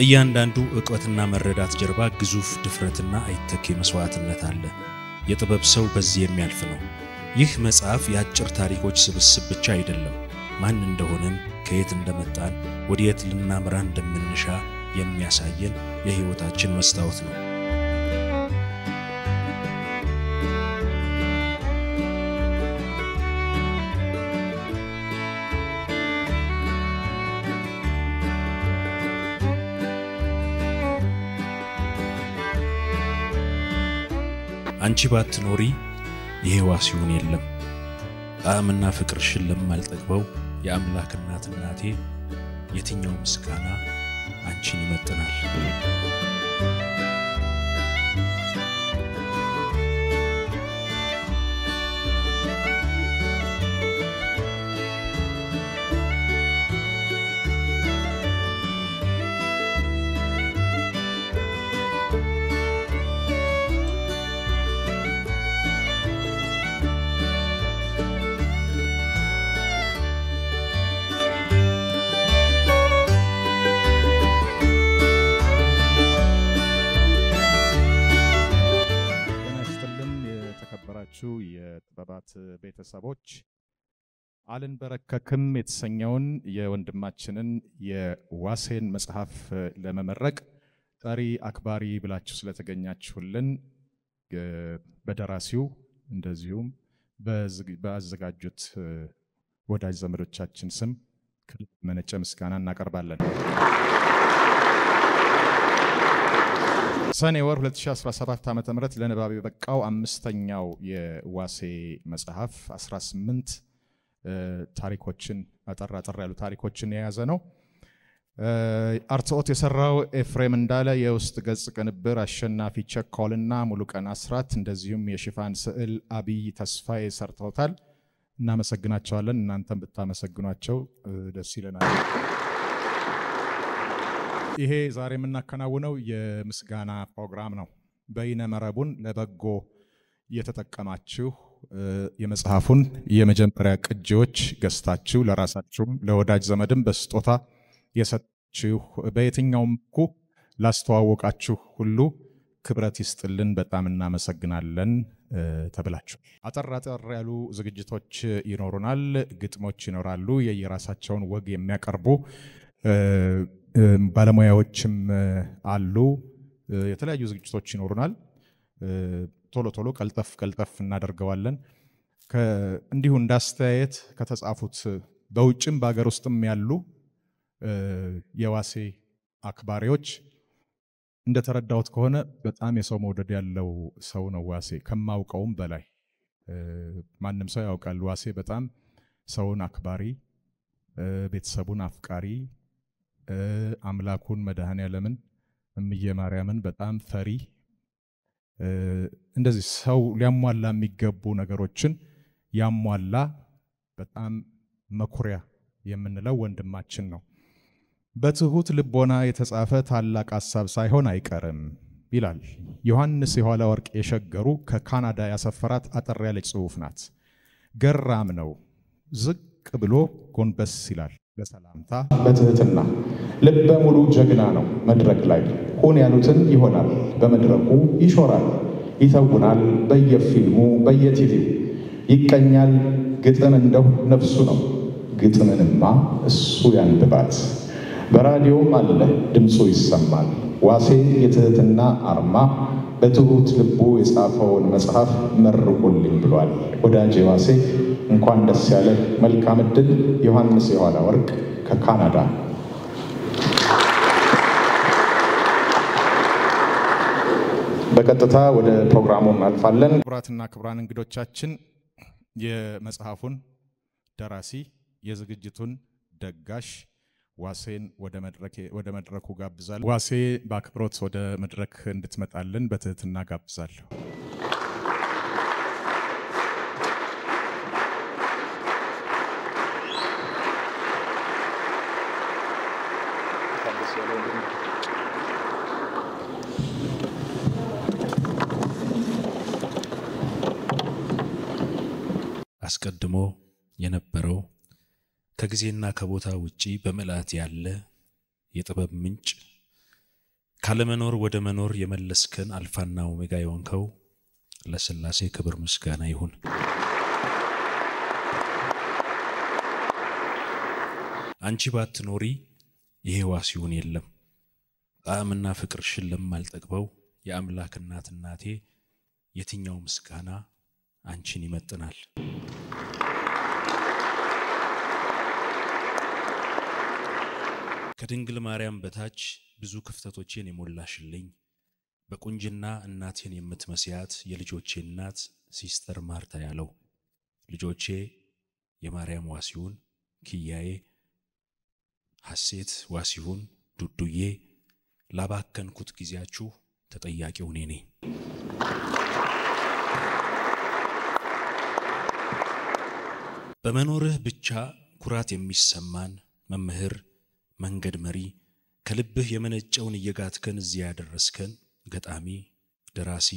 ከእያንዳንዱ ዕውቀትና መረዳት ጀርባ ግዙፍ ድፍረትና አይተኬ መስዋዕትነት አለ። የጥበብ ሰው በዚህ የሚያልፍ ነው። ይህ መጽሐፍ የአጭር ታሪኮች ስብስብ ብቻ አይደለም። ማን እንደሆነን፣ ከየት እንደመጣን፣ ወዴት ልናመራ እንደምንሻ የሚያሳየን የሕይወታችን መስታወት ነው። አንቺ ባትኖሪ የሕይወት የለም። ጣዕምና ፍቅርሽን ለማልጠግበው የአምላክ እናቴ የትኛው ምስጋና አንቺን ይመጥናል? የጥበባት ቤተሰቦች አልንበረከክም የተሰኘውን የወንድማችንን የዋሴን መጽሐፍ ለመመረቅ ጠሪ አክባሪ ብላችሁ ስለተገኛችሁልን በደራሲው እንደዚሁም በአዘጋጁት ወዳጅ ዘመዶቻችን ስም ከመነጨ ምስጋና እናቀርባለን። ሰኔ ወር 2017 ዓመተ ምህረት ለንባብ የበቃው አምስተኛው የዋሴ መጽሐፍ 18 ታሪኮችን አጠር ያሉ ታሪኮችን የያዘ ነው። አርትዖት የሰራው ኤፍሬም እንዳለ፣ የውስጥ ገጽ ቅንብር አሸናፊ ቸኮልና ሙሉቀን አስራት፣ እንደዚሁም የሽፋን ስዕል አብይ ተስፋዬ ሰርተውታል። እናመሰግናቸዋለን። እናንተም ብታመሰግኗቸው ደስ ይለናል። ይሄ ዛሬ የምናከናውነው የምስጋና ፕሮግራም ነው። በይነ መረቡን ለበጎ የተጠቀማችሁ የመጽሐፉን የመጀመሪያ ቅጂዎች ገዝታችሁ ለራሳችሁም ለወዳጅ ዘመድም በስጦታ የሰጣችሁ በየትኛውም ላስተዋወቃችሁ ሁሉ ክብረት ይስጥልን፣ በጣም እናመሰግናለን ተብላችሁ። አጠር ያሉ ዝግጅቶች ይኖሩናል። ግጥሞች ይኖራሉ። የየራሳቸውን ወግ የሚያቀርቡ ባለሙያዎችም አሉ። የተለያዩ ዝግጅቶች ይኖሩናል። ቶሎ ቀልጠፍ እናደርገዋለን። እንዲሁ እንዳስተያየት ከተጻፉት በውጭም በአገር ውስጥም ያሉ የዋሴ አክባሪዎች እንደተረዳሁት ከሆነ በጣም የሰው መውደድ ያለው ሰው ነው ዋሴ። ከማውቀውም በላይ ማንም ሰው ያውቃል። ዋሴ በጣም ሰውን አክባሪ፣ ቤተሰቡን አፍቃሪ፣ አምላኩን መድኃኔዓለምን እምዬ ማርያምን በጣም ፈሪ፣ እንደዚህ ሰው ሊያሟላ የሚገቡ ነገሮችን ያሟላ በጣም መኩሪያ የምንለው ወንድማችን ነው። በትሁት ልቦና የተጻፈ ታላቅ ሐሳብ ሳይሆን አይቀርም ይላል ዮሐንስ የኋላ ወርቅ የሸገሩ ከካናዳ ያሰፈራት አጠር ያለች ጽሑፍ ናት። ገራም ነው። ዝቅ ብሎ ጎንበስ ይላል በሰላምታ በትህትና። ልበ ሙሉ ጀግና ነው። መድረክ ላይ ሁን ያሉትን ይሆናል። በመድረኩ ይሾራል፣ ይተውናል። በየፊልሙ በየቲቪው ይቀኛል። ግጥም እንደው ነፍሱ ነው። ግጥምንማ እሱ ያንብባት። በራዲዮም አለ ድምፁ ይሰማል። ዋሴ የትህትና አርማ በትሁት ልቡ የጻፈውን መጽሐፍ መርቁልኝ ብሏል። ወዳጄ ዋሴ እንኳን ደስ ያለ። መልካም ዕድል። ዮሐንስ የኋላ ወርቅ ከካናዳ። በቀጥታ ወደ ፕሮግራሙ እናልፋለን። ክቡራትና ክቡራን እንግዶቻችን የመጽሐፉን ደራሲ የዝግጅቱን ደጋሽ ዋሴን ወደ መድረኩ ጋብዛለሁ። ዋሴ በአክብሮት ወደ መድረክ እንድትመጣልን በትህትና ጋብዛለሁ። አስቀድሞ የነበረው ከጊዜና ከቦታ ውጪ በመላት ያለ የጥበብ ምንጭ ካለመኖር ወደ መኖር የመለስከን አልፋና ኦሜጋ የሆንከው ለሥላሴ ክብር ምስጋና ይሁን። አንቺ ባትኖሪ ይሄ ዋሲውን የለም። ጣዕምና ፍቅርሽን ለማልጠግበው የአምላክ እናቴ የትኛው ምስጋና አንቺን ይመጥናል? ከድንግል ማርያም በታች ብዙ ክፍተቶችን የሞላሽልኝ በቁንጅና እናቴን የምትመስያት የልጆቼ እናት ሲስተር ማርታ ያለው ልጆቼ የማርያም ዋሲውን፣ ኪያዬ፣ ሐሴት ዋሲውን፣ ዱዱዬ ላባከንኩት ጊዜያችሁ ተጠያቂው እኔ ነኝ። በመኖርህ ብቻ ኩራት የሚሰማን መምህር፣ መንገድ መሪ፣ ከልብህ የመነጨውን እየጋትከን እዚያ ያደረስከን ገጣሚ፣ ደራሲ፣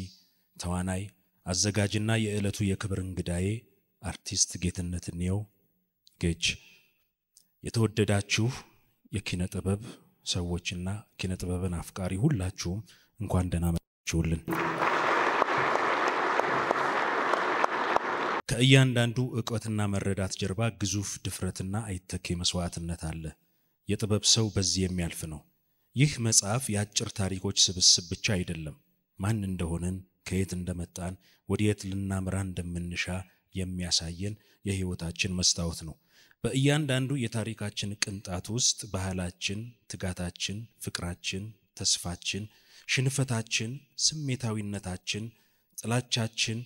ተዋናይ፣ አዘጋጅና የዕለቱ የክብር እንግዳዬ አርቲስት ጌትነት እንየው ጌች፣ የተወደዳችሁ የኪነ ጥበብ ሰዎችና ኪነ ጥበብን አፍቃሪ ሁላችሁም እንኳን ደህና መጣችሁልን። ከእያንዳንዱ ዕውቀትና መረዳት ጀርባ ግዙፍ ድፍረትና አይተኬ መስዋዕትነት አለ። የጥበብ ሰው በዚህ የሚያልፍ ነው። ይህ መጽሐፍ የአጭር ታሪኮች ስብስብ ብቻ አይደለም። ማን እንደሆነን፣ ከየት እንደመጣን፣ ወዴት ልናምራ እንደምንሻ የሚያሳየን የህይወታችን መስታወት ነው። በእያንዳንዱ የታሪካችን ቅንጣት ውስጥ ባህላችን፣ ትጋታችን፣ ፍቅራችን፣ ተስፋችን፣ ሽንፈታችን፣ ስሜታዊነታችን፣ ጥላቻችን፣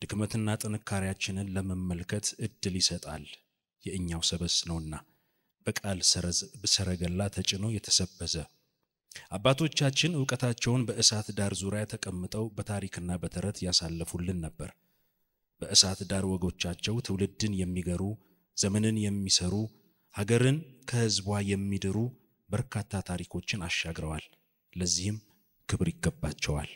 ድክመትና ጥንካሬያችንን ለመመልከት እድል ይሰጣል። የእኛው ሰበስ ነውና በቃል ሰረገላ ተጭኖ የተሰበዘ አባቶቻችን ዕውቀታቸውን በእሳት ዳር ዙሪያ ተቀምጠው በታሪክና በተረት ያሳለፉልን ነበር። በእሳት ዳር ወጎቻቸው ትውልድን የሚገሩ፣ ዘመንን የሚሰሩ፣ ሀገርን ከህዝቧ የሚድሩ በርካታ ታሪኮችን አሻግረዋል። ለዚህም ክብር ይገባቸዋል።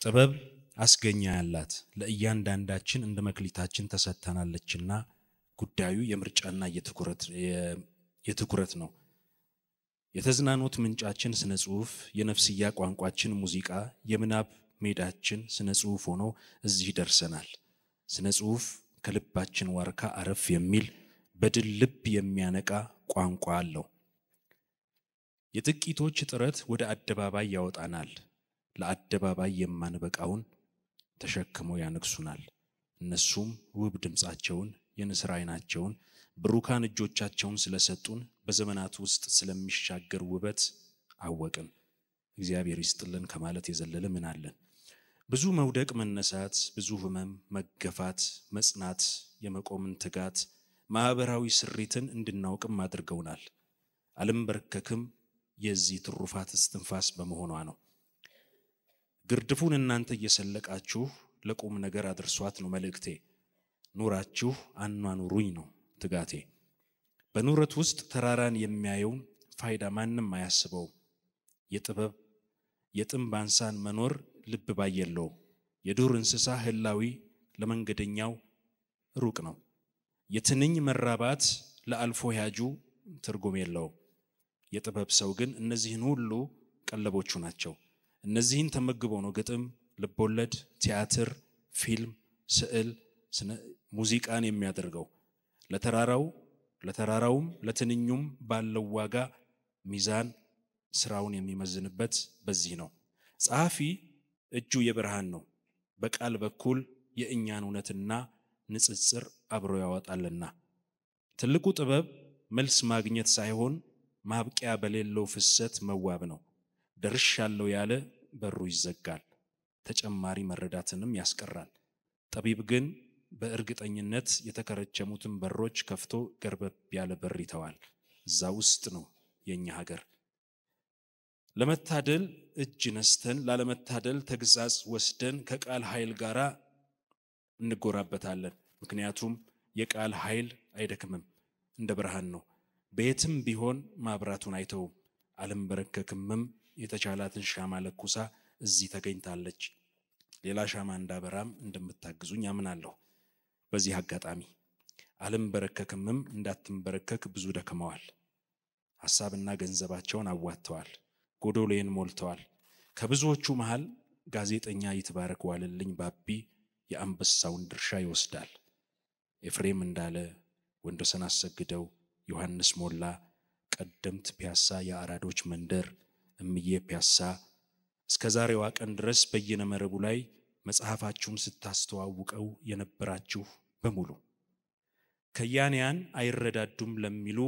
ጥበብ አስገኛ ያላት ለእያንዳንዳችን እንደ መክሊታችን ተሰጥተናለችና ጉዳዩ የምርጫና የትኩረት ነው። የተዝናኖት ምንጫችን ስነ ጽሁፍ፣ የነፍስያ ቋንቋችን ሙዚቃ፣ የምናብ ሜዳችን ስነ ጽሁፍ ሆኖ እዚህ ደርሰናል። ስነ ጽሁፍ ከልባችን ዋርካ አረፍ የሚል በድል ልብ የሚያነቃ ቋንቋ አለው። የጥቂቶች ጥረት ወደ አደባባይ ያወጣናል። ለአደባባይ የማንበቃውን ተሸክመው ያነግሱናል። እነሱም ውብ ድምጻቸውን፣ የንስር አይናቸውን፣ ብሩካን እጆቻቸውን ስለሰጡን በዘመናት ውስጥ ስለሚሻገር ውበት አወቅን። እግዚአብሔር ይስጥልን ከማለት የዘለለ ምን አለን? ብዙ መውደቅ መነሳት፣ ብዙ ህመም፣ መገፋት፣ መጽናት፣ የመቆምን ትጋት፣ ማህበራዊ ስሪትን እንድናውቅም አድርገውናል። አልንበርከክም የዚህ ትሩፋት እስትንፋስ በመሆኗ ነው። ግርድፉን እናንተ እየሰለቃችሁ ለቁም ነገር አድርሷት ነው መልእክቴ። ኑራችሁ አኗኑሩኝ ነው ትጋቴ። በኑረት ውስጥ ተራራን የሚያየው ፋይዳ ማንም አያስበው። የጥበብ የጥም ባንሳን መኖር ልብ ባየለው። የዱር እንስሳ ህላዊ ለመንገደኛው ሩቅ ነው። የትንኝ መራባት ለአልፎ ያጁ ትርጉም የለው። የጥበብ ሰው ግን እነዚህን ሁሉ ቀለቦቹ ናቸው። እነዚህን ተመግቦ ነው ግጥም፣ ልቦለድ፣ ቲያትር፣ ፊልም፣ ስዕል፣ ሙዚቃን የሚያደርገው። ለተራራውም ለትንኙም ባለው ዋጋ ሚዛን ስራውን የሚመዝንበት በዚህ ነው። ጸሐፊ እጁ የብርሃን ነው። በቃል በኩል የእኛን እውነትና ንጽጽር አብሮ ያወጣልና። ትልቁ ጥበብ መልስ ማግኘት ሳይሆን ማብቂያ በሌለው ፍሰት መዋብ ነው። ደርሻለሁ ያለ በሩ ይዘጋል፣ ተጨማሪ መረዳትንም ያስቀራል። ጠቢብ ግን በእርግጠኝነት የተከረቸሙትን በሮች ከፍቶ ገርበብ ያለ በር ይተዋል። እዛ ውስጥ ነው የኛ ሀገር። ለመታደል እጅ ነስተን ላለመታደል ተግዛዝ ወስደን ከቃል ኃይል ጋራ እንጎራበታለን። ምክንያቱም የቃል ኃይል አይደክምም፣ እንደ ብርሃን ነው። በየትም ቢሆን ማብራቱን አይተውም። አልንበረከክምም የተቻላትን ሻማ ለኩሳ እዚህ ተገኝታለች። ሌላ ሻማ እንዳበራም እንደምታግዙኝ አምናለሁ። በዚህ አጋጣሚ አልንበረከክምም እንዳትንበረከክ ብዙ ደክመዋል። ሐሳብና ገንዘባቸውን አዋጥተዋል፣ ጎዶሎዬን ሞልተዋል። ከብዙዎቹ መሃል ጋዜጠኛ ይትባረክ ዋለልኝ ባቢ የአንበሳውን ድርሻ ይወስዳል። ኤፍሬም እንዳለ፣ ወንዶሰን አሰግደው፣ ዮሐንስ ሞላ፣ ቀደምት ፒያሳ፣ የአራዶች መንደር፣ እምዬ ፒያሳ እስከ ዛሬዋ ቀን ድረስ በየነመረቡ ላይ መጽሐፋችሁን ስታስተዋውቀው የነበራችሁ በሙሉ ከያንያን አይረዳዱም ለሚሉ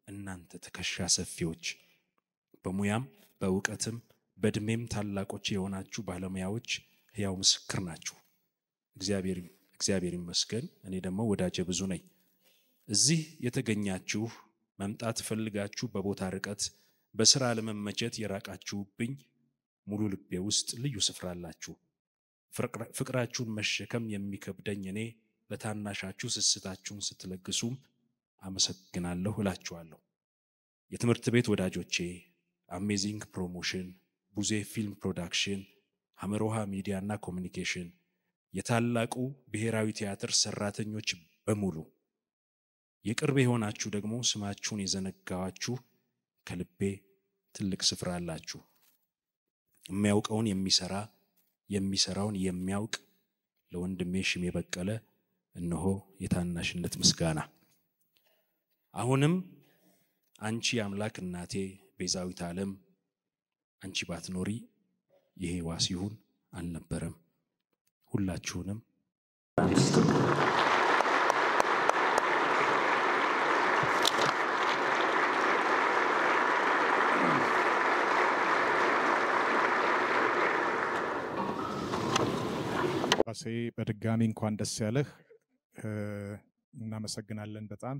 እናንተ ትከሻ ሰፊዎች በሙያም በእውቀትም በእድሜም ታላቆች የሆናችሁ ባለሙያዎች ሕያው ምስክር ናችሁ። እግዚአብሔር ይመስገን። እኔ ደግሞ ወዳጄ ብዙ ነኝ። እዚህ የተገኛችሁ መምጣት ፈልጋችሁ በቦታ ርቀት በስራ ለመመቸት የራቃችሁብኝ ሙሉ ልቤ ውስጥ ልዩ ስፍራ አላችሁ። ፍቅራችሁን መሸከም የሚከብደኝ እኔ ለታናሻችሁ ስስታችሁን ስትለግሱም አመሰግናለሁ እላችኋለሁ። የትምህርት ቤት ወዳጆቼ፣ አሜዚንግ ፕሮሞሽን፣ ቡዜ ፊልም ፕሮዳክሽን፣ ሐመሮሃ ሚዲያና ኮሙኒኬሽን፣ የታላቁ ብሔራዊ ቲያትር ሰራተኞች በሙሉ የቅርብ የሆናችሁ ደግሞ ስማችሁን የዘነጋዋችሁ ከልቤ ትልቅ ስፍራ አላችሁ። የሚያውቀውን የሚሰራ የሚሰራውን የሚያውቅ ለወንድሜ ሽሜ በቀለ እነሆ የታናሽነት ምስጋና። አሁንም አንቺ አምላክ እናቴ ቤዛዊት ዓለም አንቺ ባትኖሪ ይሄ ዋሲሁን አልነበረም። ሁላችሁንም ዋሴ በድጋሚ እንኳን ደስ ያለህ እናመሰግናለን በጣም።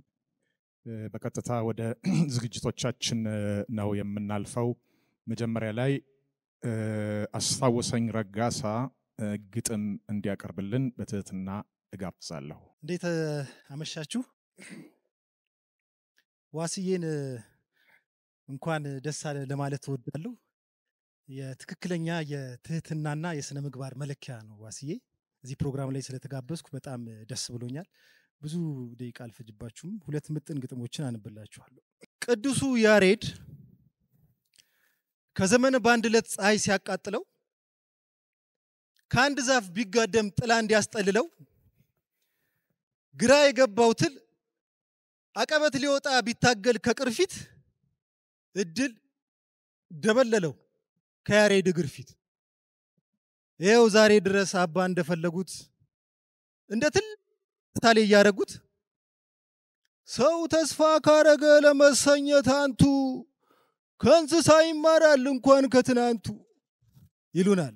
በቀጥታ ወደ ዝግጅቶቻችን ነው የምናልፈው። መጀመሪያ ላይ አስታወሰኝ ረጋሳ ግጥም እንዲያቀርብልን በትህትና እጋብዛለሁ። እንዴት አመሻችሁ? ዋስዬን እንኳን ደስ አለ ለማለት እወዳለሁ። የትክክለኛ የትህትናና የስነ ምግባር መለኪያ ነው ዋስዬ። እዚህ ፕሮግራም ላይ ስለተጋበዝኩ በጣም ደስ ብሎኛል። ብዙ ደቂቃ አልፈጅባችሁም። ሁለት ምጥን ግጥሞችን አንብላችኋለሁ። ቅዱሱ ያሬድ ከዘመን ባንድ ዕለት ፀሐይ ሲያቃጥለው ከአንድ ዛፍ ቢጋደም ጥላ እንዲያስጠልለው ግራ የገባው ትል አቀበት ሊወጣ ቢታገል ከቅርፊት እድል ደበለለው ከያሬድ እግር ፊት። ይሄው ዛሬ ድረስ አባ እንደፈለጉት እንደ ትል ታሌ ያረጉት ሰው ተስፋ ካረገ ለመሰኘት አንቱ ከእንስሳ ይማራል እንኳን ከትናንቱ ይሉናል።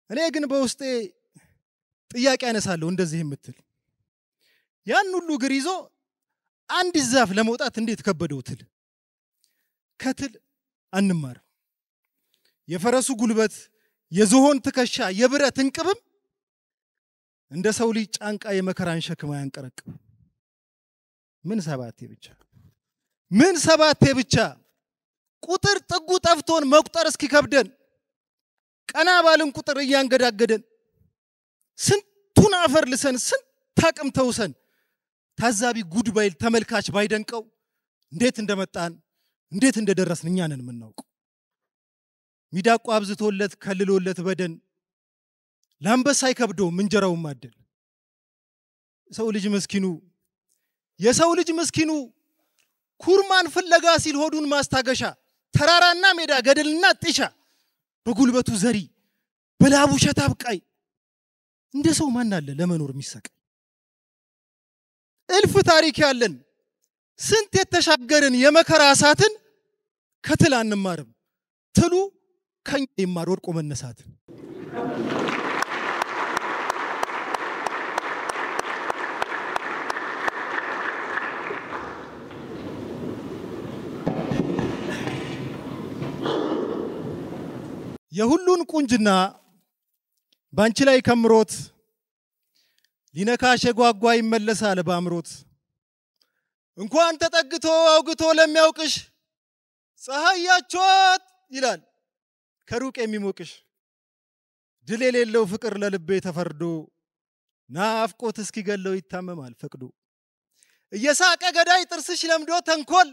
እኔ ግን በውስጤ ጥያቄ አነሳለሁ እንደዚህ የምትል ያን ሁሉ እግር ይዞ አንድ ዛፍ ለመውጣት እንዴት ከበደው ትል? ከትል አንማር። የፈረሱ ጉልበት የዝሆን ትከሻ የብረት እንቅብም እንደ ሰው ልጅ ጫንቃ የመከራን ሸክም አያንቀረቅም። ምን ሰባቴ ብቻ ቁጥር ጥጉ ጠፍቶን መቁጠር እስኪከብደን ቀና ባልን ቁጥር እያንገዳገደን ስንቱን አፈር ልሰን ስንት አቅም ተውሰን ታዛቢ ጉድ ባይል ተመልካች ባይደንቀው እንዴት እንደመጣን እንዴት እንደደረስን እኛ ነን የምናውቀው። ሚዳቋ አብዝቶለት ከልሎለት በደን ላምበሳ አይከብደው እንጀራው ማደል። የሰው ልጅ ምስኪኑ ኩርማን ፍለጋ ሲል ሆዱን ማስታገሻ ተራራና ሜዳ ገደልና ጥሻ በጉልበቱ ዘሪ በላቡ ሸታብቃይ እንደ ሰው ማን አለ ለመኖር የሚሰቀይ? እልፍ ታሪክ ያለን ስንት የተሻገርን የመከራ እሳትን ከትል አንማርም። ትሉ ከኛ ይማር ወድቆ መነሳትን። የሁሉን ቁንጅና ባንቺ ላይ ከምሮት ሊነካሽ የጓጓ ይመለሳል ባምሮት። እንኳን ተጠግቶ አውግቶ ለሚያውቅሽ ፀሐይ ያቾት ይላል ከሩቅ የሚሞቅሽ። ድል የሌለው ፍቅር ለልቤ ተፈርዶ ናፍቆት እስኪገለው ይታመማል ፈቅዶ። እየሳቀ ገዳይ ጥርስሽ ለምዶ ተንኮል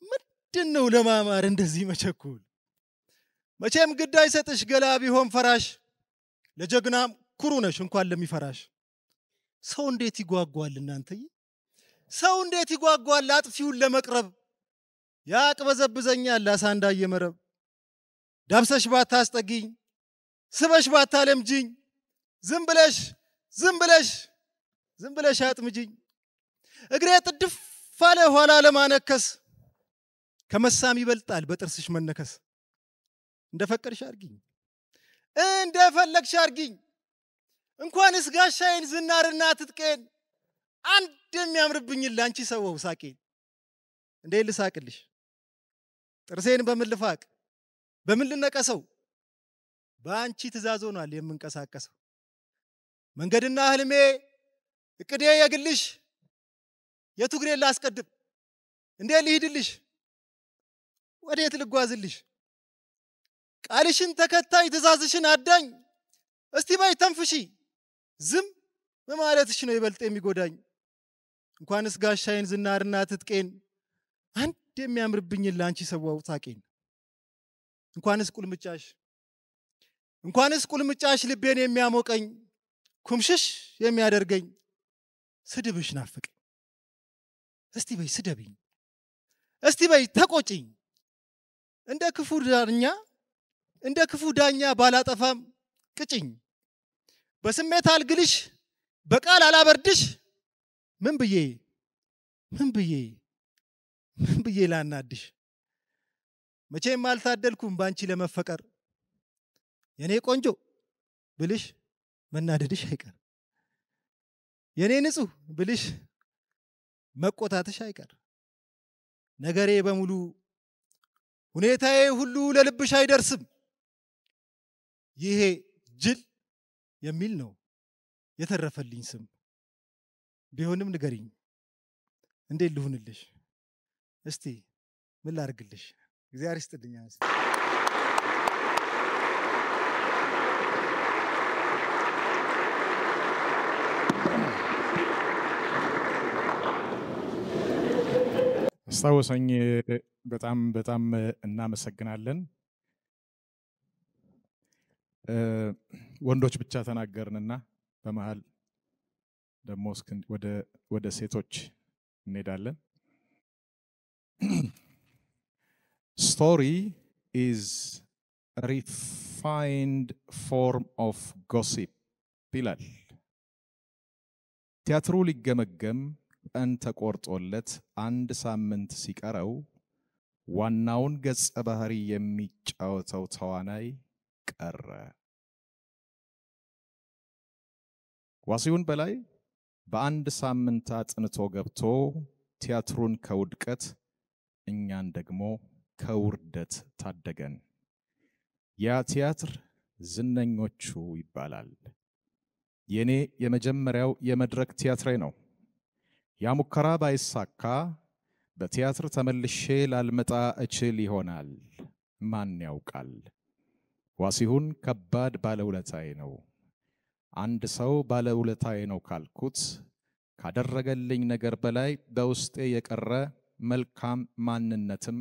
ምንድነው ለማማር እንደዚህ መቸኩል? መቼም ግድ አይሰጥሽ ገላ ቢሆን ፈራሽ፣ ለጀግናም ኩሩ ነሽ እንኳን ለሚፈራሽ። ሰው እንዴት ይጓጓል እናንተዬ፣ ሰው እንዴት ይጓጓል አጥፊውን ለመቅረብ። ያቅበዘብዘኛል አሳንዳ የመረብ፣ ዳብሰሽ ባታስጠጊኝ ስበሽ ባታለምጂኝ፣ ዝም ብለሽ አጥምጂኝ። እግሬ ጥድፍ አለ ኋላ ለማነከስ፣ ከመሳም ይበልጣል በጥርስሽ መነከስ። እንደፈቀድሽ አርጊኝ እንደፈለግሽ አርጊኝ፣ እንኳንስ ጋሻዬን ዝናርና ትጥቄን፣ አንድ የሚያምርብኝ ላንቺ ሰወው ሳቄን። እንዴ ልሳቅልሽ ጥርሴን በምን ልፋቅ በምን ልነቀሰው? በአንቺ ትእዛዝ ሆኗል የምንቀሳቀሰው። መንገድና ህልሜ እቅዴ የግልሽ፣ የቱ እግሬን ላስቀድም እንዴ ልሂድልሽ? ወዴት ልጓዝልሽ? ቃልሽን ተከታይ ትእዛዝሽን አዳኝ፣ እስቲ በይ ተንፍሺ፣ ዝም በማለትሽ ነው ይበልጥ የሚጎዳኝ። እንኳንስ ጋሻዬን ዝናርና ትጥቄን፣ አንድ የሚያምርብኝ ላንቺ ሰዋው ሳቄን። እንኳንስ ቁልምጫሽ ልቤን የሚያሞቀኝ፣ ኩምሽሽ የሚያደርገኝ ስድብሽ ናፍቀኝ። እስቲ በይ ስደብኝ፣ እስቲ በይ ተቆጪኝ። እንደ ክፉ ዳኛ ባላጠፋም ቅጭኝ። በስሜት አልግልሽ በቃል አላበርድሽ፣ ምን ብዬ ላናድሽ? መቼም አልታደልኩም ባንቺ ለመፈቀር፣ የኔ ቆንጆ ብልሽ መናደድሽ አይቀር፣ የኔ ንጹህ ብልሽ መቆጣትሽ አይቀር። ነገሬ በሙሉ ሁኔታዬ ሁሉ ለልብሽ አይደርስም። ይሄ ጅል የሚል ነው የተረፈልኝ ስም። ቢሆንም ንገሪኝ እንዴት ልሁንልሽ? እስቲ ምን ላርግልሽ? እግዚአብሔር ይስጥልኝ። አስታወሰኝ። በጣም እናመሰግናለን። ወንዶች ብቻ ተናገርንና በመሃል ደግሞ ወደ ሴቶች እንሄዳለን። Story is a refined form of gossip ይላል። ቲያትሩ ሊገመገም ቀን ተቆርጦለት አንድ ሳምንት ሲቀረው ዋናውን ገጸ ባህሪ የሚጫወተው ተዋናይ ቀረ። ዋሲሁን በላይ በአንድ ሳምንት አጥንቶ ገብቶ ቲያትሩን ከውድቀት እኛን ደግሞ ከውርደት ታደገን። ያ ቲያትር ዝነኞቹ ይባላል። የኔ የመጀመሪያው የመድረክ ቲያትሬ ነው። ያ ሙከራ ባይሳካ በቲያትር ተመልሼ ላልመጣ እችል ይሆናል፣ ማን ያውቃል። ዋሲሁን ከባድ ባለውለታዬ ነው። አንድ ሰው ባለውለታዬ ነው ካልኩት ካደረገልኝ ነገር በላይ በውስጤ የቀረ መልካም ማንነትም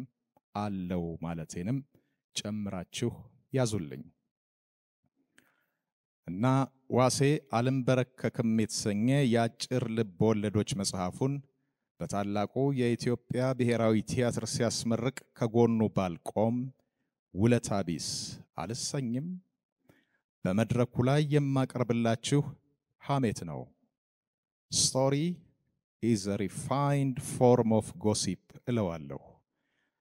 አለው ማለቴንም ጨምራችሁ ያዙልኝ። እና ዋሴ አልንበረከክም የተሰኘ የአጭር ልብ ወለዶች መጽሐፉን በታላቁ የኢትዮጵያ ብሔራዊ ቲያትር ሲያስመርቅ ከጎኑ ባልቆም ውለታ ቢስ አልሰኝም። በመድረኩ ላይ የማቀርብላችሁ ሐሜት ነው። Story is a refined form of gossip እለዋለሁ።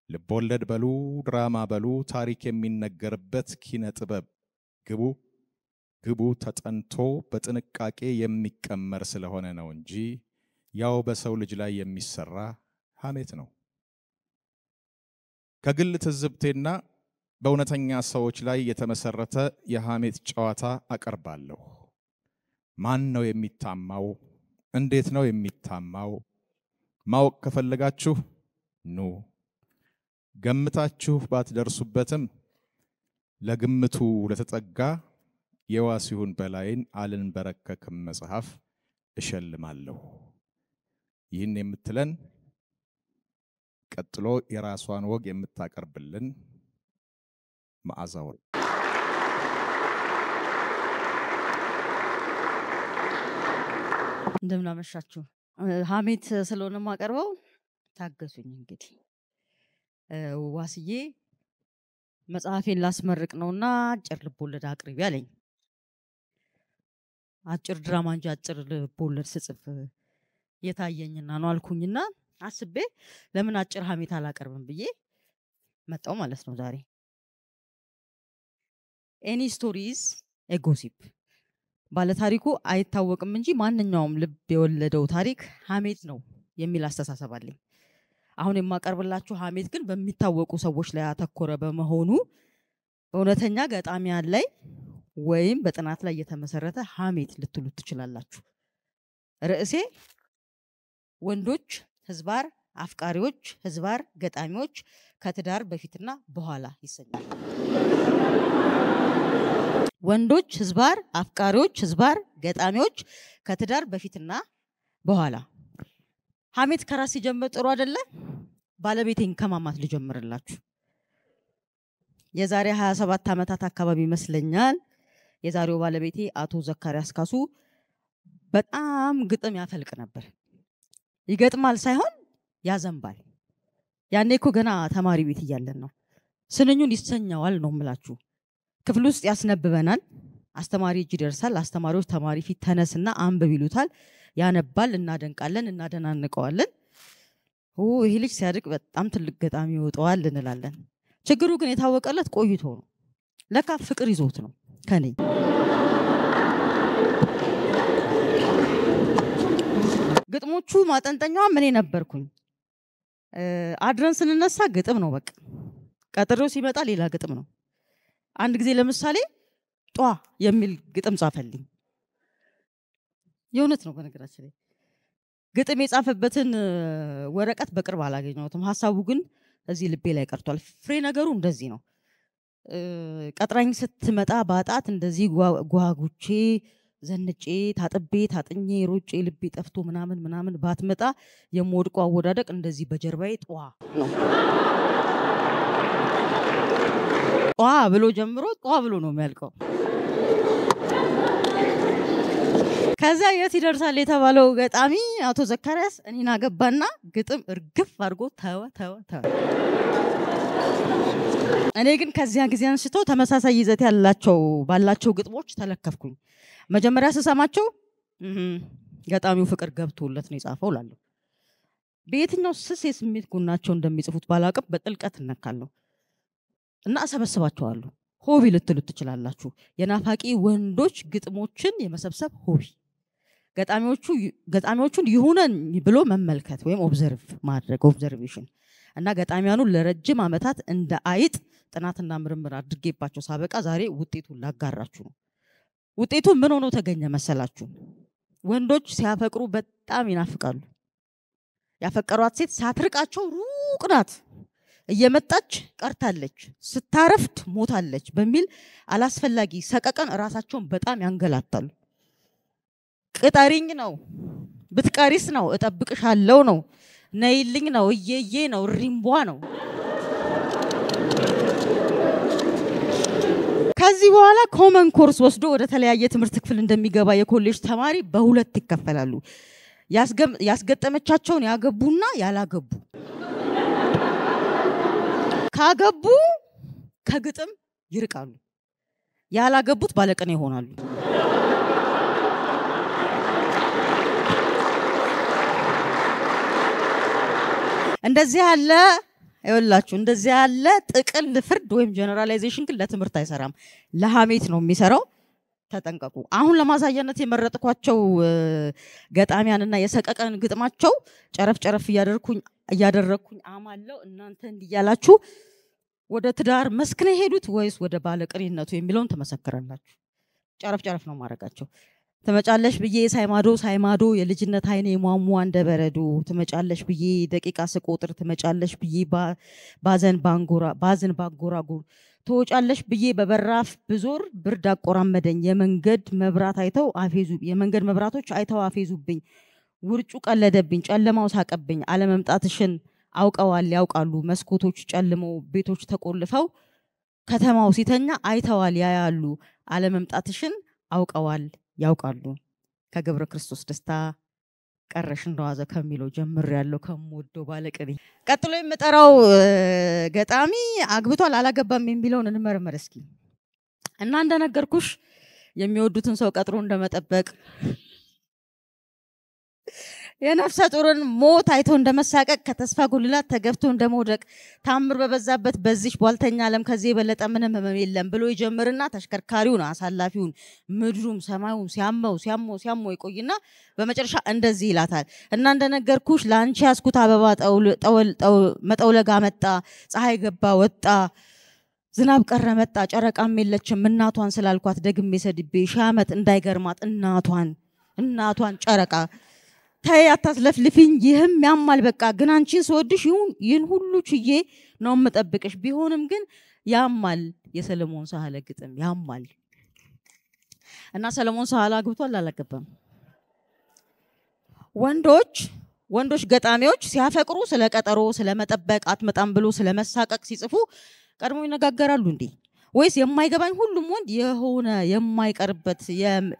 ልቦለድ በሉ ድራማ በሉ ታሪክ የሚነገርበት ኪነ ጥበብ ግቡ ተጠንቶ በጥንቃቄ የሚቀመር ስለሆነ ነው እንጂ ያው በሰው ልጅ ላይ የሚሰራ ሐሜት ነው። ከግል ትዝብቴና በእውነተኛ ሰዎች ላይ የተመሰረተ የሐሜት ጨዋታ አቀርባለሁ። ማን ነው የሚታማው? እንዴት ነው የሚታማው? ማወቅ ከፈለጋችሁ ኑ። ገምታችሁ ባትደርሱበትም ለግምቱ ለተጠጋ የዋሲሁን በላይን አልንበረከክም መጽሐፍ እሸልማለሁ። ይህን የምትለን ቀጥሎ የራሷን ወግ የምታቀርብልን መዓዛው እንደምን አመሻችሁ። ሀሜት ስለሆነ ማቀርበው ታገሱኝ። እንግዲህ ዋስዬ መጽሐፌን ላስመርቅ ነውና አጭር ልቦለድ አቅርቢ አለኝ። አጭር ድራማ እንጂ አጭር ልቦለድ ስጽፍ የታየኝና ነው አልኩኝና አስቤ ለምን አጭር ሀሜት አላቀርብም ብዬ መጣው ማለት ነው ዛሬ። ኤኒ ስቶሪስ ኤ ጎሲፕ ባለ ታሪኩ አይታወቅም እንጂ ማንኛውም ልብ የወለደው ታሪክ ሀሜት ነው የሚል አስተሳሰብ አለኝ። አሁን የማቀርብላችሁ ሀሜት ግን በሚታወቁ ሰዎች ላይ ያተኮረ በመሆኑ በእውነተኛ ገጣሚያን ላይ ወይም በጥናት ላይ የተመሰረተ ሀሜት ልትሉት ትችላላችሁ። ርዕሴ ወንዶች ህዝባር አፍቃሪዎች ህዝባር ገጣሚዎች ከትዳር በፊትና በኋላ ይሰኛል። ወንዶች ህዝባር አፍቃሪዎች ህዝባር ገጣሚዎች ከትዳር በፊትና በኋላ። ሀሜት ከራስ ሲጀምር ጥሩ አይደለ? ባለቤቴን ከማማት ልጀምርላችሁ። የዛሬ 27 ዓመታት አካባቢ ይመስለኛል የዛሬው ባለቤቴ አቶ ዘካሪያስ ካሱ በጣም ግጥም ያፈልቅ ነበር። ይገጥማል ሳይሆን ያዘንባል። ያኔ እኮ ገና ተማሪ ቤት እያለን ነው። ስንኙን ይሰኛዋል ነው የምላችሁ። ክፍል ውስጥ ያስነብበናል። አስተማሪ እጅ ይደርሳል። አስተማሪዎች ተማሪ ፊት ተነስና አንብብ ይሉታል። ያነባል፣ እናደንቃለን፣ እናደናንቀዋለን። ይሄ ልጅ ሲያድግ በጣም ትልቅ ገጣሚ ይወጣዋል እንላለን። ችግሩ ግን የታወቀለት ቆይቶ ነው። ለካ ፍቅር ይዞት ነው ከኔ። ግጥሞቹ ማጠንጠኛዋ ምን ነበርኩኝ። አድረን ስንነሳ ግጥም ነው በቃ። ቀጥሮ ሲመጣ ሌላ ግጥም ነው። አንድ ጊዜ ለምሳሌ ጧ የሚል ግጥም ጻፈልኝ። የእውነት ነው በነገራችን ላይ ግጥም የጻፈበትን ወረቀት በቅርብ አላገኘሁትም። ሐሳቡ ግን እዚህ ልቤ ላይ ቀርቷል። ፍሬ ነገሩ እንደዚህ ነው። ቀጥራኝ ስትመጣ ባጣት እንደዚህ ጓጉቼ ዘንጬ ታጥቤ ታጥኜ ሮጬ ልቤ ጠፍቶ ምናምን ምናምን ባትመጣ የምወድቆ አወዳደቅ እንደዚህ በጀርባዬ ጧ ነው። ጧ ብሎ ጀምሮ ጧ ብሎ ነው የሚያልቀው። ከዛ የት ይደርሳል የተባለው ገጣሚ አቶ ዘካሪያስ እኔን አገባና ግጥም እርግፍ አድርጎ ተወ። እኔ ግን ከዚያ ጊዜ አንስቶ ተመሳሳይ ይዘት ባላቸው ግጥሞች ተለከፍኩኝ። መጀመሪያ ስሰማቸው ገጣሚው ፍቅር ገብቶለት ነው የጻፈው ላለው። በየትኛው ስስ የስሜት ጎናቸው እንደሚጽፉት ባላቅም በጥልቀት እነካለሁ እና አሰበስባቸዋለሁ። ሆቢ ልትሉት ትችላላችሁ። የናፋቂ ወንዶች ግጥሞችን የመሰብሰብ ሆቢ። ገጣሚዎቹን ይሁነን ብሎ መመልከት ወይም ኦብዘርቭ ማድረግ ኦብዘርቬሽን እና ገጣሚያኑን ለረጅም ዓመታት እንደ አይጥ ጥናትና ምርምር አድርጌባቸው ሳበቃ ዛሬ ውጤቱን ላጋራችሁ ነው። ውጤቱ ምን ሆኖ ተገኘ መሰላችሁ? ወንዶች ሲያፈቅሩ በጣም ይናፍቃሉ። ያፈቀሯት ሴት ሳትርቃቸው ሩቅ ናት፣ እየመጣች ቀርታለች፣ ስታረፍድ ሞታለች በሚል አላስፈላጊ ሰቀቀን ራሳቸውን በጣም ያንገላታሉ። ቅጠሪኝ ነው፣ ብትቀሪስ ነው፣ እጠብቅሻለሁ ነው፣ ነይልኝ ነው፣ እየዬ ነው፣ ሪምቧ ነው። ከዚህ በኋላ ኮመን ኮርስ ወስዶ ወደ ተለያየ ትምህርት ክፍል እንደሚገባ የኮሌጅ ተማሪ በሁለት ይከፈላሉ። ያስገጠመቻቸውን ያገቡና ያላገቡ። ካገቡ ከግጥም ይርቃሉ፣ ያላገቡት ባለቀን ይሆናሉ። እንደዚህ ያለ ይወላችሁ እንደዚህ ያለ ጥቅል ፍርድ ወይም ጀነራላይዜሽን ግን ለትምህርት አይሰራም፣ ለሀሜት ነው የሚሰራው። ተጠንቀቁ። አሁን ለማሳያነት የመረጥኳቸው ገጣሚያንና የሰቀቀን ግጥማቸው ጨረፍ እያደረኩኝ አማለው እናንተ እንዲያላችሁ ወደ ትዳር መስክ ነው ሄዱት ወይስ ወደ ባለቅኔነቱ የሚለውን ተመሰከረላችሁ። ጨረፍ ነው ማረጋቸው። ትመጫለሽ ብዬ ሳይማዶ የልጅነት አይኔ ሟሟ እንደበረዶ ትመጫለሽ ብዬ ደቂቃ ስቆጥር ትመጫለሽ ብዬ ባዘን ባንጎራጉር ትወጫለሽ ብዬ በበራፍ ብዞር ብርድ አቆራመደኝ የመንገድ መብራቶች አይተው አፌዙብኝ ውርጩ ቀለደብኝ ጨለማው ሳቀብኝ አለመምጣትሽን አውቀዋል ያውቃሉ መስኮቶች ጨልመው ቤቶች ተቆልፈው ከተማው ሲተኛ አይተዋል ያያሉ አለመምጣትሽን አውቀዋል ያውቃሉ ከገብረ ክርስቶስ ደስታ ቀረሽ እንደዋዘ ከሚለው ጀምር ያለው ከመወደው ባለቅኔ ቀጥሎ የምጠራው ገጣሚ አግብቷል አላገባም የሚለውን እንመርመር እስኪ እና እንደነገርኩሽ የሚወዱትን ሰው ቀጥሮ እንደመጠበቅ የነፍሰ ጡርን ሞት አይቶ እንደመሳቀቅ ከተስፋ ጉልላት ተገፍቶ እንደመውደቅ ታምር በበዛበት በዚህ ቧልተኛ ዓለም ከዚህ የበለጠ ምንም ህመም የለም ብሎ ይጀምርና ተሽከርካሪውን አሳላፊውን ምድሩም ሰማዩም ሲያመው ይቆይና በመጨረሻ እንደዚህ ይላታል እና እንደነገርኩሽ ላንቺ ያስኩት አበባ መጠውለጋ መጣ ፀሐይ ገባ ወጣ ዝናብ ቀረ መጣ ጨረቃም የለችም እናቷን ስላልኳት ደግሜ ሰድቤ ሺህ ዓመት እንዳይገርማት እናቷን ጨረቃ ታይ አታስለፍልፊኝ ይህም ያማል በቃ ግን አንቺን ስወድሽ ይሁን ሁሉ ችዬ ነው መጠብቅሽ ቢሆንም ግን ያማል የሰለሞን ሳህለ ግጥም ያማል እና ሰለሞን ሳህለ አግብቷል አላገባም ወንዶች ገጣሚዎች ሲያፈቅሩ ስለቀጠሮ ስለመጠበቅ አትመጣም ብሎ ስለመሳቀቅ ሲጽፉ ቀድሞ ይነጋገራሉ እንዴ ወይስ የማይገባኝ ሁሉም ወንድ የሆነ የማይቀርበት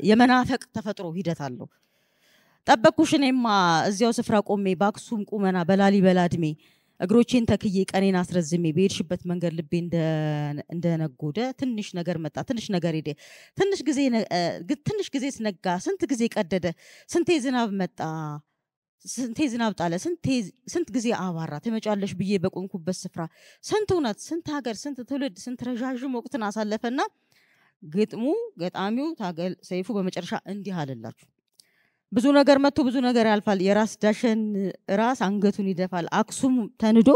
የመናፈቅ ተፈጥሮ ሂደት አለው ጠበቅኩሽ እኔማ እዚያው ስፍራ ቆሜ ባክሱም ቁመና በላሊበላ እድሜ እግሮቼን ተክዬ ቀኔን አስረዝሜ በሄድሽበት መንገድ ልቤ እንደነጎደ ትንሽ ነገር መጣ ትንሽ ነገር ሄደ ትንሽ ጊዜ ስነጋ ስንት ጊዜ ቀደደ ስንቴ ዝናብ መጣ ስንቴ ዝናብ ጣለ ስንት ጊዜ አባራ ተመጫለሽ ብዬ በቆንኩበት ስፍራ ስንት እውነት ስንት ሀገር ስንት ትውልድ ስንት ረጃጅም ወቅትን አሳለፈና ገጣሚው ታገል ሰይፉ በመጨረሻ እንዲህ አለላችሁ ብዙ ነገር መጥቶ ብዙ ነገር ያልፋል የራስ ዳሸን ራስ አንገቱን ይደፋል አክሱም ተንዶ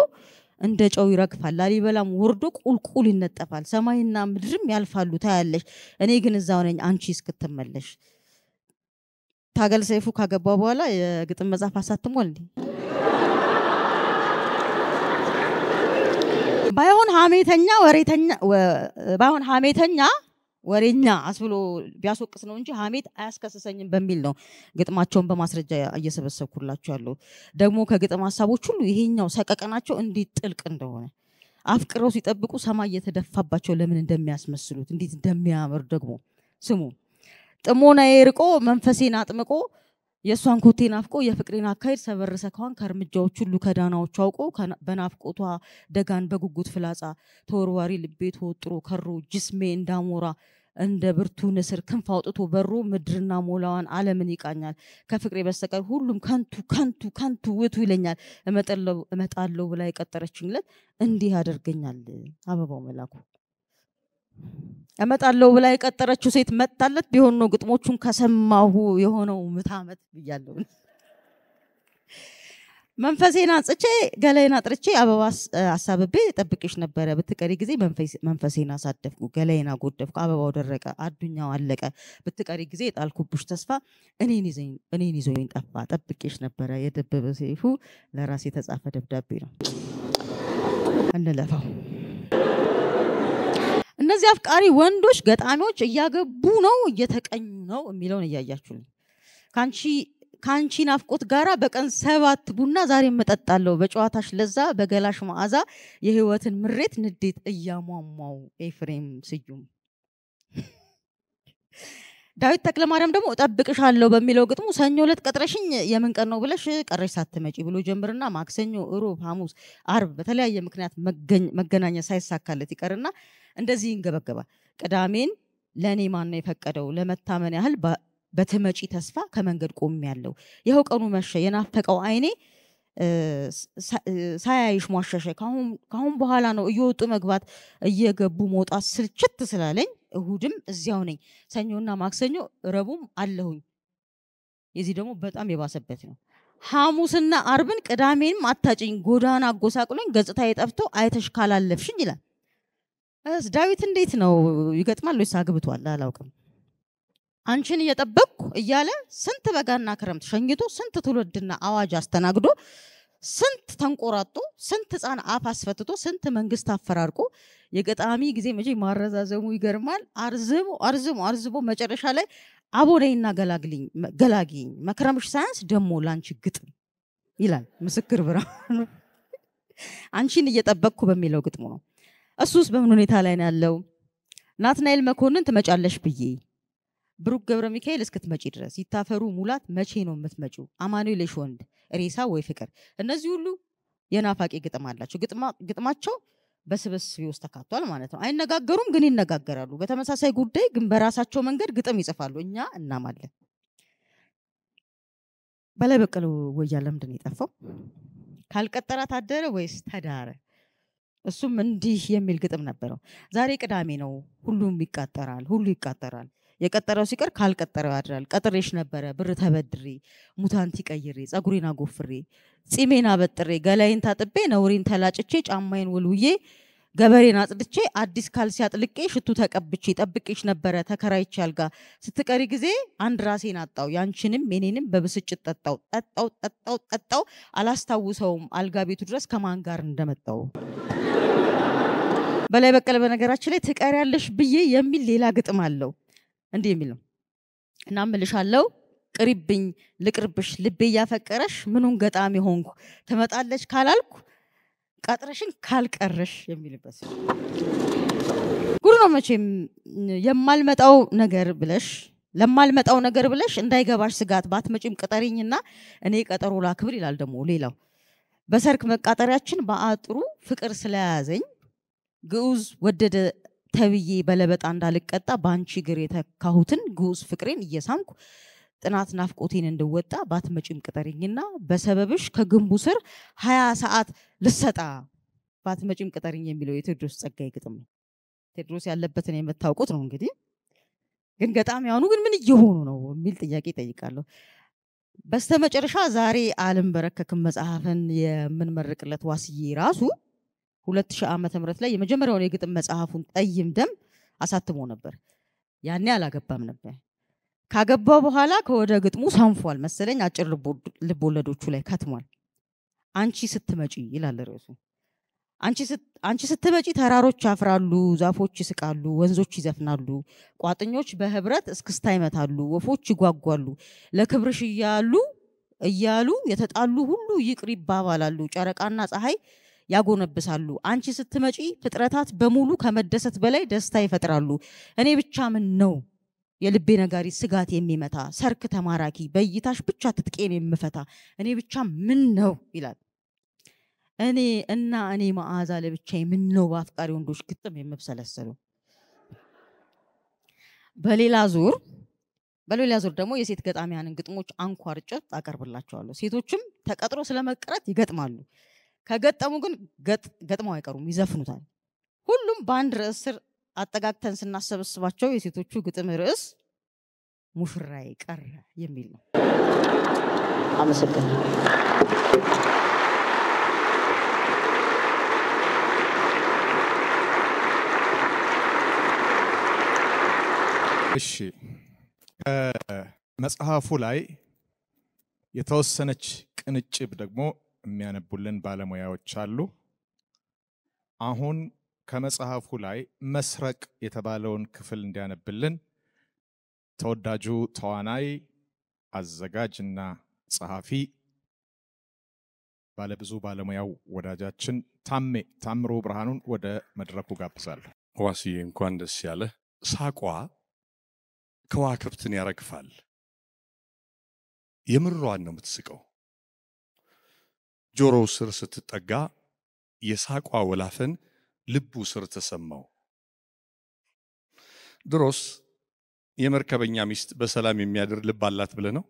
እንደ ጨው ይረግፋል ላሊበላም ወርዶ ቁልቁል ይነጠፋል ሰማይና ምድርም ያልፋሉ ታያለሽ እኔ ግን እዛው ነኝ አንቺ እስክትመለሽ ታገል ሰይፉ ካገባው በኋላ የግጥም መጽሐፍ አሳትሟል እንዴ ባይሆን ሀሜተኛ ወሬኛ አስብሎ ቢያስወቅስ ነው እንጂ ሀሜት አያስከሰሰኝም በሚል ነው ግጥማቸውን በማስረጃ እየሰበሰብኩላችሁ ያለው ደግሞ ከግጥም ሐሳቦች ሁሉ ይሄኛው ሰቀቀናቸው እንዴት ጥልቅ እንደሆነ አፍቅረው ሲጠብቁ ሰማይ የተደፋባቸው ለምን እንደሚያስመስሉት እንዴት እንደሚያምር ደግሞ ስሙ ጥሞናዬ ርቆ መንፈሴን አጥምቆ የሷን ኮቴ ናፍቆ የፍቅሬን አካሄድ ሰበረሰካውን ከርምጃዎች ሁሉ ከዳናዎች አውቆ በናፍቆቷ ደጋን በጉጉት ፍላጻ ተወርዋሪ ልቤ ተወጥሮ ከሮ ጅስሜ እንዳሞራ እንደ ብርቱ ንስር ክንፍ አውጥቶ በሮ ምድርና ሞላዋን ዓለምን ይቃኛል ከፍቅሬ በስተቀር ሁሉም ከንቱ ውቱ ይለኛል እመጣለሁ ብላ የቀጠረችኝለት እንዲህ ያደርገኛል አበባው መላኩ እመጣለሁ ብላ የቀጠረችው ሴት መጣለት ቢሆን ነው ግጥሞቹን ከሰማሁ የሆነው ምታመት ብያለሁ መንፈሴን አጽቼ ገላዬን አጥርቼ አበባ አሳብቤ ጠብቅሽ ነበር በትቀሪ ጊዜ መንፈሴን አሳደፍኩ ገላዬን አጎደፍኩ አበባው ደረቀ አዱኛው አለቀ በትቀሪ ጊዜ ጣልኩብሽ ተስፋ እኔን ይዞኝ ጠፋ ጠብቅሽ ነበር የደበበ ሰይፉ ለራሴ የተጻፈ ደብዳቤ ነው እንለፋው እነዚህ አፍቃሪ ወንዶች ገጣሚዎች እያገቡ ነው እየተቀኙ ነው የሚለውን እያያችሁ ካንቺ ናፍቆት ጋራ በቀን 7 ቡና ዛሬ መጠጣለው በጨዋታሽ ለዛ በገላሽ መዓዛ የህይወትን ምሬት ንዴት እያሟሟው ኤፍሬም ስዩም ዳዊት ተክለማርያም ደግሞ እጠብቅሻለሁ በሚለው ግጥሙ ሰኞ ዕለት ቀጥረሽኝ የምን ቀን ነው ብለሽ ቀረሽ ሳትመጪ ብሎ ጀምርና ማክሰኞ ሮብ ሐሙስ አርብ በተለያየ ምክንያት መገናኘት ሳይሳካለት ይቀርና እንደዚህ ይንገበገባል ቅዳሜን ለኔ ማን ነው የፈቀደው ለመታመን ያህል በትመጪ ተስፋ ከመንገድ ቆሜያለሁ ይሄው ቀኑ መሸ የናፈቀው አይኔ ሳያይሽ ሟሸሸ ካሁን በኋላ ነው እየወጡ መግባት እየገቡ መውጣት ስልችት ስላለኝ እሁድም እዚያው ነኝ ሰኞና ማክሰኞ ረቡም አለሁኝ የዚህ ደግሞ በጣም የባሰበት ነው ሐሙስና አርብን ቅዳሜንም አታጭኝ ጎዳና አጎሳቅሎኝ ገጽታ የጠፍቶ አይተሽ ካላለፍሽኝ ይላል ዳዊት እንዴት ነው ይገጥማል ወይስ አግብቷል አላውቅም አንቺን እየጠበቅኩ እያለ ስንት በጋና ክረምት ሸኝቶ ስንት ትውልድና አዋጅ አስተናግዶ ስንት ተንቆራጦ ስንት ህፃን አፍ አስፈትቶ ስንት መንግስት አፈራርቆ የገጣሚ ጊዜ መቼ ማረዛዘሙ ይገርማል አርዝሞ መጨረሻ ላይ አቦነይና ገላግኝ መክረምሽ ሳያንስ ደሞ ላንቺ ግጥም ይላል ምስክር ብርሃኑ አንቺን እየጠበቅኩ በሚለው ግጥሙ ነው። እሱስ በምን ሁኔታ ላይ ነው ያለው? ናትናኤል መኮንን ትመጫለሽ ብዬ ብሩክ ገብረ ሚካኤል እስክትመጪ ድረስ ይታፈሩ ሙላት መቼ ነው የምትመጪው? አማኑኤል ወንድ ሬሳ ወይ ፍቅር እነዚህ ሁሉ የናፋቂ ግጥም አላቸው። ግጥማቸው በስብስብ ውስጥ ተካቷል ማለት ነው። አይነጋገሩም ግን ይነጋገራሉ። በተመሳሳይ ጉዳይ ግን በራሳቸው መንገድ ግጥም ይጽፋሉ። እኛ እናማለን። በላይ በቀለ ወያለ ምንድን ነው የጠፋው? ካልቀጠራት አደረ ወይስ ተዳረ? እሱም እንዲህ የሚል ግጥም ነበረው። ዛሬ ቅዳሜ ነው፣ ሁሉም ይቃጠራል፣ ሁሉ ይቃጠራል። የቀጠረው ሲቀር ካልቀጠረው ያድራል። ቀጥሬሽ ነበረ ብር ተበድሬ ሙታንቲ ቀይሬ ጸጉሬን አጎፍሬ ጺሜን አበጥሬ ገላይን ታጥቤ ነውሬን ተላጭቼ ጫማዬን ወልውዬ ገበሬን አጽድቼ አዲስ ካልሲ አጥልቄ ሽቱ ተቀብቼ ጠብቄሽ ነበረ ተከራይቼ አልጋ ስትቀሪ ጊዜ አንድ ራሴን አጣው ያንቺንም የኔንም በብስጭት ጠጣው አላስታውሰውም አልጋ ቤቱ ድረስ ከማን ጋር እንደመጣው። በላይ በቀለ በነገራችን ላይ ትቀሪያለሽ ብዬ የሚል ሌላ ግጥም አለው። እንዲህ የሚል ነው። እና እምልሻለሁ ቅሪብኝ ልቅርብሽ ልቤ ያፈቀረሽ ምኑን ገጣሚ ሆንኩ ትመጣለች ካላልኩ ቀጥረሽን ካልቀረሽ የሚልበት ጉድ ነው። መቼም የማልመጣው ነገር ብለሽ እንዳይገባሽ ስጋት ባትመጪም ቅጠሪኝና እኔ ቀጠሮ ላክብር ይላል። ደግሞ ሌላው በሰርክ መቃጠሪያችን በአጥሩ ፍቅር ስለያዘኝ ግዑዝ ወደደ ተብዬ በለበጣ እንዳልቀጣ ባንቺ ግር የተካሁትን ግዑዝ ፍቅሬን እየሳምኩ ጥናት ናፍቆቴን እንድወጣ ባትመጪም ቅጠሪኝና በሰበብሽ ከግንቡ ስር 20 ሰዓት ልሰጣ ባትመጪም ቅጠሪኝ የሚለው የቴዎድሮስ ጸጋዬ ግጥም ነው። ቴዎድሮስ ያለበትን የምታውቁት ነው። እንግዲህ ግን ገጣሚያኑ ግን ምን እየሆኑ ነው የሚል ጥያቄ ጠይቃለሁ። በስተመጨረሻ ዛሬ አልንበረከክም መጽሐፍን የምንመርቅለት ዋስዬ ራሱ 2000 ዓመተ ምህረት ላይ የመጀመሪያውን የግጥም መጽሐፉን ጠይም ደም አሳትሞ ነበር። ያኔ አላገባም ነበር። ካገባው በኋላ ከወደ ግጥሙ ሰንፏል መሰለኝ። አጭር ልቦለዶቹ ላይ ከትሟል። አንቺ ስትመጪ ይላል ርዕሱ። አንቺ ስትመጪ ተራሮች ያፍራሉ፣ ዛፎች ይስቃሉ፣ ወንዞች ይዘፍናሉ፣ ቋጥኞች በህብረት እስክስታ ይመታሉ፣ ወፎች ይጓጓሉ፣ ለክብርሽ እያሉ የተጣሉ ሁሉ ይቅር ይባባላሉ፣ ጨረቃና ፀሐይ ያጎነብሳሉ። አንቺ ስትመጪ ፍጥረታት በሙሉ ከመደሰት በላይ ደስታ ይፈጥራሉ። እኔ ብቻ ምን ነው የልቤ ነጋሪ ስጋት የሚመታ ሰርክ ተማራኪ በእይታሽ ብቻ ትጥቄን የምፈታ እኔ ብቻ ምን ነው ይላል። እኔ መዓዛ ለብቻዬ ምን ነው በአፍቃሪ ወንዶች ግጥም የምብሰለሰለው። በሌላ ዙር ደግሞ የሴት ገጣሚያንን ግጥሞች አንኳርጬ አቀርብላቸዋለሁ። ሴቶችም ተቀጥሮ ስለመቅረት ይገጥማሉ። ከገጠሙ ግን ገጥመው አይቀሩም፣ ይዘፍኑታል። ሁሉም በአንድ ርዕስ ስር አጠጋግተን ስናሰበስባቸው የሴቶቹ ግጥም ርዕስ ሙሽራዬ ቀረ የሚል ነው። አመሰግናለሁ። እሺ መጽሐፉ ላይ የተወሰነች ቅንጭብ ደግሞ የሚያነቡልን ባለሙያዎች አሉ። አሁን ከመጽሐፉ ላይ መስረቅ የተባለውን ክፍል እንዲያነብልን ተወዳጁ ተዋናይ አዘጋጅና ጸሐፊ ባለብዙ ባለሙያው ወዳጃችን ታምሩ ብርሃኑን ወደ መድረኩ ጋብዛለሁ። ዋስዬ እንኳን ደስ ያለ። ሳቋ ከዋክብትን ያረግፋል። የምሯን ነው የምትስቀው። ጆሮው ስር ስትጠጋ የሳቋ ወላፈን ልቡ ስር ተሰማው። ድሮስ የመርከበኛ ሚስት በሰላም የሚያድር ልብ አላት ብለህ ነው?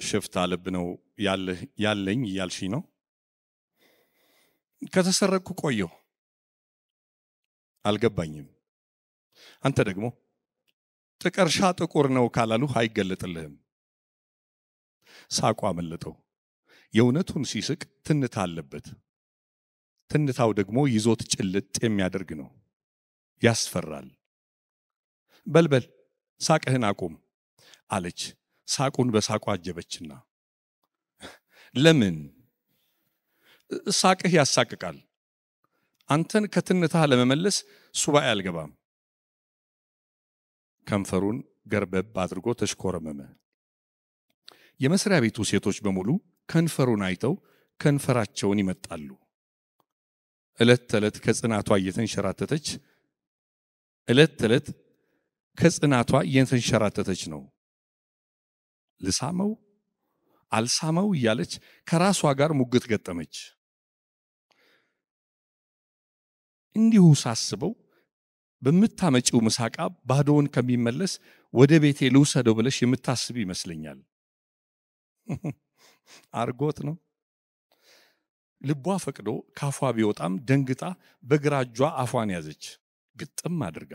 ሽፍታ ልብ ነው ያለኝ እያልሽ ነው? ከተሰረቅኩ ቆየሁ አልገባኝም። አንተ ደግሞ ጥቀርሻ ጥቁር ነው ካላሉ አይገለጥልህም። ሳቋ መለጠው። የእውነቱን ሲስቅ ትንታ አለበት። ትንታው ደግሞ ይዞት ጭልጥ የሚያደርግ ነው። ያስፈራል። በልበል ሳቅህን አቁም አለች። ሳቁን በሳቋ አጀበችና ለምን? ሳቅህ ያሳቅቃል። አንተን ከትንታህ ለመመለስ ሱባኤ አልገባም። ከንፈሩን ገርበብ አድርጎ ተሽኮረመመ። የመስሪያ ቤቱ ሴቶች በሙሉ ከንፈሩን አይተው ከንፈራቸውን ይመጣሉ። ዕለት ተዕለት ከጽናቷ እየተንሸራተተች ነው። ልሳመው አልሳመው እያለች ከራሷ ጋር ሙግት ገጠመች። እንዲሁ ሳስበው በምታመጪው ምሳቃ ባዶውን ከሚመለስ ወደ ቤቴ ልውሰደው ብለሽ የምታስብ ይመስለኛል። አርጎት ነው። ልቧ ፈቅዶ ካፏ ቢወጣም ደንግጣ በግራ እጇ አፏን ያዘች ግጥም አድርጋ።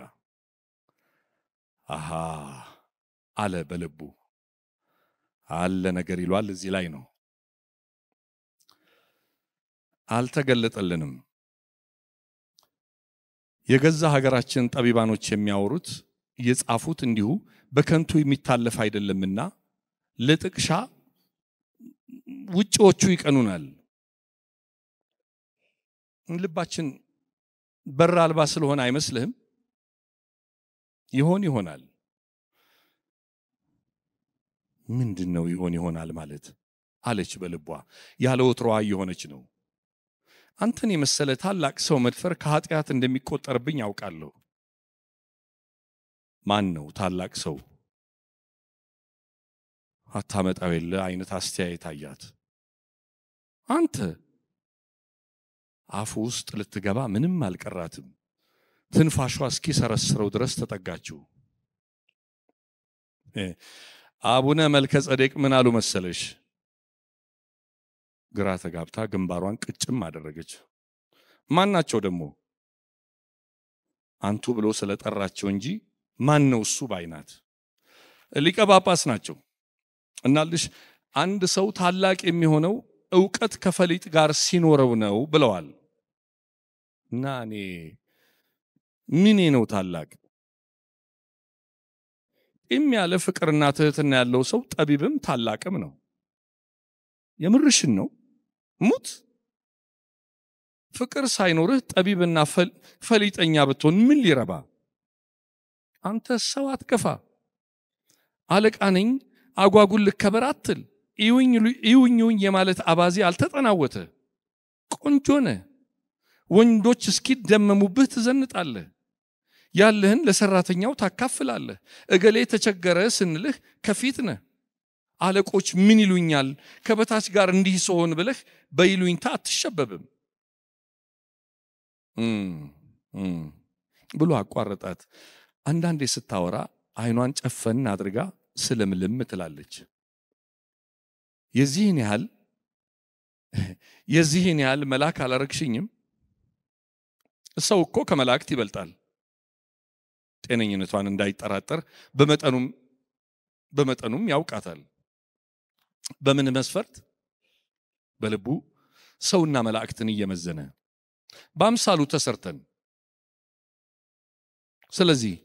አሃ አለ በልቡ። አለ ነገር ይሏል እዚህ ላይ ነው። አልተገለጠልንም። የገዛ ሀገራችን ጠቢባኖች የሚያወሩት የጻፉት እንዲሁ በከንቱ የሚታለፍ አይደለምና ለጥቅሻ ውጪዎቹ ይቀኑናል። ልባችን በር አልባ ስለሆነ አይመስልህም? ይሆናል። ምንድነው ይሆናል ማለት አለች በልቧ። ያለ ወትሮዋ የሆነች ነው። አንተን የመሰለ ታላቅ ሰው መድፈር ከኃጢአት እንደሚቆጠርብኝ ያውቃለሁ። ማን ነው ታላቅ ሰው? አታመጣው የለ አይነት አስተያየት አያት። አንተ አፉ ውስጥ ልትገባ ምንም አልቀራትም። ትንፋሿ እስኪሰረስረው ድረስ ተጠጋችው። አቡነ መልከ ጸዴቅ ምን አሉ መሰለሽ? ግራ ተጋብታ ግንባሯን ቅጭም አደረገች። ማን ናቸው ደግሞ? አንቱ ብሎ ስለጠራቸው እንጂ ማን ነው እሱ ባይናት። ሊቀ ጳጳስ ናቸው። እናልሽ አንድ ሰው ታላቅ የሚሆነው ዕውቀት ከፈሊጥ ጋር ሲኖረው ነው ብለዋል። እና እኔ ምኔ ነው ታላቅ? ያለ ፍቅርና ትህትና ያለው ሰው ጠቢብም ታላቅም ነው። የምርሽን ነው? ሙት። ፍቅር ሳይኖርህ ጠቢብና ፈሊጠኛ ብትሆን ምን ሊረባ? አንተ ሰው አትከፋ። አለቃ ነኝ አጓጉል ልከበር አትል። ይውኝ የማለት አባዜ አልተጠናወተ። ቆንጆ ነህ። ወንዶች እስኪደመሙብህ ትዘንጣለህ። ያለህን ለሰራተኛው ታካፍላለህ። እገሌ ተቸገረ ስንልህ ከፊት ነህ። አለቆች ምን ይሉኛል ከበታች ጋር እንዲህ ሰሆን ብለህ በይሉኝታ አትሸበብም ብሎ አቋረጣት። አንዳንዴ ስታወራ አይኗን ጨፈን አድርጋ ስለምልም ትላለች። የዚህን ያህል መልአክ አላረግሽኝም? ሰው እኮ ከመላእክት ይበልጣል። ጤነኝነቷን እንዳይጠራጠር በመጠኑም ያውቃታል። በምን መስፈርት? በልቡ ሰውና መላእክትን እየመዘነ በአምሳሉ ተሰርተን። ስለዚህ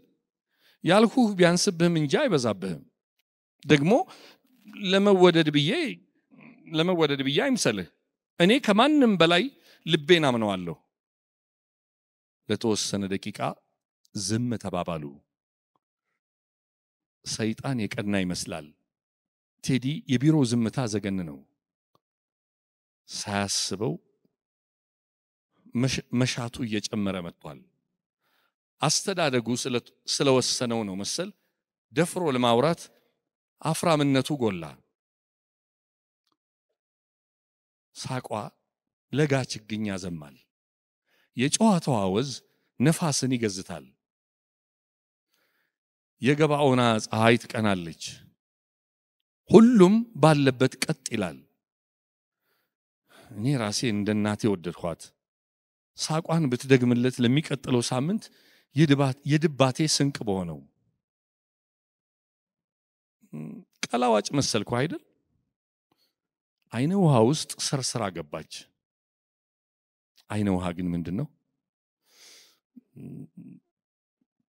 ያልሁህ ቢያንስብህም እንጂ አይበዛብህም። ደግሞ ለመወደድ ብዬ አይምሰልህ። እኔ ከማንም በላይ ልቤን አምነዋለሁ። ለተወሰነ ደቂቃ ዝም ተባባሉ። ሰይጣን የቀና ይመስላል። ቴዲ የቢሮ ዝምታ ዘገን ነው። ሳያስበው መሻቱ እየጨመረ መጥቷል። አስተዳደጉ ስለወሰነው ነው መሰል ደፍሮ ለማውራት አፍራምነቱ ጎላ። ሳቋ ለጋ ችግኝ ያዘማል። የጨዋታዋ ወዝ ነፋስን ይገዝታል። የገባኦና ፀሐይ ትቀናለች። ሁሉም ባለበት ቀጥ ይላል። እኔ ራሴ እንደ እናቴ ወደድኳት። ሳቋን ብትደግምለት ለሚቀጥለው ሳምንት የድባቴ ስንቅ በሆነው። ቀላዋጭ መሰልኩ አይደል? አይነ ውሃ ውስጥ ሰርስራ ገባች። አይነ ውሃ ግን ምንድነው?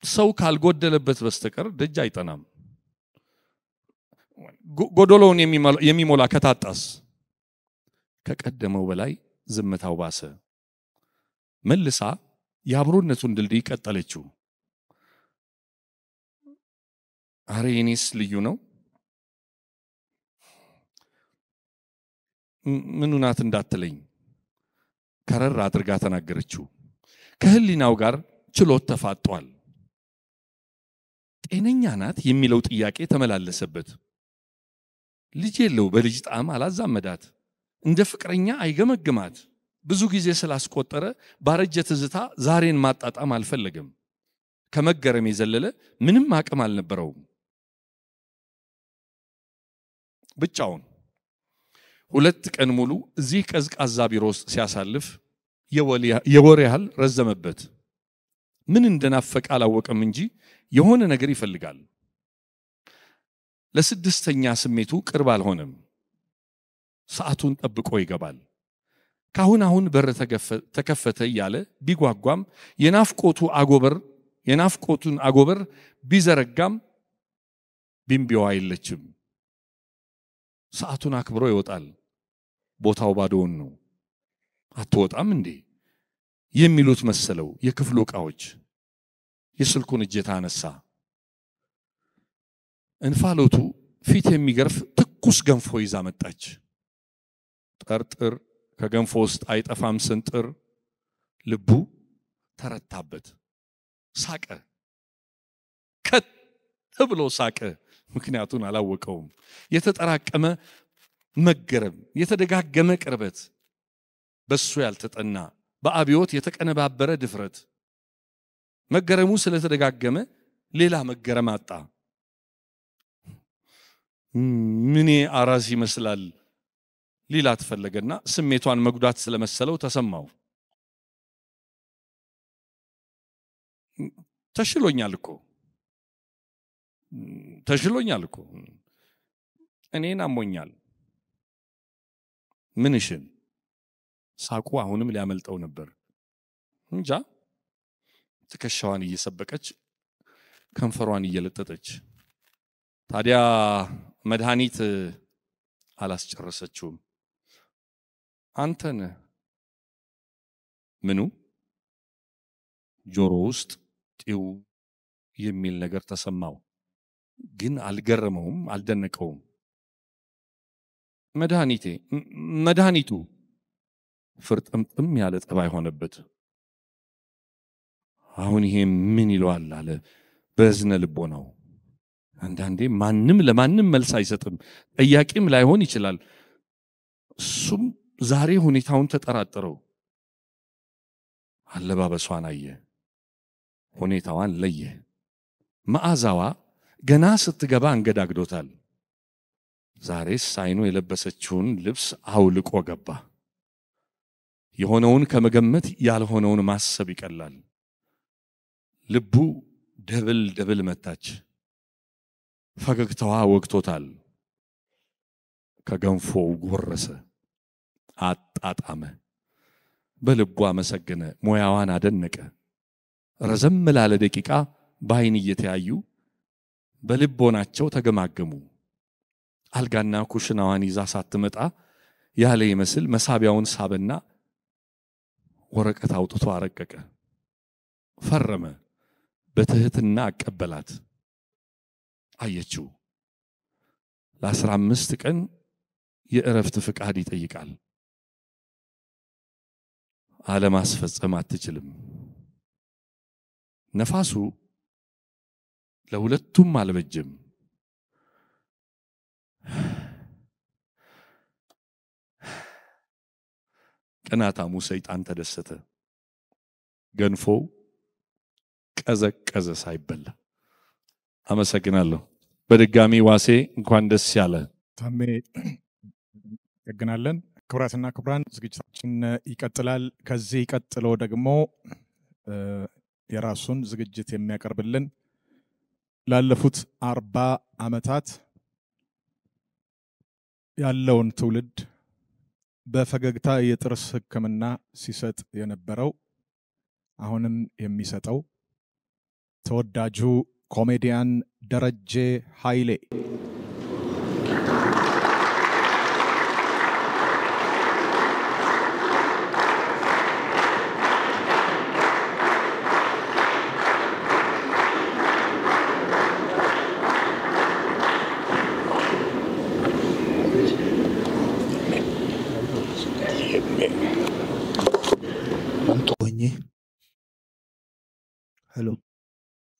ሰው ካልጎደለበት በስተቀር ደጅ አይጠናም። ጎዶሎውን የሚሞላ ከታጣስ? ከቀደመው በላይ ዝምታው ባሰ። መልሳ የአብሮነቱን ድልድይ ቀጠለችው። አረ የኔስ ልዩ ነው። ምኑ ናት እንዳትለኝ ከረር አድርጋ ተናገረችው። ከህሊናው ጋር ችሎት ተፋጧል። ጤነኛ ናት የሚለው ጥያቄ ተመላለሰበት። ልጅ የለው በልጅ ጣም አላዛመዳት፣ እንደ ፍቅረኛ አይገመግማት። ብዙ ጊዜ ስላስቆጠረ ባረጀ ትዝታ ዛሬን ማጣጣም አልፈለገም። ከመገረም የዘለለ ምንም አቅም አልነበረውም። ብቻውን 2 ቀን ሙሉ እዚህ ቀዝቃዛ ቢሮ ውስጥ ሲያሳልፍ የወር ያህል ረዘመበት። ምን እንደናፈቀ አላወቀም እንጂ የሆነ ነገር ይፈልጋል። ለስድስተኛ ስሜቱ ቅርብ አልሆነም። ሰዓቱን ጠብቆ ይገባል። ካሁን በር ተከፈተ እያለ ቢጓጓም የናፍቆቱን አጎበር ቢዘረጋም ቢምቢዋ አይለችም። ሰዓቱን አክብሮ ይወጣል። ቦታው ባዶውን ነው። አትወጣም እንዴ የሚሉት መሰለው የክፍሉ ዕቃዎች። የስልኩን እጀታ አነሳ። እንፋሎቱ ፊት የሚገርፍ ትኩስ ገንፎ ይዛ መጣች። ጠርጥር ከገንፎ ውስጥ አይጠፋም ስንጥር። ልቡ ተረታበት። ሳቀ። ከት ብሎ ሳቀ። ምክንያቱን አላወቀውም። የተጠራቀመ መገረም፣ የተደጋገመ ቅርበት፣ በሱ ያልተጠና በአብዮት የተቀነባበረ ድፍረት። መገረሙ ስለተደጋገመ ሌላ መገረም አጣ። ምኔ አራስ ይመስላል ሊላት ፈለገና ስሜቷን መጉዳት ስለመሰለው ተሰማው። ተሽሎኛል እኮ እኔን አሞኛል። ምንሽን? ሳቁ አሁንም ሊያመልጠው ነበር። እንጃ። ትከሻዋን እየሰበቀች ከንፈሯን እየለጠጠች። ታዲያ መድኃኒት አላስጨረሰችውም። አንተን ምኑ? ጆሮ ውስጥ ጢው የሚል ነገር ተሰማው። ግን አልገረመውም፣ አልደነቀውም። መድኃኒቱ ፍርጥምጥም ያለ ጠባይ ሆነበት። አሁን ይሄ ምን ይለዋል አለ በእዝነ ልቦናው። አንዳንዴ ማንም ለማንም መልስ አይሰጥም። ጠያቂም ላይሆን ይችላል። እሱም ዛሬ ሁኔታውን ተጠራጠረው። አለባበሷን አየ፣ ሁኔታዋን ለየ። መዓዛዋ ገና ስትገባ አንገዳግዶታል። ዛሬስ አይኑ የለበሰችውን ልብስ አውልቆ ገባ። የሆነውን ከመገመት ያልሆነውን ማሰብ ይቀላል። ልቡ ደብል መታች። ፈገግታዋ ወግቶታል። ከገንፎው ጎረሰ፣ አጣጣመ። በልቡ አመሰገነ፣ ሙያዋን አደነቀ። ረዘም ላለ ደቂቃ በአይን እየተያዩ በልቦናቸው ተገማገሙ። አልጋና ኩሽናዋን ይዛ ሳትመጣ ያለ ይመስል መሳቢያውን ሳበና ወረቀት አውጥቶ አረቀቀ። ፈረመ። በትህትና አቀበላት። አየችው። ለ15 ቀን የእረፍት ፍቃድ ይጠይቃል። አለማስፈጸም አትችልም። ነፋሱ ለሁለቱም አልበጀም። ቅናታሙ ሰይጣን ተደሰተ። ገንፎው ቀዘቀዘ ሳይበላ። አመሰግናለሁ። በድጋሚ ዋሴ እንኳን ደስ ያለ። ታሜ እናመሰግናለን። ክቡራትና ክቡራን ዝግጅታችን ይቀጥላል። ከዚህ ቀጥሎ ደግሞ የራሱን ዝግጅት የሚያቀርብልን ላለፉት 40 ዓመታት ያለውን ትውልድ በፈገግታ የጥርስ ሕክምና ሲሰጥ የነበረው አሁንም የሚሰጠው ተወዳጁ ኮሜዲያን ደረጀ ኃይሌ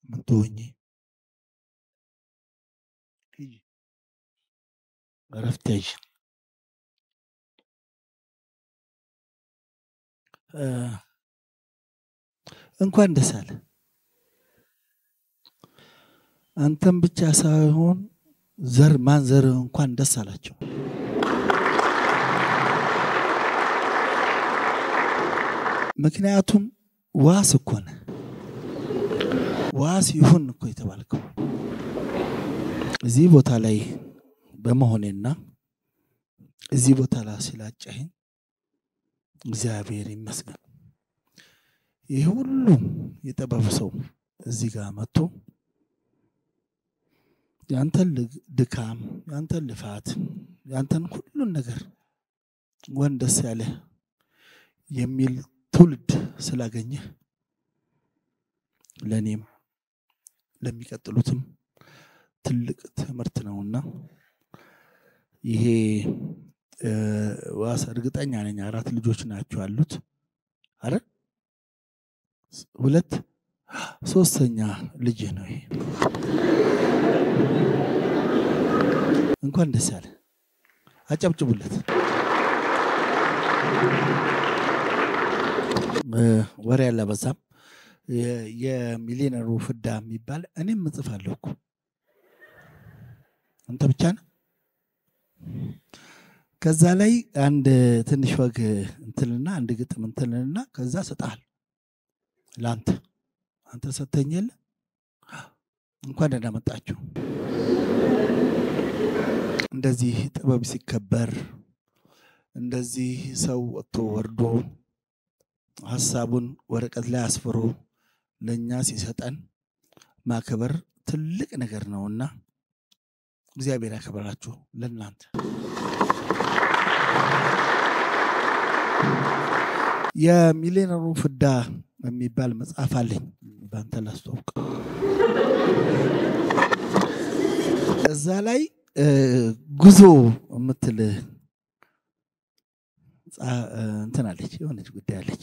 ምን ትሆኚ ሂጂ እረፍት ያዥ እንኳን ደስ አለ አንተም ብቻ ሳይሆን ዘር ማንዘር እንኳን ደስ አላቸው ምክንያቱም ዋስ እኮ ነው ዋስ ይሁን እኮ የተባልከው እዚህ ቦታ ላይ በመሆኔና እዚህ ቦታ ላይ ስላጨኸኝ እግዚአብሔር ይመስገን ይሄ ሁሉ የጠበበ ሰው እዚህ ጋር መጥቶ ያንተን ድካም ያንተን ልፋት ያንተን ሁሉን ነገር ወንደስ ያለ የሚል ትውልድ ስላገኘ ለኔም ለሚቀጥሉትም ትልቅ ትምህርት ነውና ይሄ ዋስ እርግጠኛ ነኝ 4 ልጆች ናቸው አሉት አይደል 2 ሶስተኛ ልጅ ነው ይሄ እንኳን ደስ ያለ አጨብጭቡለት ወሬ ያለ በዛም የሚሊዮነሩ ፍዳ የሚባል እኔም እጽፋለሁ እኮ አንተ ብቻ ነህ ከዛ ላይ አንድ ትንሽ ወግ እንትልና አንድ ግጥም እንትልና ከዛ ሰጣል ላንተ አንተ ሰተኛለ እንኳን ደህና መጣችሁ እንደዚህ ጥበብ ሲከበር እንደዚህ ሰው ወጥቶ ወርዶ ሐሳቡን ወረቀት ላይ አስፍሮ ለኛ ሲሰጠን ማከበር ትልቅ ነገር ነውና እግዚአብሔር ያከብራችሁ ለእናንተ የሚሊዮነሩ ፍዳ የሚባል መጽሐፍ አለኝ ባንተ ላስተዋውቅ እዛ ላይ ጉዞ የምትል እንትን አለች የሆነች ጉዳይ አለች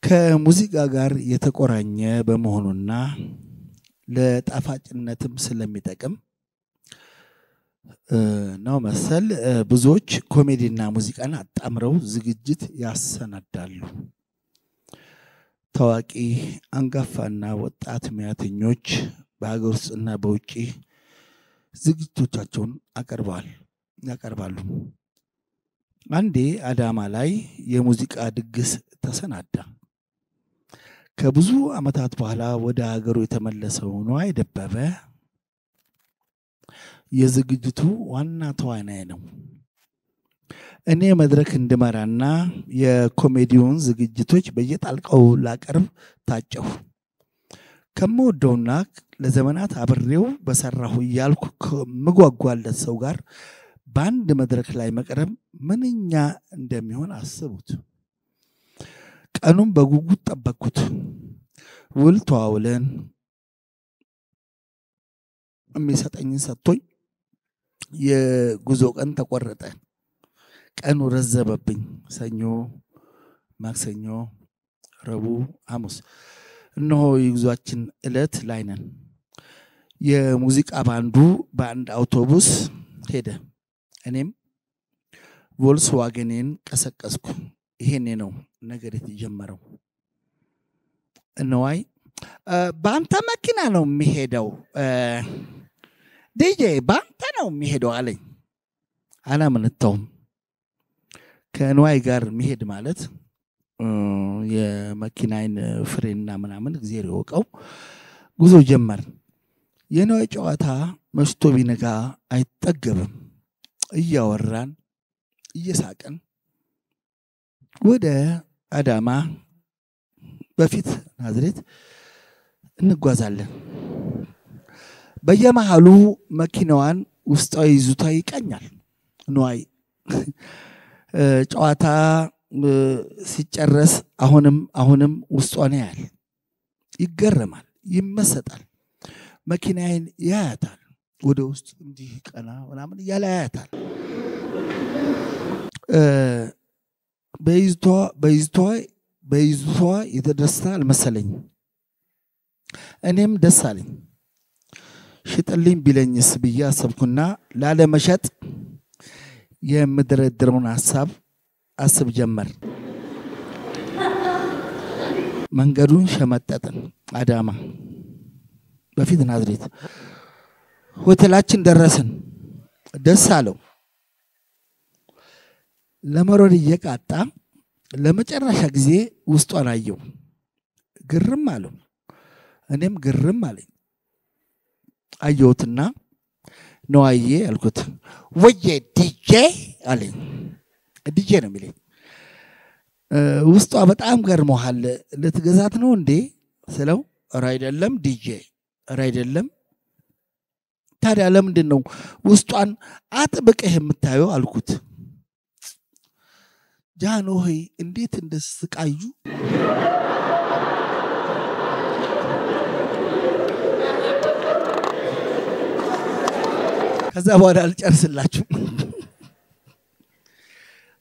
ከሙዚቃ ጋር የተቆራኘ በመሆኑና ለጣፋጭነትም ስለሚጠቅም ነው መሰል ብዙዎች ኮሜዲና ሙዚቃን አጣምረው ዝግጅት ያሰናዳሉ ታዋቂ አንጋፋና ወጣት ሙያተኞች በአገር ውስጥና በውጪ ዝግጅቶቻቸውን ያቀርባሉ አንዴ አዳማ ላይ የሙዚቃ ድግስ ተሰናዳ ከብዙ አመታት በኋላ ወደ ሀገሩ የተመለሰው ነዋይ ደበበ የዝግጅቱ ዋና ተዋናይ ነው እኔ መድረክ እንድመራና የኮሜዲውን ዝግጅቶች በየጣልቃው ላቀርብ ታጨሁ ከመወደውና ለዘመናት አብሬው በሰራሁ ያልኩ ምጓጓለት ሰው ጋር በአንድ መድረክ ላይ መቅረብ ምንኛ እንደሚሆን አስቡት ቀኑን በጉጉት ጠበቅኩት ውል ተዋውለን የሚሰጠኝን ሰጥቶኝ የጉዞ ቀን ተቆረጠ ቀኑ ረዘበብኝ ሰኞ ማክሰኞ ረቡዕ ሐሙስ እነሆ የጉዟችን ዕለት ላይ ነን የሙዚቃ ባንዱ በአንድ አውቶቡስ ሄደ እኔም ቮልስዋገንን ቀሰቀስኩ ይሄኔ ነው ነገር የተጀመረው ነዋይ ባንተ መኪና ነው የሚሄደው ዲጄ ባንተ ነው የሚሄደው አለኝ አላምንተውም ከነዋይ ጋር የሚሄድ ማለት የመኪናዬን ፍሬንና ምናምን እግዚአብሔር ይወቀው ጉዞ ጀመር የነዋይ ጨዋታ መስቶ ቢነጋ አይጠገብም እያወራን እየሳቀን ወደ አዳማ በፊት ናዝሬት እንጓዛለን በየመሃሉ መኪናዋን ውስጣዊ ይዙታ ይቀኛል ነዋይ ጨዋታ ሲጨረስ አሁንም ውስጧን ያያል ይገረማል ይመሰጣል መኪናዬን ያያታል ወደ ውስጥ እንዲህ ቀና ምናምን ያያታል በይዝቷ የተደስታ አልመሰለኝ እኔም ደስ አለኝ። ሽጥልኝ ቢለኝስ ብዬ አሰብኩና ላለመሸጥ የምደረድረውን ሐሳብ አስብ ጀመር። መንገዱን ሸመጠጥን። አዳማ በፊት ናዝሬት ሆቴላችን ደረስን። ደስ አለው። ለመሮድ እየቃጣ ለመጨረሻ ጊዜ ውስጧን አየው። ግርም አለው። እኔም ግርም አለኝ። አየሁትና ነዋዬ አልኩት። ወየ ዲጄ አለኝ። ዲጄ ነው የሚለኝ። ውስጧ በጣም ገርሞሃል ልትገዛት ነው እንዴ ስለው ኧረ አይደለም ዲጄ ኧረ አይደለም። ታዲያ ለምንድን ነው ውስጧን አጥብቀህ የምታየው አልኩት። ጃንሆይ እንዴት እንደስቃዩ ከዛ በኋላ አልጨርስላችሁ።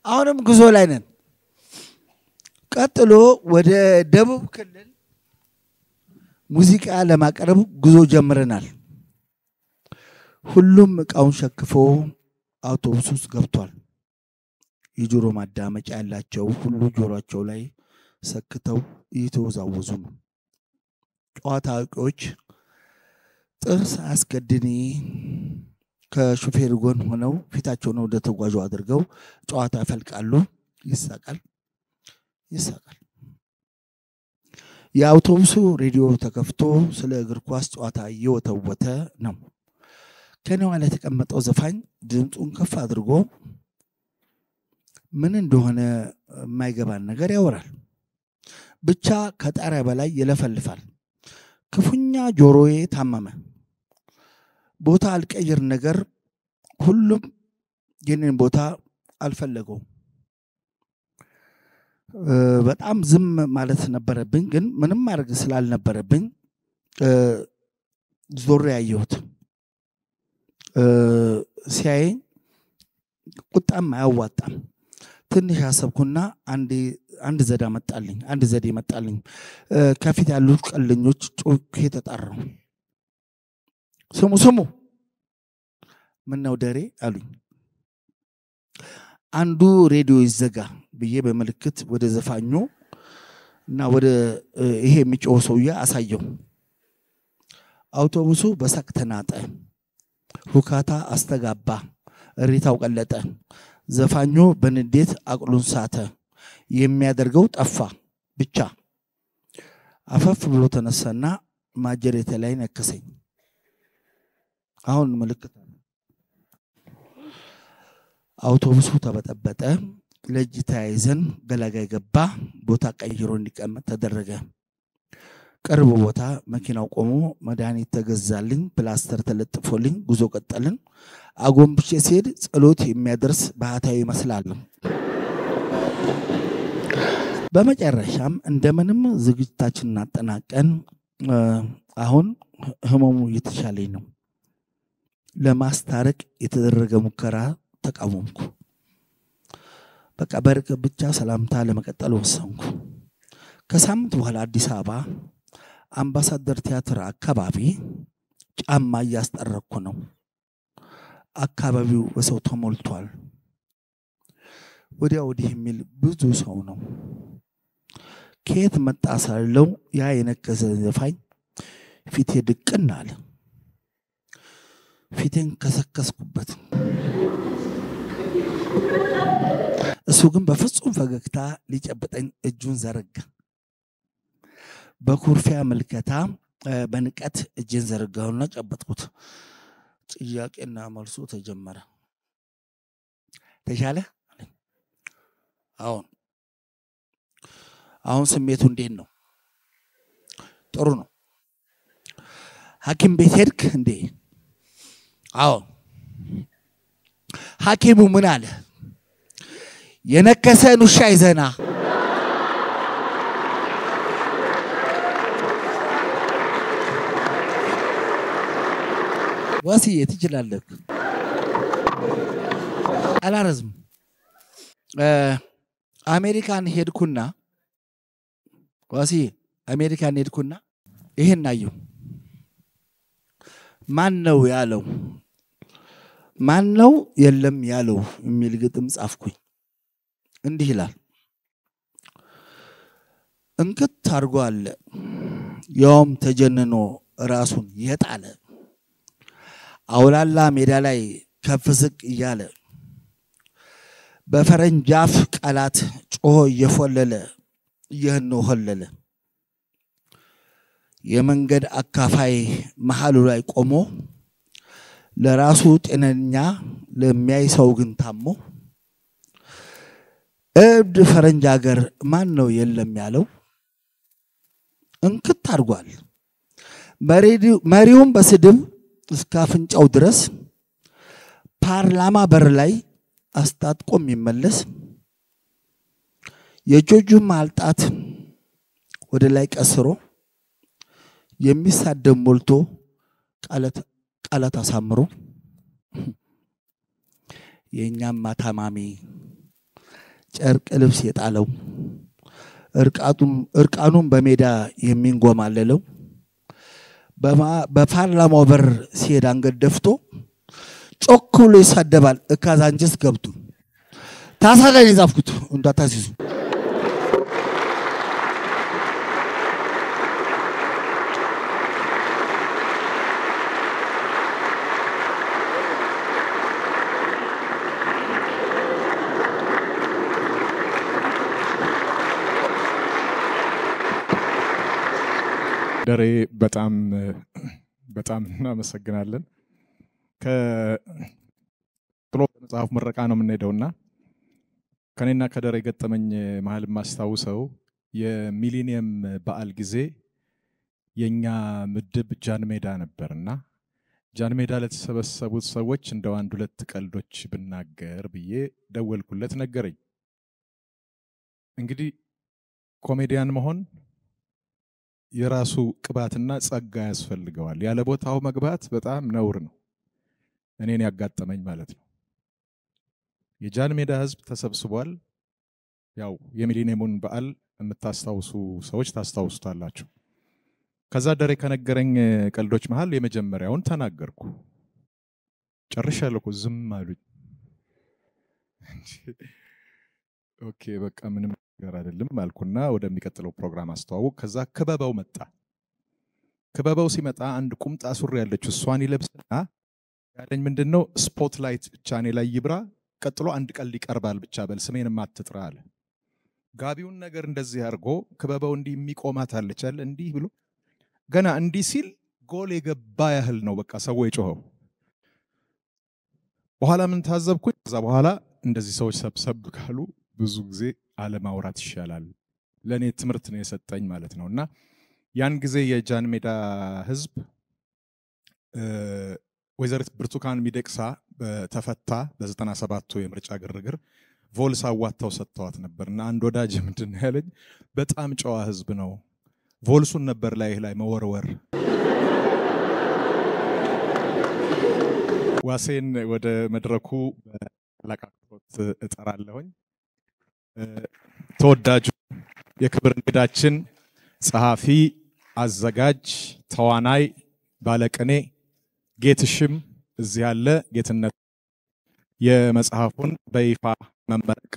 አሁንም ጉዞ ላይ ነን። ቀጥሎ ወደ ደቡብ ክልል ሙዚቃ ለማቅረብ ጉዞ ጀምረናል። ሁሉም እቃውን ሸክፎ አውቶቡስ ውስጥ ገብቷል። የጆሮ ማዳመጫ ያላቸው ሁሉ ጆሮአቸው ላይ ሰክተው እየተወዛወዙ ነው። ጨዋታ አዋቂዎች ጥርስ አስከድኒ ከሹፌር ጎን ሆነው ፊታቸውን ወደ ተጓዡ አድርገው ጨዋታ ያፈልቃሉ። ይሳቃል። የአውቶቡሱ ሬዲዮ ተከፍቶ ስለ እግር ኳስ ጨዋታ እየወተወተ ነው። ከኔው ላይ የተቀመጠው ዘፋኝ ድምፁን ከፍ አድርጎ ምን እንደሆነ የማይገባን ነገር ያወራል። ብቻ ከጣሪያ በላይ ይለፈልፋል። ክፉኛ ጆሮዬ ታመመ። ቦታ አልቀይር ነገር ሁሉም የኔን ቦታ አልፈለገው። በጣም ዝም ማለት ነበረብኝ፣ ግን ምንም ማድረግ ስላልነበረብኝ ዞሬ ያየሁት። ሲያየኝ ቁጣም አያዋጣም። ትንሽ አሰብኩና አንድ ዘዴ መጣልኝ። ከፊት ያሉት ቀልኞች ጮኬ ተጣራው። ስሙ ምን ነው ደሬ አሉኝ። አንዱ ሬዲዮ ይዘጋ ብዬ በመልክት ወደ ዘፋኙ እና ወደ ይሄ የሚጮህ ሰውዬ አሳየው። አውቶቡሱ በሳቅ ተናጠ። ሁካታ አስተጋባ። እሪታው ቀለጠ። ዘፋኙ በንዴት አቅሉን ሳተ። የሚያደርገው ጠፋ። ብቻ አፈፍ ብሎ ተነሳና ማጀሬቴ ላይ ነከሰኝ። አሁን ምልክት አውቶቡሱ ተበጠበጠ። ለእጅ ተያይዘን ገላጋይ ገባ። ቦታ ቀይሮ እንዲቀመጥ ተደረገ። ቅርብ ቦታ መኪናው ቆሞ መድኃኒት ተገዛልኝ። ፕላስተር ተለጥፎልኝ ጉዞ ቀጠልን። አጎንብሼ ሲሄድ ጸሎት የሚያደርስ ባህታዊ ይመስላል። በመጨረሻም እንደምንም ዝግጅታችንን አጠናቀን አሁን ህመሙ እየተሻለኝ ነው። ለማስታረቅ የተደረገ ሙከራ ተቃወምኩ። በቃ በርቀት ብቻ ሰላምታ ለመቀጠል ወሰንኩ። ከሳምንት በኋላ አዲስ አበባ አምባሳደር ቲያትር አካባቢ ጫማ እያስጠረኩ ነው። አካባቢው በሰው ተሞልቷል። ወዲያ ወዲህ የሚል ብዙ ሰው ነው። ከየት መጣ ሳለው ያ የነከሰ ዘፋኝ ፊቴ ድቅን አለ። ፊቴን ከሰከስኩበት። እሱ ግን በፍጹም ፈገግታ ሊጨብጠኝ እጁን ዘረጋ። በኩርፊያ መልከታ በንቀት እጄን ዘረጋውና ጨበጥኩት። ጥያቄና መልሱ ተጀመረ። ተሻለ? አሁን ስሜቱ እንዴት ነው? ጥሩ ነው። ሐኪም ቤት ሄድክ እንዴ? አዎ። ሐኪሙ ምን አለ? የነከሰን ውሻ ይዘና። ዋሲዬ ትችላለህ። አላረዝም። አሜሪካን ሄድኩና ዋሲዬ አሜሪካን ሄድኩና ይሄን አየሁ። ማን ነው ያለው? ማን ነው የለም ያለው የሚል ግጥም ጻፍኩኝ። እንዲህ ይላል። እንክት አድርጎ አለ ያውም ተጀንኖ ራሱን የጣለ አውላላ ሜዳ ላይ ከፍ ዝቅ እያለ በፈረንጅ አፍ ቃላት ጮሆ እየፎለለ እየሆለለ የመንገድ አካፋይ መሃሉ ላይ ቆሞ ለራሱ ጤነኛ ለሚያይ ሰው ግን ታሞ እብድ ፈረንጅ ሀገር ማን ነው የለም ያለው? እንክት አድርጓል መሪውን በስድብ እስከ አፍንጫው ድረስ ፓርላማ በር ላይ አስታጥቆ የሚመለስ የጆጁን ማልጣት ወደ ላይ ቀስሮ የሚሳደብ ሞልቶ ቃላት አሳምሮ የኛም ማታማሚ ጨርቅ ልብስ የጣለው እርቃኑን በሜዳ የሚንጎማለለው በፓርላማው በር ሲሄድ አንገት ደፍቶ ጮክ ብሎ ይሳደባል እካዛንጀስ ገብቶ ታሳጋኝ ዛፍኩት እንዳታሲሱ ደሬ በጣም እናመሰግናለን። ከጥሎ መጽሐፍ ምረቃ ነው የምንሄደውና ከኔና ከደሬ ገጠመኝ መሃል ማስታውሰው የሚሊኒየም በዓል ጊዜ የኛ ምድብ ጃን ሜዳ ነበርና ጃን ሜዳ ለተሰበሰቡት ሰዎች እንደው አንድ ሁለት ቀልዶች ብናገር ብዬ ደወልኩለት፣ ነገረኝ። እንግዲህ ኮሜዲያን መሆን የራሱ ቅባትና ጸጋ ያስፈልገዋል። ያለ ቦታው መግባት በጣም ነውር ነው። እኔን ያጋጠመኝ ማለት ነው። የጃን ሜዳ ህዝብ ተሰብስቧል። ያው የሚሊኒየሙን በዓል የምታስታውሱ ሰዎች ታስታውሱታላችሁ። ከዛ ደሬ ከነገረኝ ቀልዶች መሃል የመጀመሪያውን ተናገርኩ። ጨርሻለሁ። ዝም አሉኝ። ኦኬ በቃ ምንም ነገር አይደለም አልኩና ወደሚቀጥለው ፕሮግራም አስተዋወቅ። ከዛ ክበበው መጣ። ክበበው ሲመጣ አንድ ቁምጣ ሱሪ ያለች እሷን ይለብስና ያለኝ ምንድነው ስፖትላይት ብቻ እኔ ላይ ይብራ፣ ቀጥሎ አንድ ቀልድ ይቀርባል ብቻ በል ስሜንም አትጥራ አለ። ጋቢውን ነገር እንደዚህ አድርጎ ክበበው እንዲህ የሚቆማት አለቻል እንዲህ ብሎ ገና እንዲህ ሲል ጎል የገባ ያህል ነው በቃ ሰው የጮኸው። በኋላ ምን ታዘብኩኝ? ከዛ በኋላ እንደዚህ ሰዎች ሰብሰብ ካሉ ብዙ ጊዜ አለማውራት ይሻላል። ለኔ ትምህርት ነው የሰጠኝ ማለት ነውና ያን ጊዜ የጃን ሜዳ ህዝብ ወይዘሪት ብርቱካን ሚደቅሳ ተፈታ በ97ቱ የምርጫ ግርግር ቮልስ አዋጣው ሰጥተዋት ነበርና አንድ ወዳጅ ምንድነው ያለኝ፣ በጣም ጨዋ ህዝብ ነው፣ ቮልሱን ነበር ላይ መወርወር። ዋሴን ወደ መድረኩ በላቃቶት እጠራለሁኝ። ተወዳጁ የክብር እንግዳችን ጸሐፊ፣ አዘጋጅ፣ ተዋናይ፣ ባለቅኔ ጌትሽም እዚህ ያለ ጌትነት የመጽሐፉን በይፋ መመረቅ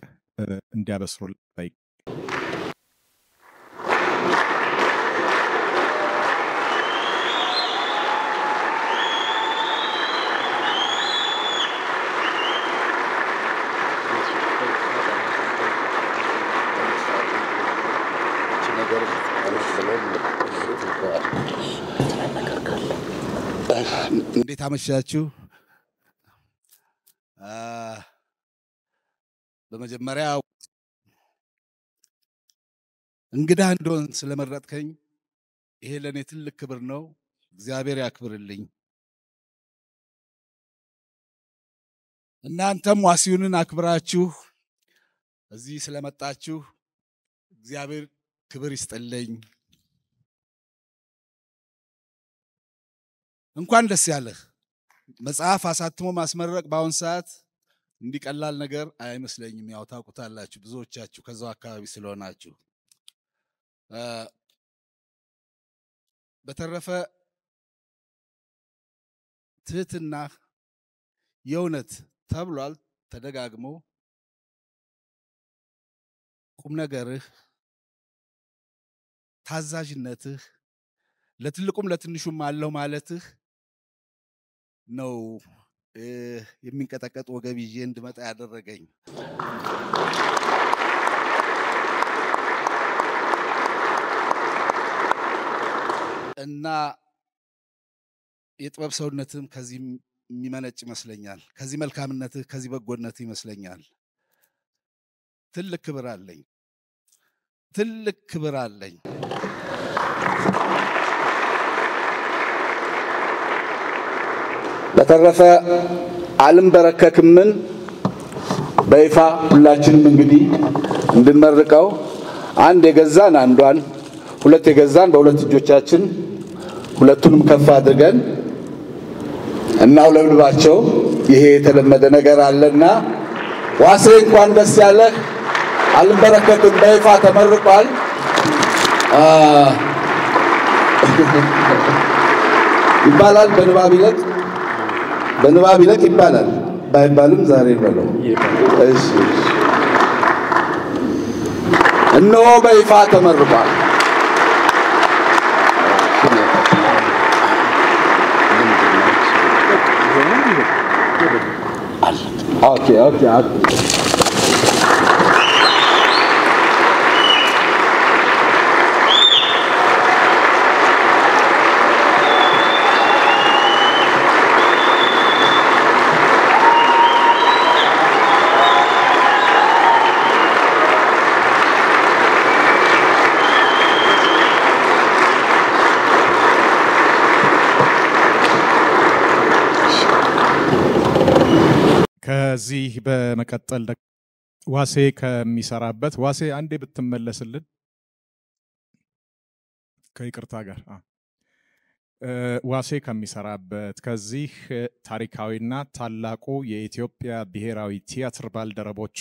እንዲያበስሩልን ጠይቅ። እንዴት አመሻችሁ? በመጀመሪያ እንግዳ እንደሆን ስለመረጥከኝ ይሄ ለኔ ትልቅ ክብር ነው። እግዚአብሔር ያክብርልኝ። እናንተም ዋሲዩንን አክብራችሁ እዚህ ስለመጣችሁ እግዚአብሔር ክብር ይስጥልኝ። እንኳን ደስ ያለህ። መጽሐፍ አሳትሞ ማስመረቅ በአሁን ሰዓት እንዲቀላል ነገር አይመስለኝም። ያው ታውቁታላችሁ ብዙዎቻችሁ ከዛው አካባቢ ስለሆናችሁ። በተረፈ ትህትና የእውነት ተብሏል ተደጋግሞ ቁም ነገርህ ታዛዥነትህ ለትልቁም ለትንሹም አለው ማለትህ ነው የሚንቀጠቀጥ ወገብ ይዤ እንድመጣ ያደረገኝ። እና የጥበብ ሰውነትም ከዚህ የሚመነጭ ይመስለኛል። ከዚህ መልካምነትህ ከዚህ በጎነትህ ይመስለኛል። ትልቅ ክብር አለኝ። ትልቅ ክብር አለኝ። በተረፈ አልንበረከክምን በይፋ ሁላችንም እንግዲህ እንድንመርቀው አንድ የገዛን አንዷን ሁለት የገዛን በሁለት እጆቻችን ሁለቱንም ከፍ አድርገን እናውለብልባቸው። ይሄ የተለመደ ነገር አለና ዋሴ እንኳን ደስ ያለህ አልንበረከክም በይፋ ተመርቋል። ይባላል በንባብ ይለቅ ይባላል። ባይባልም ዛሬ በለው። እሺ እነሆ በይፋ ተመርቋል። ኦኬ ከዚህ በመቀጠል ዋሴ ከሚሰራበት ዋሴ አንዴ ብትመለስልን ከይቅርታ ጋር ዋሴ ከሚሰራበት ከዚህ ታሪካዊና ታላቁ የኢትዮጵያ ብሔራዊ ቲያትር ባልደረቦቹ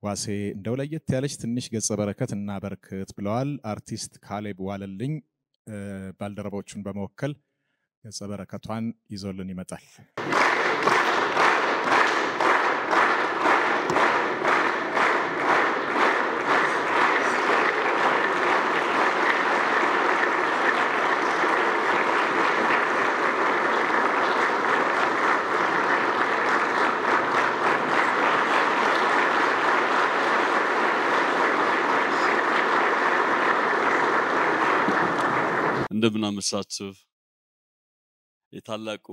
ዋሴ እንደው ለየት ያለች ትንሽ ገጸ በረከት እና በረከት ብለዋል። አርቲስት ካሌብ ዋለልኝ ባልደረቦቹን በመወከል ገጸ በረከቷን ይዞልን ይመጣል። እንደምን አመሻችሁ። የታላቁ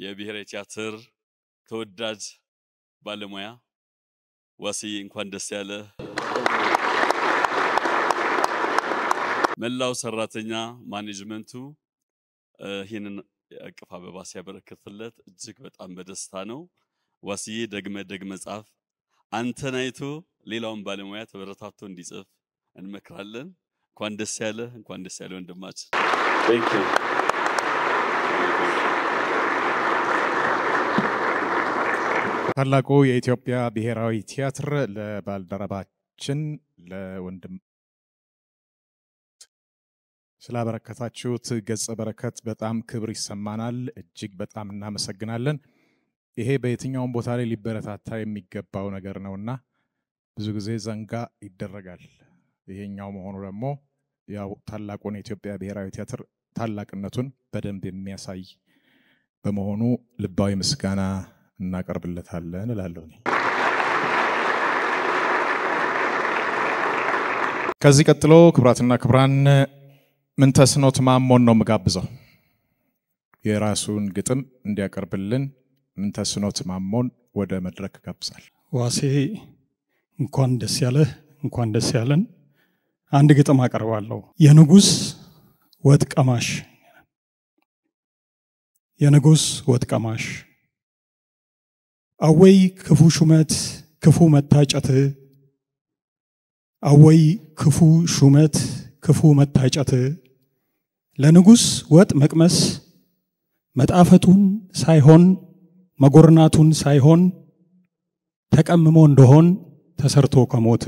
የብሔራዊ ቲያትር ተወዳጅ ባለሙያ ዋሴ እንኳን ደስ ያለ። መላው ሰራተኛ ማኔጅመንቱ ይሄንን አቅፍ አበባ ሲያበረክትለት እጅግ በጣም በደስታ ነው። ዋሴ ደግመ ጻፍ፣ አንተን አይቶ ሌላውን ባለሙያ ተበረታቶ እንዲጽፍ እንመክራለን። እንኳን ደስ ያለ ወንድማችን። Thank you. ታላቁ የኢትዮጵያ ብሔራዊ ቲያትር ለባልደረባችን ለወንድም ስላበረከታችሁት ገጸ በረከት በጣም ክብር ይሰማናል። እጅግ በጣም እናመሰግናለን። ይሄ በየትኛውም ቦታ ላይ ሊበረታታ የሚገባው ነገር ነውና ብዙ ጊዜ ዘንጋ ይደረጋል። ይሄኛው መሆኑ ደግሞ ያው ታላቁን የኢትዮጵያ ብሔራዊ ቲያትር ታላቅነቱን በደንብ የሚያሳይ በመሆኑ ልባዊ ምስጋና እናቀርብለታለን እላለሁ። ከዚህ ቀጥሎ ክብራትና ክብራን ምንተስኖት ማሞን ነው መጋብዘው የራሱን ግጥም እንዲያቀርብልን ምንተስኖት ማሞን ወደ መድረክ ጋብዛል። ዋሴ እንኳን ደስ ያለህ እንኳን ደስ ያለን። አንድ ግጥም አቀርባለሁ። የንጉስ ወጥ ቀማሽ የንጉስ ወጥ ቀማሽ አወይ ክፉ ሹመት ክፉ መታጨት አወይ ክፉ ሹመት ክፉ መታጨት ለንጉስ ወጥ መቅመስ መጣፈጡን ሳይሆን መጎርናቱን ሳይሆን ተቀምሞ እንደሆን ተሰርቶ ከሞት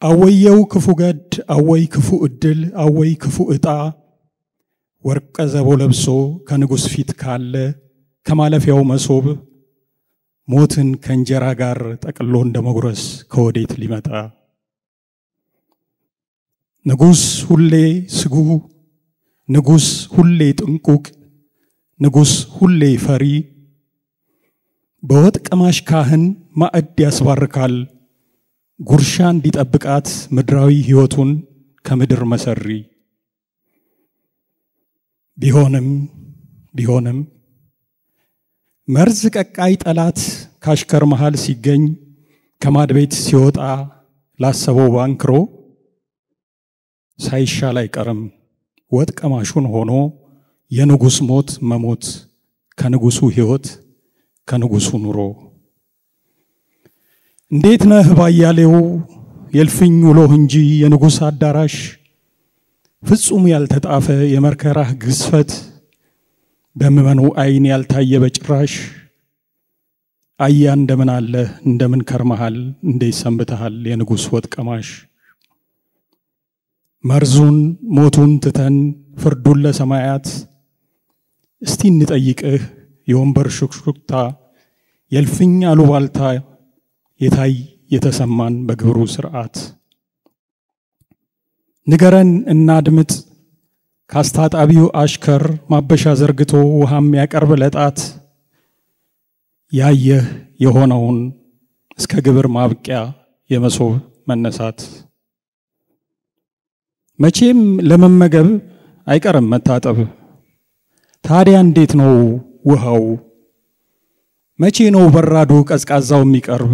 አወየው ክፉ ገድ አወይ ክፉ እድል አወይ ክፉ እጣ ወርቀ ዘቦ ለብሶ ከንጉስ ፊት ካለ ከማለፊያው መሶብ ሞትን ከእንጀራ ጋር ጠቅሎ እንደመጉረስ ከወዴት ሊመጣ ንጉስ ሁሌ ስጉ ንጉስ ሁሌ ጥንቁቅ ንጉስ ሁሌ ፈሪ በወጥ ቀማሽ ካህን ማዕድ ያስባርካል ጉርሻ እንዲጠብቃት ምድራዊ ህይወቱን ከምድር መሰሪ ቢሆንም መርዝ ቀቃይ ጠላት ካሽከር መሃል ሲገኝ ከማድቤት ሲወጣ ላሰበው ባንክሮ ሳይሻል አይቀርም ወጥ ቀማሹን ሆኖ የንጉስ ሞት መሞት ከንጉሱ ህይወት ከንጉሱ ኑሮ እንዴት ነህ ባያሌው የልፍኝ ውሎህ እንጂ የንጉስ አዳራሽ ፍጹም ያልተጣፈ የመርከራህ ግዝፈት በመመኑ አይን ያልታየ በጭራሽ አያ እንደምን አለ እንደምን ከርመሃል እንዴት ሰንብተሃል የንጉስ ወጥ ቀማሽ መርዙን ሞቱን ትተን ፍርዱን ለሰማያት እስቲ እንጠይቅህ የወንበር ሹክሹክታ የልፍኝ አሉባልታ የታይ የተሰማን በግብሩ ስርዓት ንገረን እናድምጥ ካስታጣቢው አሽከር ማበሻ ዘርግቶ ውሃም ያቀርብ ለጣት ያየህ የሆነውን እስከ ግብር ማብቂያ የመሶብ መነሳት መቼም ለመመገብ አይቀርም መታጠብ ታዲያ እንዴት ነው ውሃው መቼ ነው በራዱ ቀዝቃዛው የሚቀርብ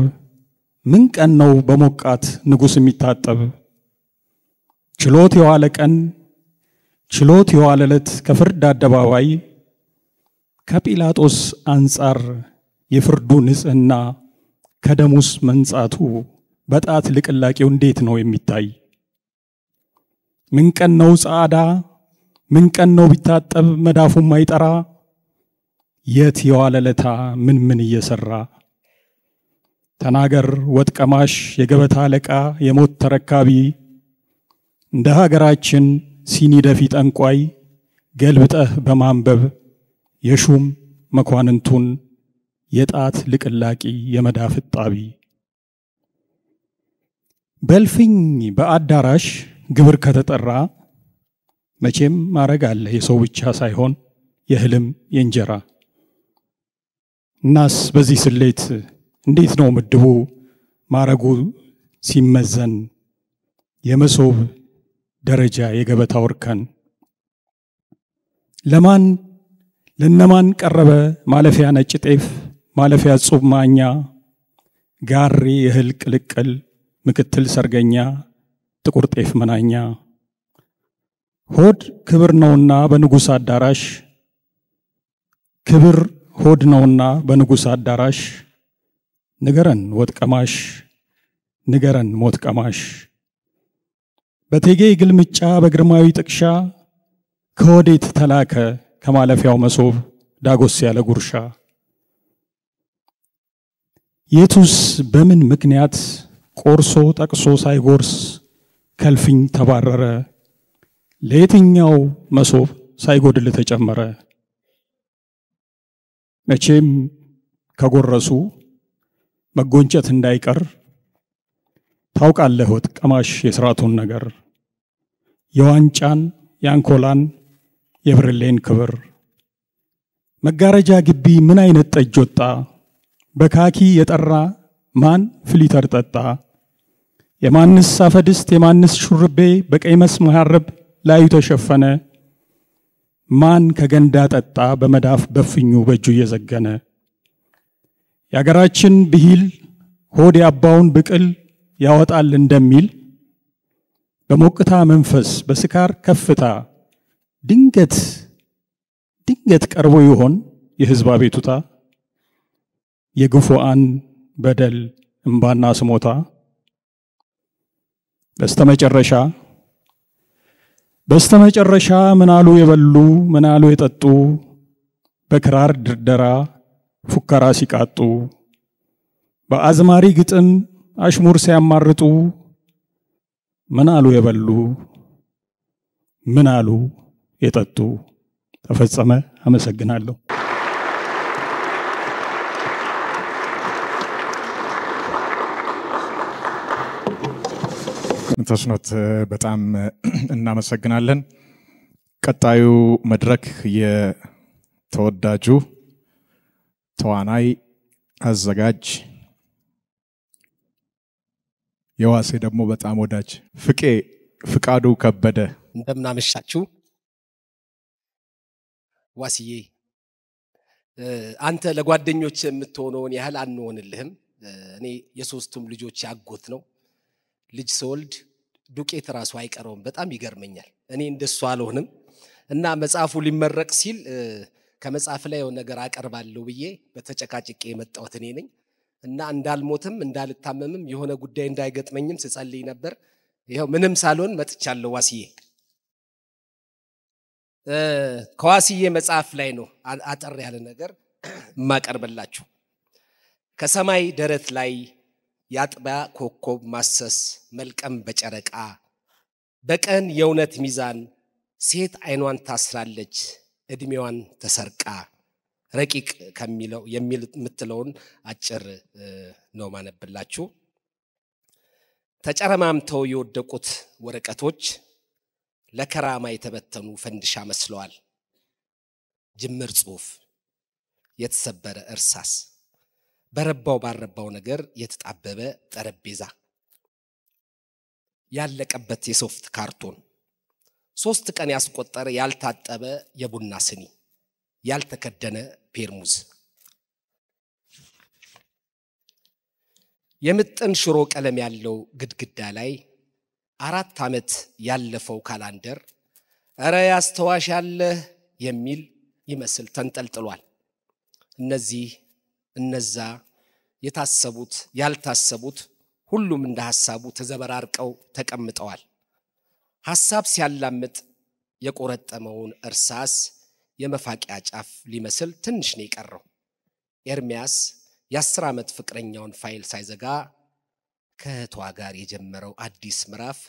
ምን ቀን ነው በሞቃት ንጉስ የሚታጠብ ችሎት የዋለ ቀን ችሎት የዋለለት ከፍርድ አደባባይ ከጲላጦስ አንጻር የፍርዱ ንጽህና ከደሙስ መንጻቱ በጣት ልቅላቄው እንዴት ነው የሚታይ ምን ቀን ነው ጻዳ ምን ቀን ነው ቢታጠብ መዳፉም ማይጠራ የት የዋለለታ ምን እየሰራ ተናገር ወጥ ቀማሽ የገበታ አለቃ የሞት ተረካቢ እንደ ሀገራችን ሲኒ ደፊ ጠንቋይ ገልብጠህ በማንበብ የሹም መኳንንቱን የጣት ልቅላቂ የመዳፍ ጣቢ በልፍኝ በአዳራሽ ግብር ከተጠራ መቼም ማረግ አለ የሰው ብቻ ሳይሆን የህልም የእንጀራ እናስ በዚህ ስሌት እንዴት ነው ምድቡ ማረጉ ሲመዘን የመሶብ ደረጃ የገበታ ወርከን ለነማን ቀረበ ማለፊያ ነጭ ጤፍ ማለፊያ ጹብ ማኛ ጋሪ የህል ቅልቅል ምክትል ሰርገኛ ጥቁር ጤፍ መናኛ ሆድ ክብር ነውና በንጉስ አዳራሽ ክብር ሆድ ነውና በንጉስ አዳራሽ ንገረን ወጥ ቀማሽ ንገረን ሞት ቀማሽ በቴጌ ግልምጫ በግርማዊ ጥቅሻ ከወዴት ተላከ ከማለፊያው መሶብ ዳጎስ ያለ ጉርሻ የቱስ በምን ምክንያት ቆርሶ ጠቅሶ ሳይጎርስ ከልፍኝ ተባረረ ለየትኛው መሶብ ሳይጎድል ተጨመረ መቼም ከጎረሱ መጎንጨት እንዳይቀር ታውቃለህ ወጥ ቀማሽ የስራቱን ነገር የዋንጫን ያንኮላን የብርሌን ክብር መጋረጃ ግቢ ምን አይነት ጠጅ ወጣ በካኪ የጠራ ማን ፍሊተር ጠጣ የማንስ አፈድስት የማንስ ሹርቤ በቀይ መስመሐረብ ላዩ ተሸፈነ ማን ከገንዳ ጠጣ በመዳፍ በፍኙ በእጁ እየዘገነ ያገራችን ብሂል ሆድ ያባውን ብቅል ያወጣል እንደሚል በሞቅታ መንፈስ በስካር ከፍታ ድንገት ቀርቦ ይሆን የህዝብ አቤቱታ የግፉአን በደል እንባና ስሞታ በስተመጨረሻ ምናሉ የበሉ ምናሉ የጠጡ በክራር ድርደራ ፉከራ ሲቃጡ በአዝማሪ ግጥም አሽሙር ሲያማርጡ ምናሉ የበሉ ምናሉ የጠጡ ተፈጸመ። አመሰግናለሁ። ተስኖት በጣም እናመሰግናለን። ቀጣዩ መድረክ የተወዳጁ ተዋናይ አዘጋጅ የዋሴ ደግሞ በጣም ወዳጅ ፍቃዱ ከበደ። እንደምናመሻችሁ ዋስዬ፣ አንተ ለጓደኞች የምትሆነውን ያህል አንሆንልህም። እኔ የሶስቱም ልጆች ያጎት ነው። ልጅ ስወልድ ዱቄት ራሱ አይቀረውም። በጣም ይገርመኛል። እኔ እንደሱ አልሆንም እና መጽሐፉ ሊመረቅ ሲል ከመጽሐፍ ላይ የሆነ ነገር አቀርባለሁ ብዬ በተጨቃጭቄ የመጣሁት እኔ ነኝ እና እንዳልሞትም እንዳልታመምም የሆነ ጉዳይ እንዳይገጥመኝም ስጸልይ ነበር። ይኸው ምንም ሳልሆን መጥቻለሁ። ዋስዬ ከዋስዬ መጽሐፍ ላይ ነው አጠር ያለ ነገር የማቀርብላችሁ። ከሰማይ ደረት ላይ ያጥቢያ ኮከብ ማሰስ መልቀም በጨረቃ በቀን የእውነት ሚዛን ሴት አይኗን ታስራለች እድሜዋን ተሰርቃ ረቂቅ ከሚለው የምትለውን አጭር ነው ማነብላችሁ። ተጨረማምተው የወደቁት ወረቀቶች ለከራማ የተበተኑ ፈንድሻ መስለዋል። ጅምር ጽሑፍ፣ የተሰበረ እርሳስ፣ በረባው ባረባው ነገር የተጣበበ ጠረጴዛ፣ ያለቀበት የሶፍት ካርቶን፣ 3 ቀን ያስቆጠረ ያልታጠበ የቡና ስኒ፣ ያልተከደነ ፔርሙዝ፣ የምጥን ሽሮ ቀለም ያለው ግድግዳ ላይ 4 ዓመት ያለፈው ካላንደር እረ ያስተዋሽ ያለ የሚል ይመስል ተንጠልጥሏል። እነዛ የታሰቡት ያልታሰቡት ሁሉም እንደ ሐሳቡ ተዘበራርቀው ተቀምጠዋል። ሐሳብ ሲያላምጥ የቆረጠመውን እርሳስ የመፋቂያ ጫፍ ሊመስል ትንሽ ነው የቀረው። ኤርሚያስ የ10 ዓመት ፍቅረኛውን ፋይል ሳይዘጋ ከእህቷ ጋር የጀመረው አዲስ ምዕራፍ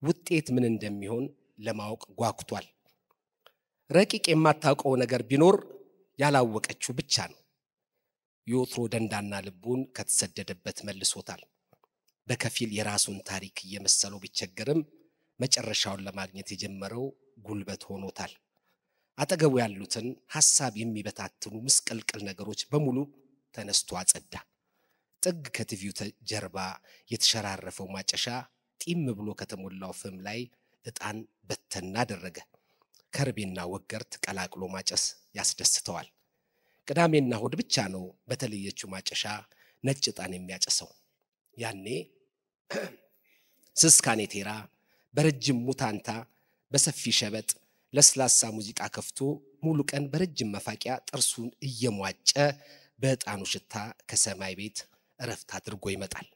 ውጤት ምን እንደሚሆን ለማወቅ ጓጉቷል። ረቂቅ የማታውቀው ነገር ቢኖር ያላወቀችው ብቻ ነው። የወትሮ ደንዳና ልቡን ከተሰደደበት መልሶታል። በከፊል የራሱን ታሪክ እየመሰለው ቢቸገርም መጨረሻውን ለማግኘት የጀመረው ጉልበት ሆኖታል። አጠገቡ ያሉትን ሐሳብ የሚበታትኑ ምስቅልቅል ነገሮች በሙሉ ተነስቶ አጸዳ። ጥግ ከቲቪው ጀርባ የተሸራረፈው ማጨሻ ጢም ብሎ ከተሞላው ፍም ላይ ዕጣን በተና አደረገ። ከርቤና ወገርት ቀላቅሎ ማጨስ ያስደስተዋል። ቅዳሜና እሑድ ብቻ ነው በተለየችው ማጨሻ ነጭ ዕጣን የሚያጨሰው። ያኔ ስስ ካኔቴራ በረጅም ሙታንታ በሰፊ ሸበጥ ለስላሳ ሙዚቃ ከፍቶ ሙሉ ቀን በረጅም መፋቂያ ጥርሱን እየሟጨ በዕጣኑ ሽታ ከሰማይ ቤት እረፍት አድርጎ ይመጣል።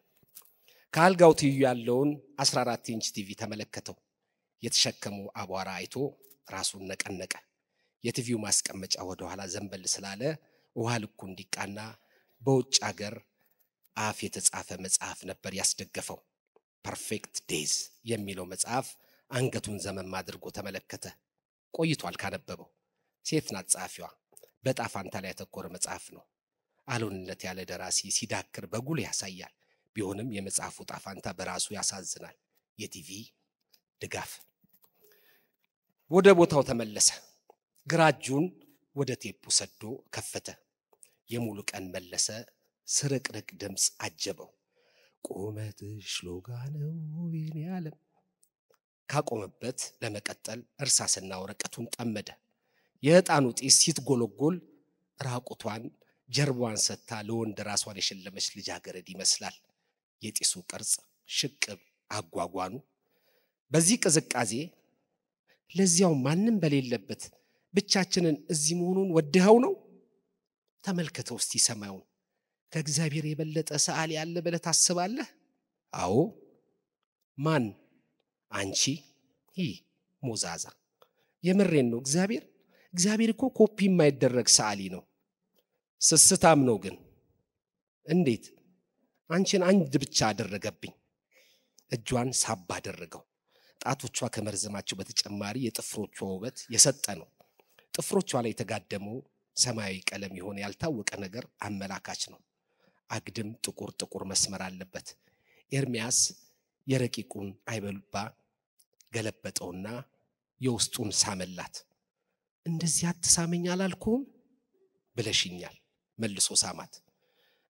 ከአልጋው ትይዩ ያለውን 14 ኢንች ቲቪ ተመለከተው። የተሸከመው አቧራ አይቶ ራሱን ነቀነቀ። የቲቪው ማስቀመጫ ወደ ኋላ ዘንበል ስላለ ውሃ ልኩ እንዲቃና በውጭ ሀገር አፍ የተጻፈ መጽሐፍ ነበር ያስደገፈው። ፐርፌክት ዴይዝ የሚለው መጽሐፍ አንገቱን ዘመም አድርጎ ተመለከተ። ቆይቷል ካነበበው። ሴት ናት ጸሐፊዋ። በጣፋንታ ላይ ያተኮረ መጽሐፍ ነው። አልሆንለት ያለ ደራሲ ሲዳክር በጉል ያሳያል። ቢሆንም የመጽሐፉ ጣፋንታ በራሱ ያሳዝናል። የቲቪ ድጋፍ። ወደ ቦታው ተመለሰ። ግራ እጁን ወደ ቴፑ ሰዶ ከፈተ። የሙሉ ቀን መለሰ ስርቅርቅ ድምፅ አጀበው። ቁመትሽ ሎጋ ነው የኔ ዓለም። ካቆመበት ለመቀጠል እርሳስና ወረቀቱን ጠመደ። የዕጣኑ ጢስ ሲትጎለጎል ራቁቷን ጀርባዋን ሰታ ለወንድ ራሷን የሸለመች ልጃገረድ ይመስላል። የጢሱ ቅርጽ፣ ሽቅብ፣ አጓጓኑ በዚህ ቅዝቃዜ ለዚያው ማንም በሌለበት ብቻችንን እዚህ መሆኑን ወድኸው ነው? ተመልከተው እስቲ ሰማዩን። ከእግዚአብሔር የበለጠ ሰዓሊ ያለ ብለህ ታስባለህ? አዎ። ማን? አንቺ። ይህ ሞዛዛ። የምሬን ነው። እግዚአብሔር እኮ ኮፒ የማይደረግ ሰዓሊ ነው። ስስታም ነው ግን። እንዴት? አንቺን አንድ ብቻ አደረገብኝ። እጇን ሳባ አደረገው። ጣቶቿ ከመርዘማቸው በተጨማሪ የጥፍሮቿ ውበት የሰጠ ነው። ጥፍሮቿ ላይ የተጋደመው ሰማያዊ ቀለም የሆነ ያልታወቀ ነገር አመላካች ነው። አግድም ጥቁር መስመር አለበት። ኤርሚያስ የረቂቁን አይበልባ ገለበጠውና የውስጡን ሳመላት። እንደዚህ አትሳመኝ አላልኩም ብለሽኛል መልሶ ሳማት።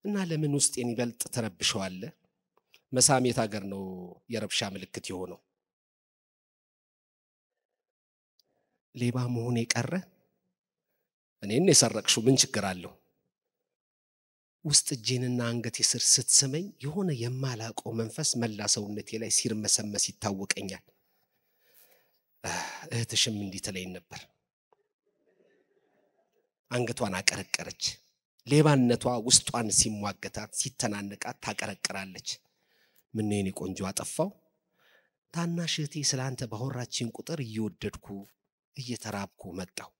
እና ለምን ውስጤን ይበልጥ ተረብሸዋለ? መሳሜት ሀገር ነው የረብሻ ምልክት የሆነው። ሌባ መሆን የቀረ እኔን የሰረቅሽው ምን ችግር አለው? ውስጥ እጄንና አንገቴ ስር ስትስመኝ የሆነ የማላቀው መንፈስ መላ ሰውነቴ ላይ ሲርመሰመስ ይታወቀኛል። እህትሽም እንዲህ ትለኝ ነበር። አንገቷን አቀረቀረች። ሌባነቷ ውስጧን ሲሟገታት ሲተናነቃት ታቀረቅራለች። ምን የኔ ቆንጆ አጠፋው? ታናሽ እህቴ ስላንተ ባወራችን ቁጥር እየወደድኩ እየተራብኩ መጣው።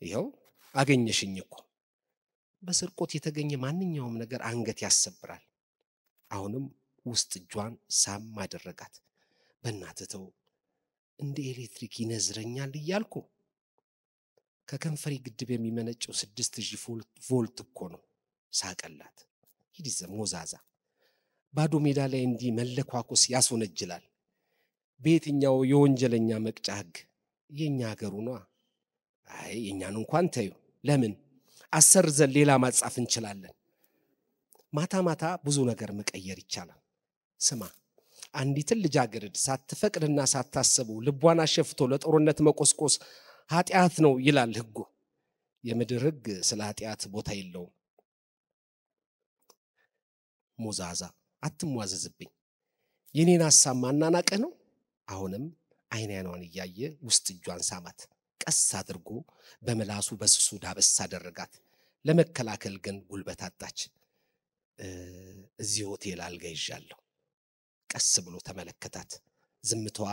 ይኸው አገኘሽኝ እኮ። በስርቆት የተገኘ ማንኛውም ነገር አንገት ያሰብራል። አሁንም ውስጥ እጇን ሳም አደረጋት። በእናትተው እንደ ኤሌክትሪክ ይነዝረኛል እያልኩ ከከንፈሪ ግድብ የሚመነጨው 6000 ቮልት እኮ ነው። ሳቀላት። ሂዲዘ ሞዛዛ ባዶ ሜዳ ላይ እንዲህ መለኳኩስ ያስወነጅላል። በየትኛው የወንጀለኛ መቅጫ ህግ? የኛ ሀገሩ ነው። አይ የኛን እንኳን ተዩ። ለምን አሰርዘን ሌላ ማጻፍ እንችላለን። ማታ ማታ ብዙ ነገር መቀየር ይቻላል። ስማ አንዲትን ልጃገረድ ሳትፈቅድና ሳታስቡ ልቧን አሸፍቶ ለጦርነት መቆስቆስ ኃጢአት ነው ይላል ህጉ። የምድር ህግ ስለ ኃጢአት ቦታ የለውም። ሞዛዛ አትሟዘዝብኝ። የኔን ሐሳብ ማናናቀህ ነው። አሁንም አይኗን እያየ ውስጥ እጇን ሳማት። ቀስ አድርጎ በመላሱ በስሱ ዳበስ አደረጋት። ለመከላከል ግን ጉልበት አጣች። እዚህ ሆቴል አልጋ ይዣለሁ። ቀስ ብሎ ተመለከታት። ዝምታዋ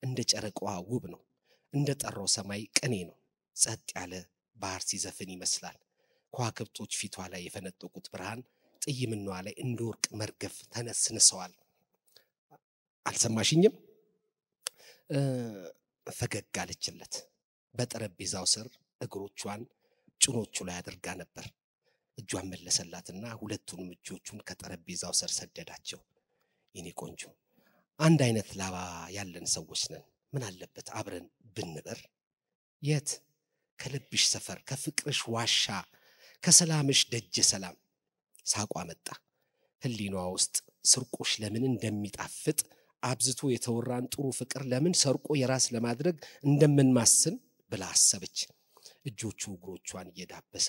እንደ ጨረቃዋ ውብ ነው። እንደ ጠራው ሰማይ ቅኔ ነው። ጸጥ ያለ ባህር ሲዘፍን ይመስላል። ከዋክብቶች ፊቷ ላይ የፈነጠቁት ብርሃን ጥይምናዋ ላይ እንደ ወርቅ መርገፍ ተነስንሰዋል። አልሰማሽኝም? ፈገግ አለችለት። በጠረጴዛው ስር እግሮቿን ጭኖቹ ላይ አድርጋ ነበር። እጇን መለሰላትና ሁለቱንም እጆቹን ከጠረጴዛው ስር ሰደዳቸው። የኔ ቆንጆ አንድ አይነት ላባ ያለን ሰዎች ነን። ምን አለበት አብረን ብንበር? የት? ከልብሽ ሰፈር፣ ከፍቅርሽ ዋሻ፣ ከሰላምሽ ደጀ ሰላም። ሳቋ መጣ። ህሊናዋ ውስጥ ስርቆሽ ለምን እንደሚጣፍጥ አብዝቶ የተወራን ጥሩ ፍቅር ለምን ሰርቆ የራስ ለማድረግ እንደምንማስን ብላ አሰበች። እጆቹ እግሮቿን እየዳበሰ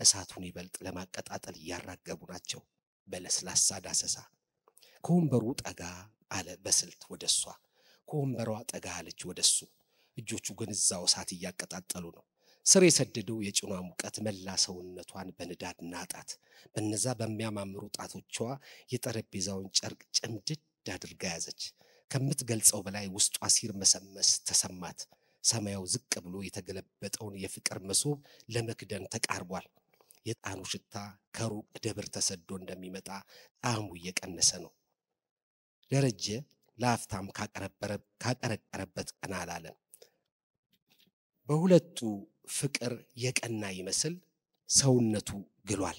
እሳቱን ይበልጥ ለማቀጣጠል እያራገቡ ናቸው። በለስላሳ ዳሰሳ ከወንበሩ ጠጋ አለ በስልት ወደሷ። ከወንበሯ ጠጋ አለች ወደሱ። እጆቹ ግን እዛው እሳት እያቀጣጠሉ ነው። ስር የሰደደው የጭኗ ሙቀት መላ ሰውነቷን በንዳድ ናጣት። በነዛ በሚያማምሩ ጣቶቿ የጠረጴዛውን ጨርቅ ጭምድድ አድርጋ ያዘች። ከምትገልጸው በላይ ውስጧ ሲርመሰመስ ተሰማት። ሰማያው ዝቅ ብሎ የተገለበጠውን የፍቅር መሶብ ለመክደን ተቃርቧል። የጣኑ ሽታ ከሩቅ ደብር ተሰዶ እንደሚመጣ ጣዕሙ እየቀነሰ ነው። ደረጀ ለአፍታም ካቀረቀረበት ቀና አላለም። በሁለቱ ፍቅር የቀና ይመስል ሰውነቱ ግሏል።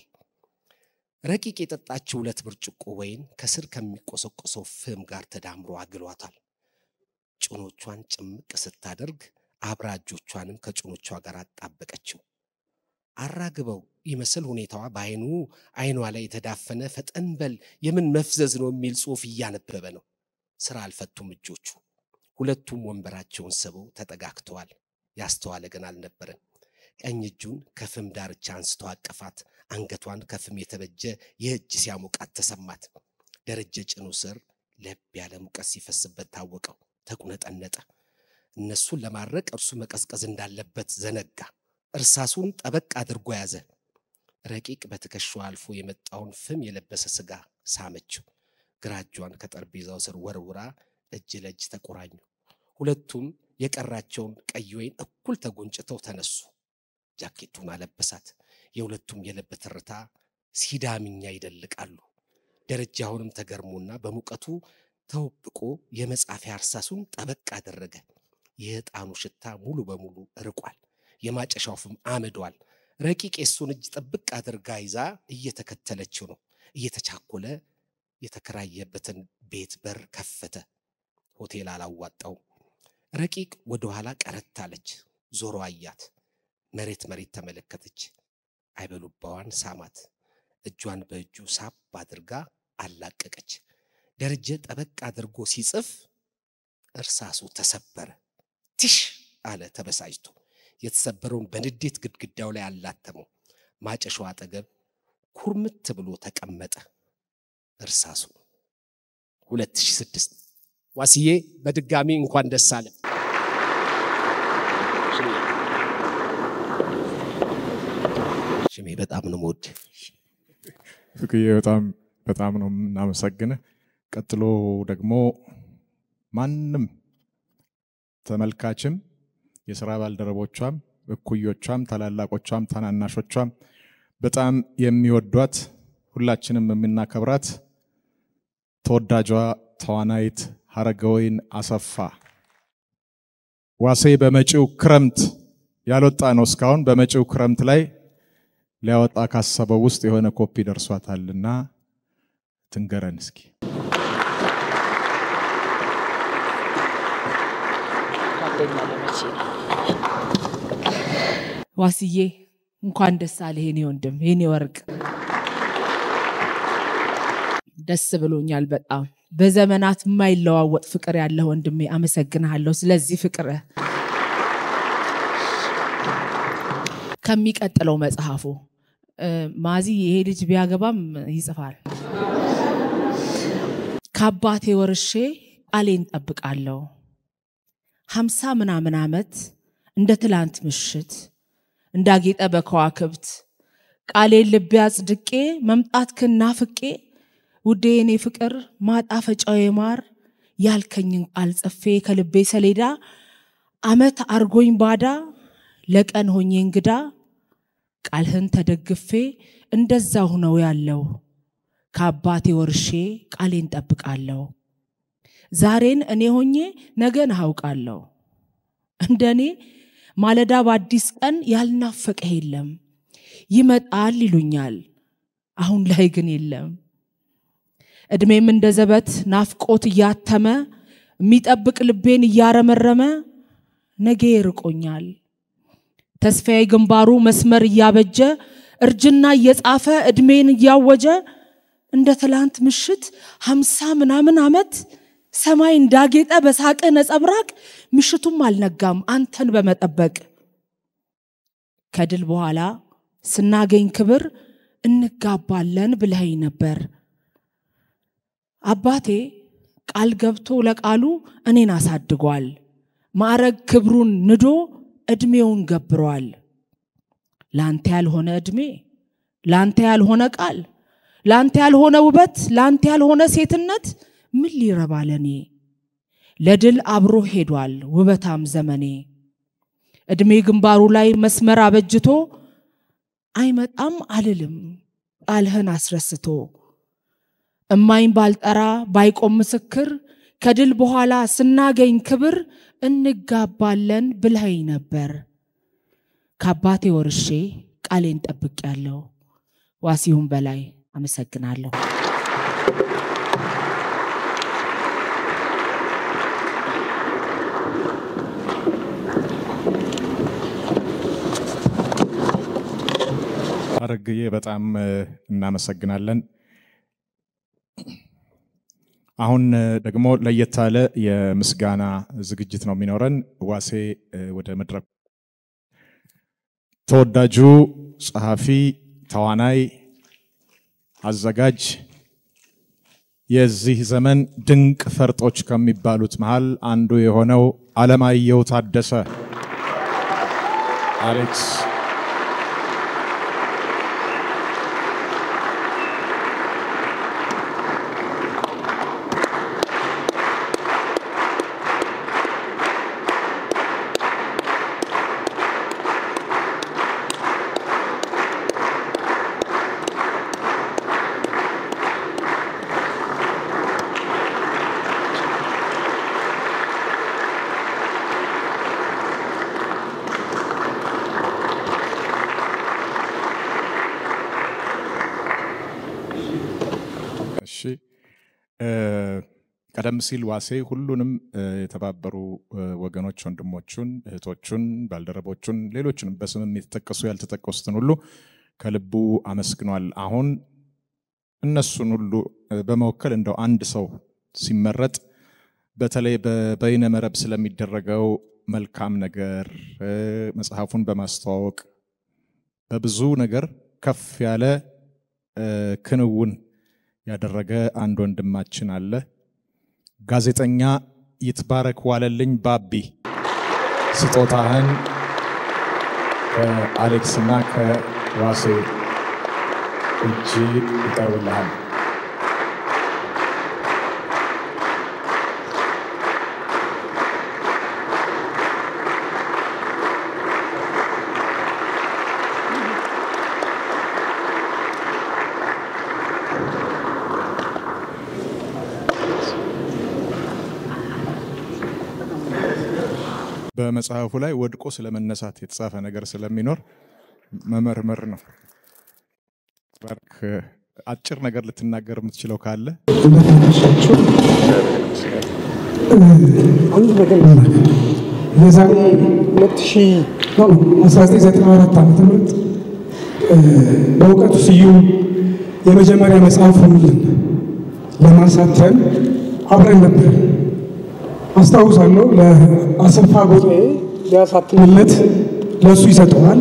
ረቂቅ የጠጣችው 2 ብርጭቆ ወይን ከስር ከሚቆሰቆሰው ፍም ጋር ተዳምሮ አግሏታል። ጭኖቿን ጭምቅ ስታደርግ አብራ እጆቿንም ከጭኖቿ ጋር አጣበቀችው። አራግበው ይመስል ሁኔታዋ አይኗ ላይ የተዳፈነ ፈጠን በል የምን መፍዘዝ ነው የሚል ጽሑፍ እያነበበ ነው። ስራ አልፈቱም እጆቹ። ሁለቱም ወንበራቸውን ስበው ተጠጋግተዋል። ያስተዋለ ግን አልነበረም። ቀኝ እጁን ከፍም ዳርቻ አንስቶ አቀፋት። አንገቷን ከፍም የተበጀ የእጅ ሲያሞቃት ተሰማት። ደረጀ ጭኑ ስር ለብ ያለ ሙቀት ሲፈስበት ታወቀው። ተቁነጠነጠ። እነሱን ለማድረቅ እርሱ መቀዝቀዝ እንዳለበት ዘነጋ። እርሳሱን ጠበቅ አድርጎ ያዘ። ረቂቅ በትከሻው አልፎ የመጣውን ፍም የለበሰ ስጋ ሳመችው። ግራ እጇን ከጠረጴዛው ስር ወርውራ እጅ ለእጅ ተቆራኙ። ሁለቱም የቀራቸውን ቀይ ወይን እኩል ተጎንጭተው ተነሱ። ጃኬቱን አለበሳት። የሁለቱም የልብ ትርታ ሲዳምኛ ይደልቃሉ። ደረጃ አሁንም ተገርሞና በሙቀቱ ተወብቆ የመጻፊያ እርሳሱን ጠበቅ አደረገ። የዕጣኑ ሽታ ሙሉ በሙሉ ርቋል። የማጨሻው ፍም አመዷል። ረቂቅ የሱን እጅ ጥብቅ አድርጋ ይዛ እየተከተለችው ነው። እየተቻኮለ የተከራየበትን ቤት በር ከፈተ። ሆቴል አላዋጣው። ረቂቅ ወደ ኋላ ቀረት አለች። ዞሮ አያት። መሬት ተመለከተች። አይበሉባዋን ሳማት። እጇን በእጁ ሳብ አድርጋ አላቀቀች። ደረጀ ጠበቅ አድርጎ ሲጽፍ እርሳሱ ተሰበረ። ትሽ አለ ተበሳጭቶ። የተሰበረውን በንዴት ግድግዳው ላይ አላተመው። ማጨሻው አጠገብ ኩርምት ብሎ ተቀመጠ። እርሳሱ 2006 ዋስዬ በድጋሚ እንኳን ደስ አለ። ሽሜ በጣም ነው ሞድ ፍቅዬ በጣም ነው እናመሰግነ። ቀጥሎ ደግሞ ማንም ተመልካችም የሥራ ባልደረቦቿም እኩዮቿም ታላላቆቿም ታናናሾቿም በጣም የሚወዷት ሁላችንም የምናከብራት ተወዳጇ ተዋናይት ሀረገወይን አሰፋ ዋሴ በመጪው ክረምት ያልወጣ ነው እስካሁን በመጪው ክረምት ላይ ሊያወጣ ካሰበው ውስጥ የሆነ ኮፒ ደርሷታልና ትንገረን እስኪ። ዋስዬ እንኳን ደስ አለህ የኔ ወንድም የኔ ወርቅ። ደስ ብሎኛል በጣም። በዘመናት የማይለዋወጥ ፍቅር ያለው ወንድሜ አመሰግናለሁ ስለዚህ ፍቅር። ከሚቀጥለው መጽሐፉ ማዚ ይሄ ልጅ ቢያገባም ይጽፋል። ከአባቴ ወርሼ ቃሌን ጠብቃለሁ 50 ምናምን ዓመት እንደ ትላንት ምሽት እንዳጌጠ በከዋክብት ቃሌን ልቤ አጽድቄ መምጣትክን ናፍቄ ውዴ የኔ ፍቅር ማጣፈጫው የማር ያልከኝን ቃል ጽፌ ከልቤ ሰሌዳ ዓመት አርጎኝ ባዳ ለቀን ሆኜ እንግዳ ቃልህን ተደግፌ እንደዛው ነው ያለው ከአባቴ ወርሼ ቃሌን ጠብቃለሁ ዛሬን እኔ ሆኜ ነገን አውቃለሁ እንደኔ ማለዳ በአዲስ ቀን ያልናፈቀ የለም ይመጣል ይሉኛል አሁን ላይ ግን የለም እድሜም እንደ ዘበት ናፍቆት ያተመ የሚጠብቅ ልቤን ያረመረመ ነገ ይርቆኛል ተስፋዬ ግንባሩ መስመር ያበጀ እርጅና እየጻፈ እድሜን ያወጀ እንደ ትላንት ምሽት 50 ምናምን ዓመት ሰማይ እንዳጌጠ በሳቀ ነጸብራቅ ምሽቱም አልነጋም አንተን በመጠበቅ ከድል በኋላ ስናገኝ ክብር እንጋባለን ብለኸኝ ነበር አባቴ ቃል ገብቶ ለቃሉ እኔን አሳድጓል ማዕረግ ክብሩን ንዶ እድሜውን ገብሯል ላንተ ያልሆነ እድሜ ላንተ ያልሆነ ቃል ላንተ ያልሆነ ውበት ላንተ ያልሆነ ሴትነት ምን ሊረባለኔ ለድል አብሮ ሄዷል ውበታም ዘመኔ እድሜ ግንባሩ ላይ መስመር አበጅቶ አይመጣም አልልም ቃልህን አስረስቶ እማኝ ባልጠራ ባይቆም ምስክር ከድል በኋላ ስናገኝ ክብር እንጋባለን ብለኸኝ ነበር ከአባቴ ወርሼ ቃሌን ጠብቄያለሁ ዋሲሁን በላይ አመሰግናለሁ ሀረግዬ በጣም እናመሰግናለን አሁን ደግሞ ለየት ያለ የምስጋና ዝግጅት ነው የሚኖረን ዋሴ ወደ መድረክ ተወዳጁ ጸሐፊ ተዋናይ አዘጋጅ የዚህ ዘመን ድንቅ ፈርጦች ከሚባሉት መሃል አንዱ የሆነው አለማየሁ ታደሰ አሌክስ ቀደም ሲል ዋሴ ሁሉንም የተባበሩ ወገኖች ወንድሞቹን እህቶቹን ባልደረቦቹን ሌሎችንም በስምም የተጠቀሱ ያልተጠቀሱትን ሁሉ ከልቡ አመስግኗል። አሁን እነሱን ሁሉ በመወከል እንደው አንድ ሰው ሲመረጥ በተለይ በበይነ መረብ ስለሚደረገው መልካም ነገር መጽሐፉን በማስተዋወቅ በብዙ ነገር ከፍ ያለ ክንውን ያደረገ አንድ ወንድማችን አለ። ጋዜጠኛ ይትባረክ ዋለልኝ ባቢ ስጦታህን ከአሌክስና ከዋሴ እጅ ይቀርብልሃል። በመጽሐፉ ላይ ወድቆ ስለመነሳት የተጻፈ ነገር ስለሚኖር መመርመር ነው። ባርክ አጭር ነገር ልትናገር የምትችለው ካለ አንድ ነገር ልናገር። የዛሬ 1994 ዓመተ ምህረት በእውቀቱ ስዩም የመጀመሪያ መጽሐፉን ለማሳተም አብረን ነበር። አስታውሳለሁ። ለአሰፋ ጎጤ ሊያሳትምለት ለሱ ይሰጠዋል።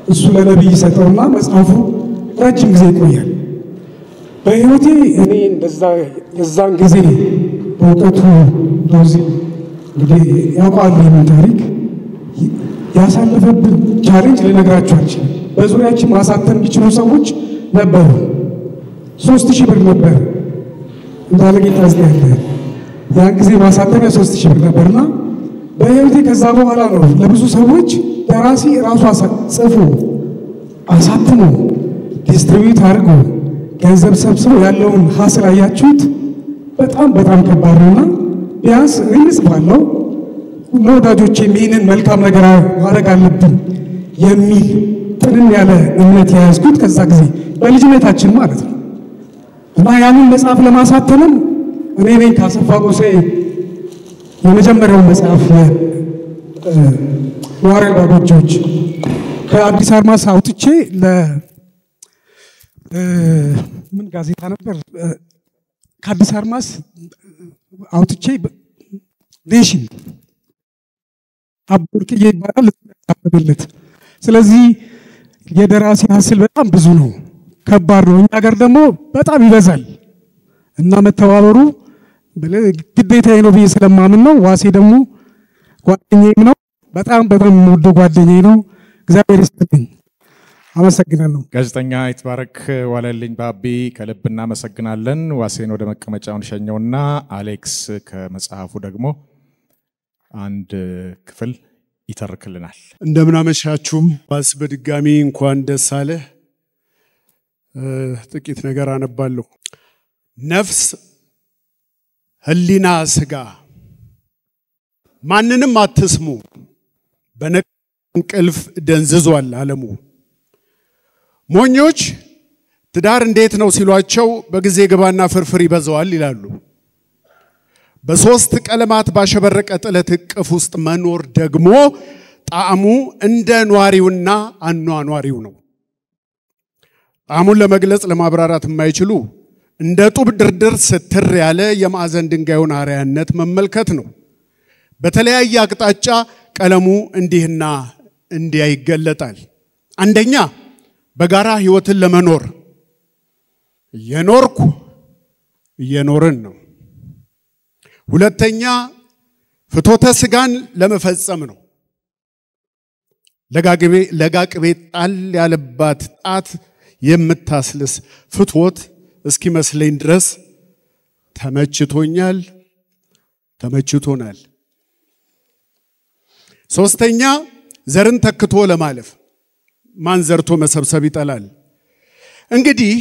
እሱ ለነብይ ይሰጠውና መጽሐፉ ረጅም ጊዜ ይቆያል። በህይወቴ እኔ የዛን ጊዜ በእውቀቱ ዶዚ እንግዲህ ያውቃል ይህን ታሪክ ያሳለፈብን ቻሌንጅ ልነግራችሁ አልችልም። በዙሪያችን ማሳተም የሚችሉ ሰዎች ነበሩ። 3000 ብር ነበር እንዳለጌታ ያለ ያን ጊዜ ማሳተሚያ 3000 ብር ነበርና በህይወቴ ከዛ በኋላ ነው ለብዙ ሰዎች ደራሲ ራሱ ጽፎ አሳትሞ ዲስትሪቢዩት አድርጎ ገንዘብ ሰብስቦ ያለውን ሀስል አያችሁት። በጣም ከባድ ነውና ቢያንስ እኔ ጽፋለሁ ለወዳጆቼ ይህንን መልካም ነገር ማድረግ አለብን የሚል ጥንን ያለ እምነት የያዝኩት ከዛ ጊዜ በልጅነታችን ማለት ነው። እና ያንን መጽሐፍ ለማሳተምም እኔ ነኝ ካሰፋ ጎሴ የመጀመሪያው መጽሐፍ የዋሬል ባጎጆች ከአዲስ አድማስ አውጥቼ ምን ጋዜጣ ነበር ከአዲስ አድማስ አውጥቼ ኔሽን አብዱርቅዬ ይባላል ተቀበለት። ስለዚህ የደራሲ ሀስል በጣም ብዙ ነው፣ ከባድ ነው። እኛ ሀገር ደግሞ በጣም ይበዛል እና መተባበሩ ግዴታዬ ነው ብዬ ስለማምን ነው። ዋሴ ደግሞ ጓደኛዬም ነው፣ በጣም የምወደው ጓደኛዬ ነው። እግዚአብሔር ይስጥልኝ። አመሰግናለሁ። ጋዜጠኛ ይትባረክ ዋለልኝ ባቢ ከልብ እናመሰግናለን። ዋሴን ወደ መቀመጫውን ሸኘውና አሌክስ ከመጽሐፉ ደግሞ አንድ ክፍል ይተርክልናል። እንደምን አመሻችሁ። ዋስ በድጋሚ እንኳን ደስ አለ። ጥቂት ነገር አነባለሁ። ነፍስ ህሊና ስጋ ማንንም አትስሙ፣ በእንቅልፍ ደንዝዟል ዓለሙ። ሞኞች ትዳር እንዴት ነው ሲሏቸው በጊዜ ግባና ፍርፍር ይበዛዋል ይላሉ። በሶስት ቀለማት ባሸበረቀ ጥለት እቅፍ ውስጥ መኖር ደግሞ ጣዕሙ እንደ ኗሪውና አኗኗሪው ነው። ጣዕሙን ለመግለጽ ለማብራራት የማይችሉ እንደ ጡብ ድርድር ስትር ያለ የማዕዘን ድንጋዩን አርያነት መመልከት ነው። በተለያየ አቅጣጫ ቀለሙ እንዲህና እንዲያ ይገለጣል። አንደኛ በጋራ ህይወትን ለመኖር እየኖርን ነው። ሁለተኛ ፍቶተ ስጋን ለመፈጸም ነው። ለጋቅቤ ጣል ያለባት ጣት የምታስልስ ፍትወት እስኪመስለኝ ድረስ ተመችቶናል። ሶስተኛ ዘርን ተክቶ ለማለፍ ማን ዘርቶ መሰብሰብ ይጠላል። እንግዲህ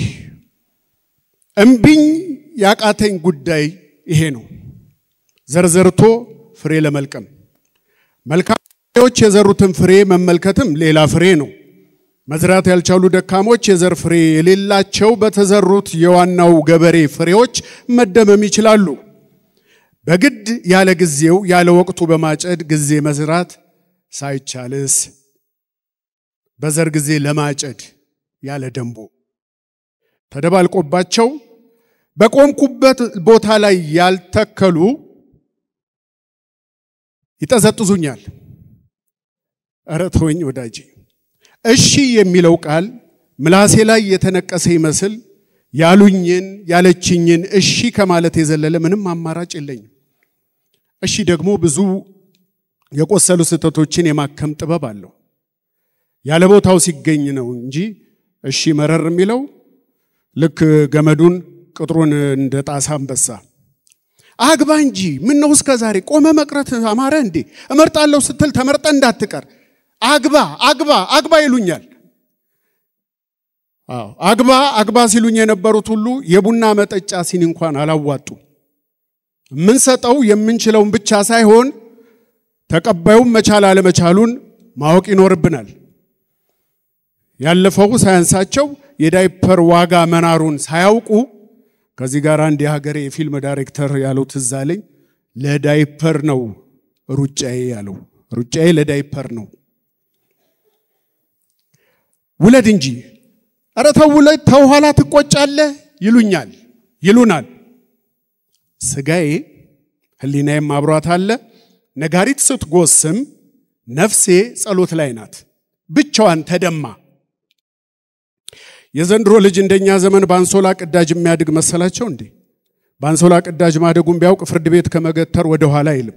እምቢኝ ያቃተኝ ጉዳይ ይሄ ነው። ዘርዘርቶ ፍሬ ለመልቀም መልካሞች የዘሩትን ፍሬ መመልከትም ሌላ ፍሬ ነው። መዝራት ያልቻሉ ደካሞች የዘር ፍሬ የሌላቸው በተዘሩት የዋናው ገበሬ ፍሬዎች መደመም ይችላሉ። በግድ ያለ ጊዜው ያለ ወቅቱ በማጨድ ጊዜ መዝራት ሳይቻልስ በዘር ጊዜ ለማጨድ ያለ ደንቡ ተደባልቆባቸው በቆምኩበት ቦታ ላይ ያልተከሉ ይጠዘጥዙኛል። ኧረ ተወኝ ወዳጄ። እሺ የሚለው ቃል ምላሴ ላይ የተነቀሰ ይመስል ያሉኝን ያለችኝን እሺ ከማለት የዘለለ ምንም አማራጭ የለኝም። እሺ ደግሞ ብዙ የቆሰሉ ስህተቶችን የማከም ጥበብ አለው። ያለ ቦታው ሲገኝ ነው እንጂ እሺ መረር የሚለው ልክ ገመዱን ቅጥሩን እንደ ጣሳ አንበሳ አግባ እንጂ ምን ነው እስከ ዛሬ ቆመ መቅረት አማረ እንዴ? እመርጣለሁ ስትል ተመርጠ እንዳትቀር አግባ አግባ አግባ ይሉኛል። አግባ አግባ ሲሉኝ የነበሩት ሁሉ የቡና መጠጫ ሲኒ እንኳን አላዋጡ። ምን ሰጠው የምንችለውን ብቻ ሳይሆን ተቀባዩም መቻል አለመቻሉን ማወቅ ይኖርብናል። ያለፈው ሳያንሳቸው የዳይፐር ዋጋ መናሩን ሳያውቁ ከዚህ ጋር አንድ የሀገሬ የፊልም ዳይሬክተር ያለው ትዝ አለኝ። ለዳይፐር ነው ሩጫዬ ያለው። ሩጫዬ ለዳይፐር ነው። ውለድ እንጂ ኧረ ተው ውለድ ተው ኋላ ትቆጫለህ ይሉኛል ይሉናል። ስጋዬ ህሊናዬም አብሯት አለ። ነጋሪት ስትጎስም ነፍሴ ጸሎት ላይ ናት። ብቻዋን ተደማ። የዘንድሮ ልጅ እንደኛ ዘመን ባንሶላ ቅዳጅ የሚያድግ መሰላቸው እንዴ? ባንሶላ ቅዳጅ ማደጉን ቢያውቅ ፍርድ ቤት ከመገተር ወደ ኋላ አይልም።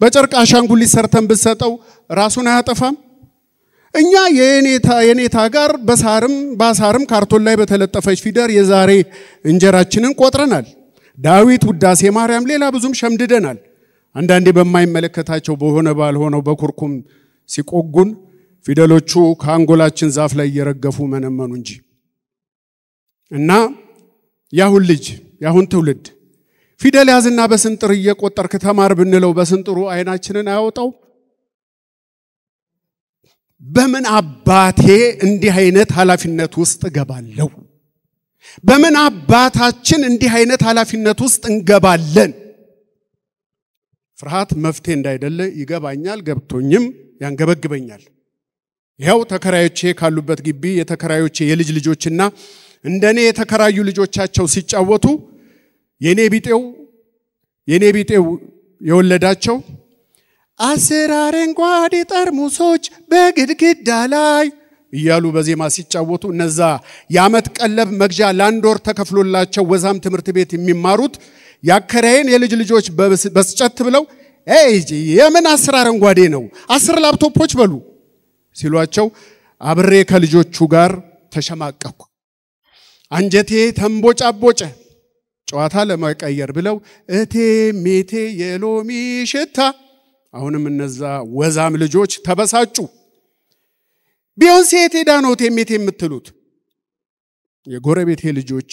በጨርቅ አሻንጉሊት ሰርተን ብትሰጠው ራሱን አያጠፋም። እኛ የኔታ ጋር በሳርም ካርቶን ላይ በተለጠፈች ፊደር የዛሬ እንጀራችንን ቆጥረናል። ዳዊት፣ ውዳሴ ማርያም፣ ሌላ ብዙም ሸምድደናል። አንዳንዴ በማይመለከታቸው በሆነ ባልሆነው በኩርኩም ሲቆጉን ፊደሎቹ ከአንጎላችን ዛፍ ላይ እየረገፉ መነመኑ እንጂ እና ያሁን ልጅ ያሁን ትውልድ ፊደል ያዝና በስንጥር እየቆጠርክ ተማር ብንለው በስንጥሩ አይናችንን አያወጣው። በምን አባቴ እንዲህ አይነት ኃላፊነት ውስጥ ገባለው? በምን አባታችን እንዲህ አይነት ኃላፊነት ውስጥ እንገባለን? ፍርሃት መፍትሄ እንዳይደለ ይገባኛል፣ ገብቶኝም ያንገበግበኛል። ይሄው ተከራዮቼ ካሉበት ግቢ የተከራዮቼ የልጅ ልጆችና እንደኔ የተከራዩ ልጆቻቸው ሲጫወቱ የኔ ቢጤው የወለዳቸው 10 አረንጓዴ ጠርሙሶች በግድግዳ ላይ እያሉ በዜማ ሲጫወቱ እነዛ የዓመት ቀለብ መግዣ ለአንድ ወር ተከፍሎላቸው ወዛም ትምህርት ቤት የሚማሩት ያከራየን የልጅ ልጆች በስጨት ብለው የምን 10 አረንጓዴ ነው 10 ላፕቶፖች በሉ ሲሏቸው አብሬ ከልጆቹ ጋር ተሸማቀኩ። አንጀቴ ተንቦጫቦጨ። ጨዋታ ለማቀየር ብለው እቴ ሜቴ የሎሚ ሽታ። አሁንም እነዛ ወዛም ልጆች ተበሳጩ። ቢዮንሴ ሄዳ ነው እቴ ሜቴ የምትሉት? የጎረቤቴ ልጆች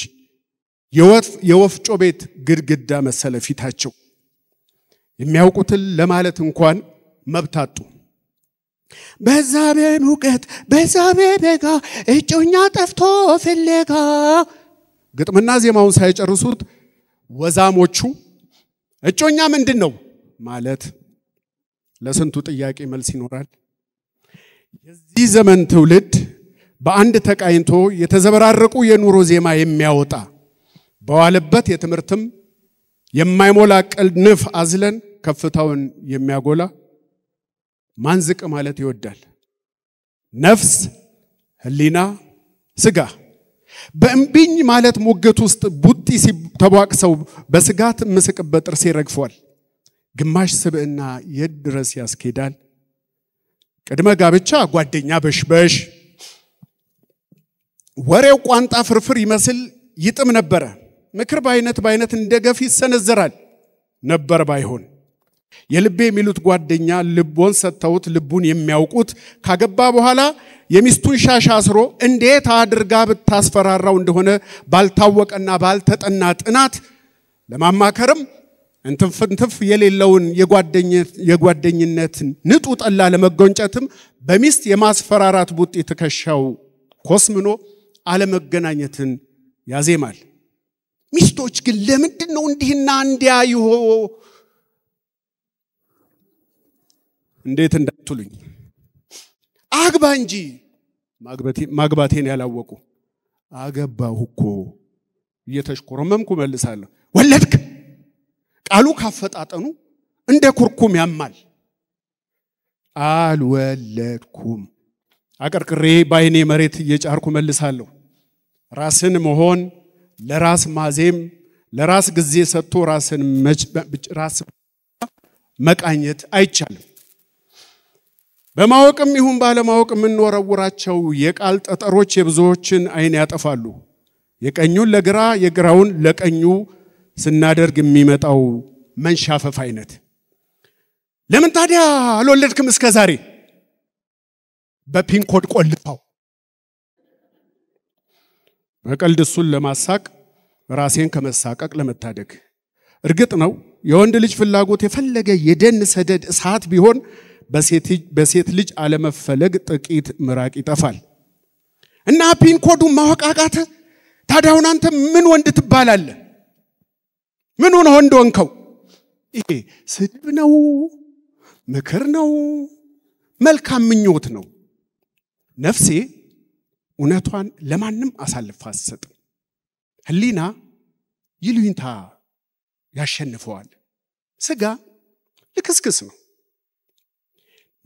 የወፍጮ ቤት ግድግዳ መሰለ ፊታቸው። የሚያውቁትን ለማለት እንኳን መብታጡ። በዛቤ ሙቀት በዛቤ በጋ እጮኛ ጠፍቶ ፍለጋ። ግጥምና ዜማውን ሳይጨርሱት ወዛሞቹ እጮኛ ምንድን ነው ማለት ለስንቱ ጥያቄ መልስ ይኖራል። የዚህ ዘመን ትውልድ በአንድ ተቃይንቶ የተዘበራረቁ የኑሮ ዜማ የሚያወጣ በዋለበት የትምህርትም የማይሞላ ቅንፍ አዝለን ከፍታውን የሚያጎላ ማንዝቅ ማለት ይወዳል። ነፍስ፣ ህሊና፣ ስጋ በእምቢኝ ማለት ሙግት ውስጥ ቡጢ ተቧቅሰው በስጋት ምስቅበት ጥርሴ ረግፏል። ግማሽ ስብዕና የት ድረስ ያስኬዳል? ቅድመ ጋብቻ ጓደኛ በሽበሽ ወሬው ቋንጣ ፍርፍር ይመስል ይጥም ነበረ። ምክር በአይነት እንደ ገፍ ይሰነዘራል ነበር ባይሆን። የልቤ የሚሉት ጓደኛ ልቦን ሰጥተውት ልቡን የሚያውቁት ካገባ በኋላ የሚስቱን ሻሽ አስሮ እንዴት አድርጋ ብታስፈራራው እንደሆነ ባልታወቀና ባልተጠና ጥናት ለማማከርም እንትፍ የሌለውን የጓደኝነት ንጡ ጠላ ለመጎንጨትም በሚስት የማስፈራራት ቡጢ ትከሻው ኮስምኖ አለመገናኘትን ያዜማል። ሚስቶች ግን ለምንድን ነው እንዲህና እንዲያ ይሆ እንዴት እንዳትሉኝ አግባ እንጂ ማግባቴን ያላወቁ አገባሁ እኮ እየተሽኮረመምኩ መልሳለሁ ወለድክ ቃሉ ካፈጣጠኑ እንደ ኩርኩም ያማል አልወለድኩም አቀርቅሬ ባይኔ መሬት እየጫርኩ መልሳለሁ ራስን መሆን ለራስ ማዜም ለራስ ጊዜ ሰጥቶ ራስ መቃኘት አይቻልም በማወቅም ይሁን ባለማወቅ የምንወረውራቸው የቃል ጠጠሮች የብዙዎችን አይን ያጠፋሉ የቀኙን ለግራ የግራውን ለቀኙ ስናደርግ የሚመጣው መንሻፈፍ አይነት ለምን ታዲያ አልወለድክም እስከ ዛሬ በፒን ኮድ ቆልፋው በቀልድ እሱን ለማሳቅ ራሴን ከመሳቀቅ ለመታደግ እርግጥ ነው የወንድ ልጅ ፍላጎት የፈለገ የደን ሰደድ እሳት ቢሆን በሴት ልጅ አለመፈለግ ጥቂት ምራቅ ይጠፋል እና ፒን ኮዱን ማወቅ አቃተ ታዲያውን አንተ ምን ወንድ ትባላለህ ምን ሆነ ወንድ ወንከው ይሄ ስድብ ነው ምክር ነው መልካም ምኞት ነው ነፍሴ እውነቷን ለማንም አሳልፋ አትሰጥም ህሊና ይሉኝታ ያሸንፈዋል ስጋ ልክስክስ ነው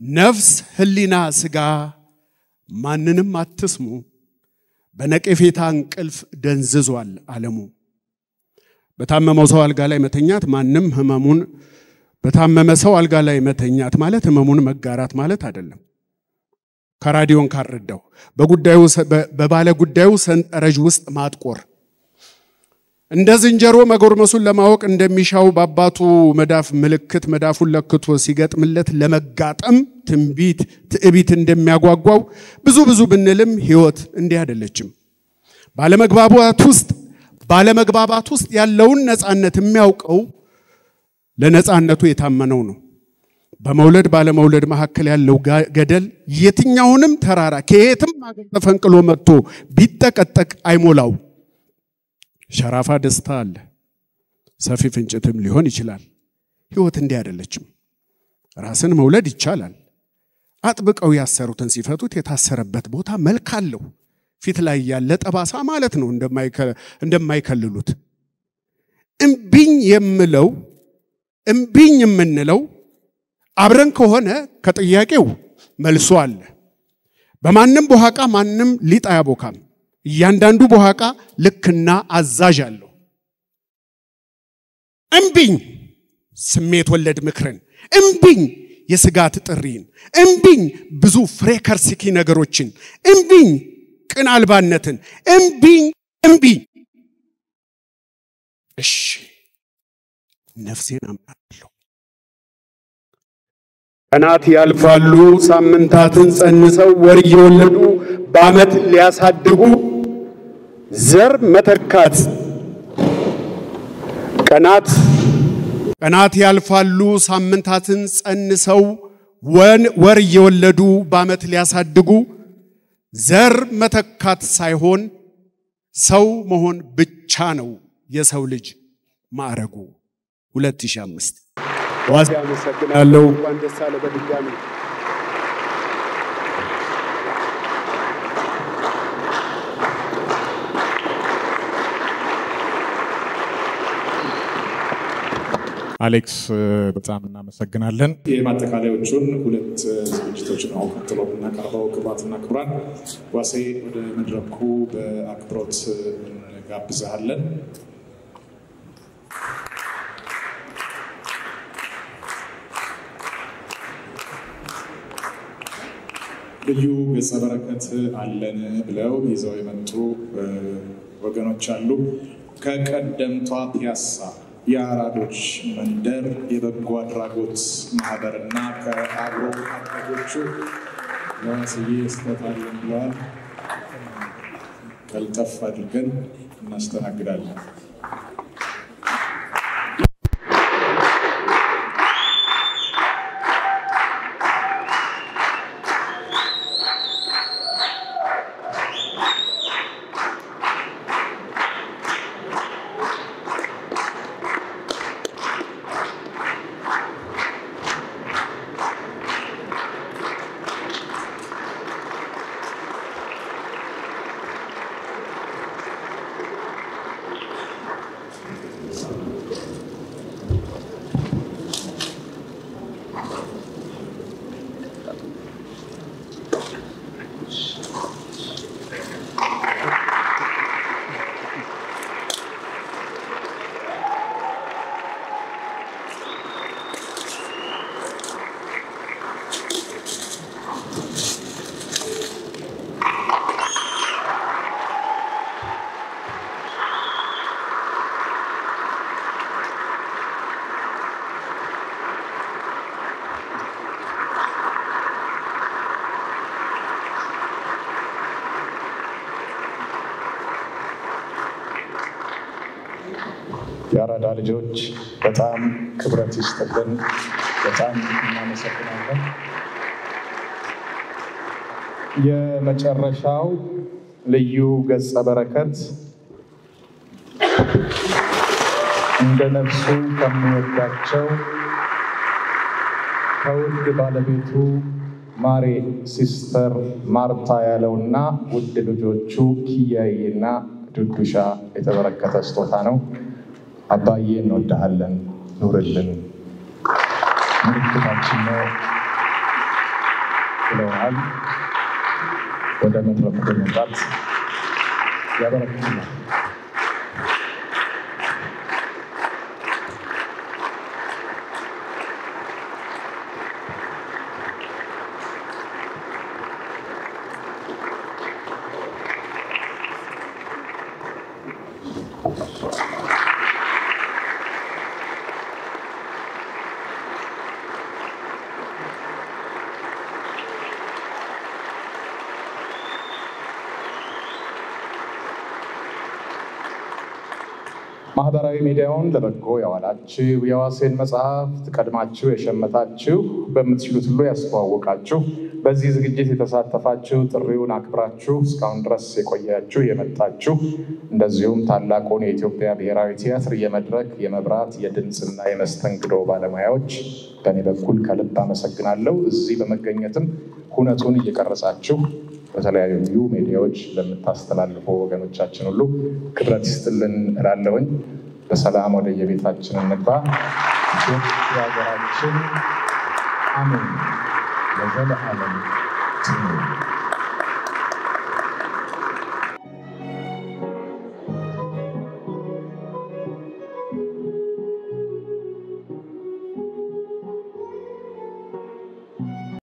ነፍስ ህሊና ስጋ ማንንም አትስሙ በነቀፌታ እንቅልፍ ደንዝዟል ዓለሙ በታመመው ሰው አልጋ ላይ መተኛት ማንንም ህመሙን በታመመ ሰው አልጋ ላይ መተኛት ማለት ህመሙን መጋራት ማለት አይደለም ከራዲዮን ካረዳው በባለ ጉዳዩ ሰንጠረዥ ውስጥ ማጥቆር እንደ ዝንጀሮ መጎርመሱን ለማወቅ እንደሚሻው በአባቱ መዳፍ ምልክት መዳፉን ለክቶ ሲገጥምለት ለመጋጠም ትዕቢት እንደሚያጓጓው ብዙ ብንልም ህይወት እንዲህ አይደለችም ባለመግባባት ውስጥ ያለውን ነፃነት የሚያውቀው ለነፃነቱ የታመነው ነው በመውለድ ባለመውለድ መካከል ያለው ገደል የትኛውንም ተራራ ከየትም ተፈንቅሎ መጥቶ ቢጠቀጠቅ አይሞላው ሸራፋ ደስታ አለ ሰፊ ፍንጭትም ሊሆን ይችላል ህይወት እንዲህ አይደለችም ራስን መውለድ ይቻላል አጥብቀው ያሰሩትን ሲፈቱት የታሰረበት ቦታ መልክ አለው ፊት ላይ ያለ ጠባሳ ማለት ነው እንደማይከልሉት እምቢኝ የምንለው አብረን ከሆነ ከጥያቄው መልሶ አለ በማንም በኋቃ ማንም ሊጣ ያቦካም እያንዳንዱ በኋቃ ልክና አዛዥ አለው እምቢኝ ስሜት ወለድ ምክርን እምቢኝ የስጋት ጥሪን እምቢኝ ብዙ ፍሬከርሲኪ ነገሮችን እምቢኝ ቅን አልባነትን እምቢኝ እሺ ነፍሴን አምናለሁ ቀናት ያልፋሉ ሳምንታትን ጸንሰው ወር እየወለዱ በአመት ሊያሳድጉ ዘር መተካት ቀናት ያልፋሉ ሳምንታትን ጸንሰው ወር እየወለዱ በአመት ሊያሳድጉ ዘር መተካት ሳይሆን ሰው መሆን ብቻ ነው የሰው ልጅ ማዕረጉ 2005 ዋሴ አመሰግናለሁ እንኳን ደስ አለ በድጋሚ አሌክስ በጣም እናመሰግናለን የማጠቃለያዎቹን ሁለት ዝግጅቶች ነው ቀጥሎ እናቀርበው ክቡራትና ክቡራን ዋሴ ወደ መድረኩ በአክብሮት እንጋብዛለን ልዩ ገጸ በረከት አለን ብለው ይዘው የመጡ ወገኖች አሉ ከቀደምቷ ፒያሳ የአራዶች መንደር የበጎ አድራጎት ማህበርና ከአብሮ አድራጎቹ ለዋስዬ ስጦታለን ብለዋል ቀልጠፍ አድርገን እናስተናግዳለን የአራዳ ልጆች በጣም ክብረት ይስጥልን። በጣም እናመሰግናለን። የመጨረሻው ልዩ ገጸ በረከት እንደ ነፍሱ ከሚወዳቸው ከውድ ባለቤቱ ማሬ ሲስተር ማርታ ያለውና ውድ ልጆቹ ኪያዬና ዱዱሻ የተበረከተ ስጦታ ነው። አባዬ እንወድሃለን፣ ኑርልን፣ ምልክታችን ነው ብለዋል። ወደ መድረኩ በመምጣት ያበረክቱናል። ማህበራዊ ሚዲያውን ለበጎ ያዋላችሁ፣ የዋሴን መጽሐፍት ቀድማችሁ የሸመታችሁ፣ በምትችሉት ሁሉ ያስተዋወቃችሁ፣ በዚህ ዝግጅት የተሳተፋችሁ፣ ጥሪውን አክብራችሁ እስካሁን ድረስ የቆያችሁ የመጣችሁ፣ እንደዚሁም ታላቁን የኢትዮጵያ ብሔራዊ ቲያትር የመድረክ የመብራት የድምፅና የመስተንግዶ ባለሙያዎች በእኔ በኩል ከልብ አመሰግናለሁ። እዚህ በመገኘትም ሁነቱን እየቀረጻችሁ በተለያዩ ሚዲያዎች ለምታስተላልፉ ወገኖቻችን ሁሉ ክብረት ይስጥልን እላለሁኝ። በሰላም ወደ የቤታችን እንግባ። ኢትዮጵያ ሀገራችን አሜን ለዘለዓለም ትኑር።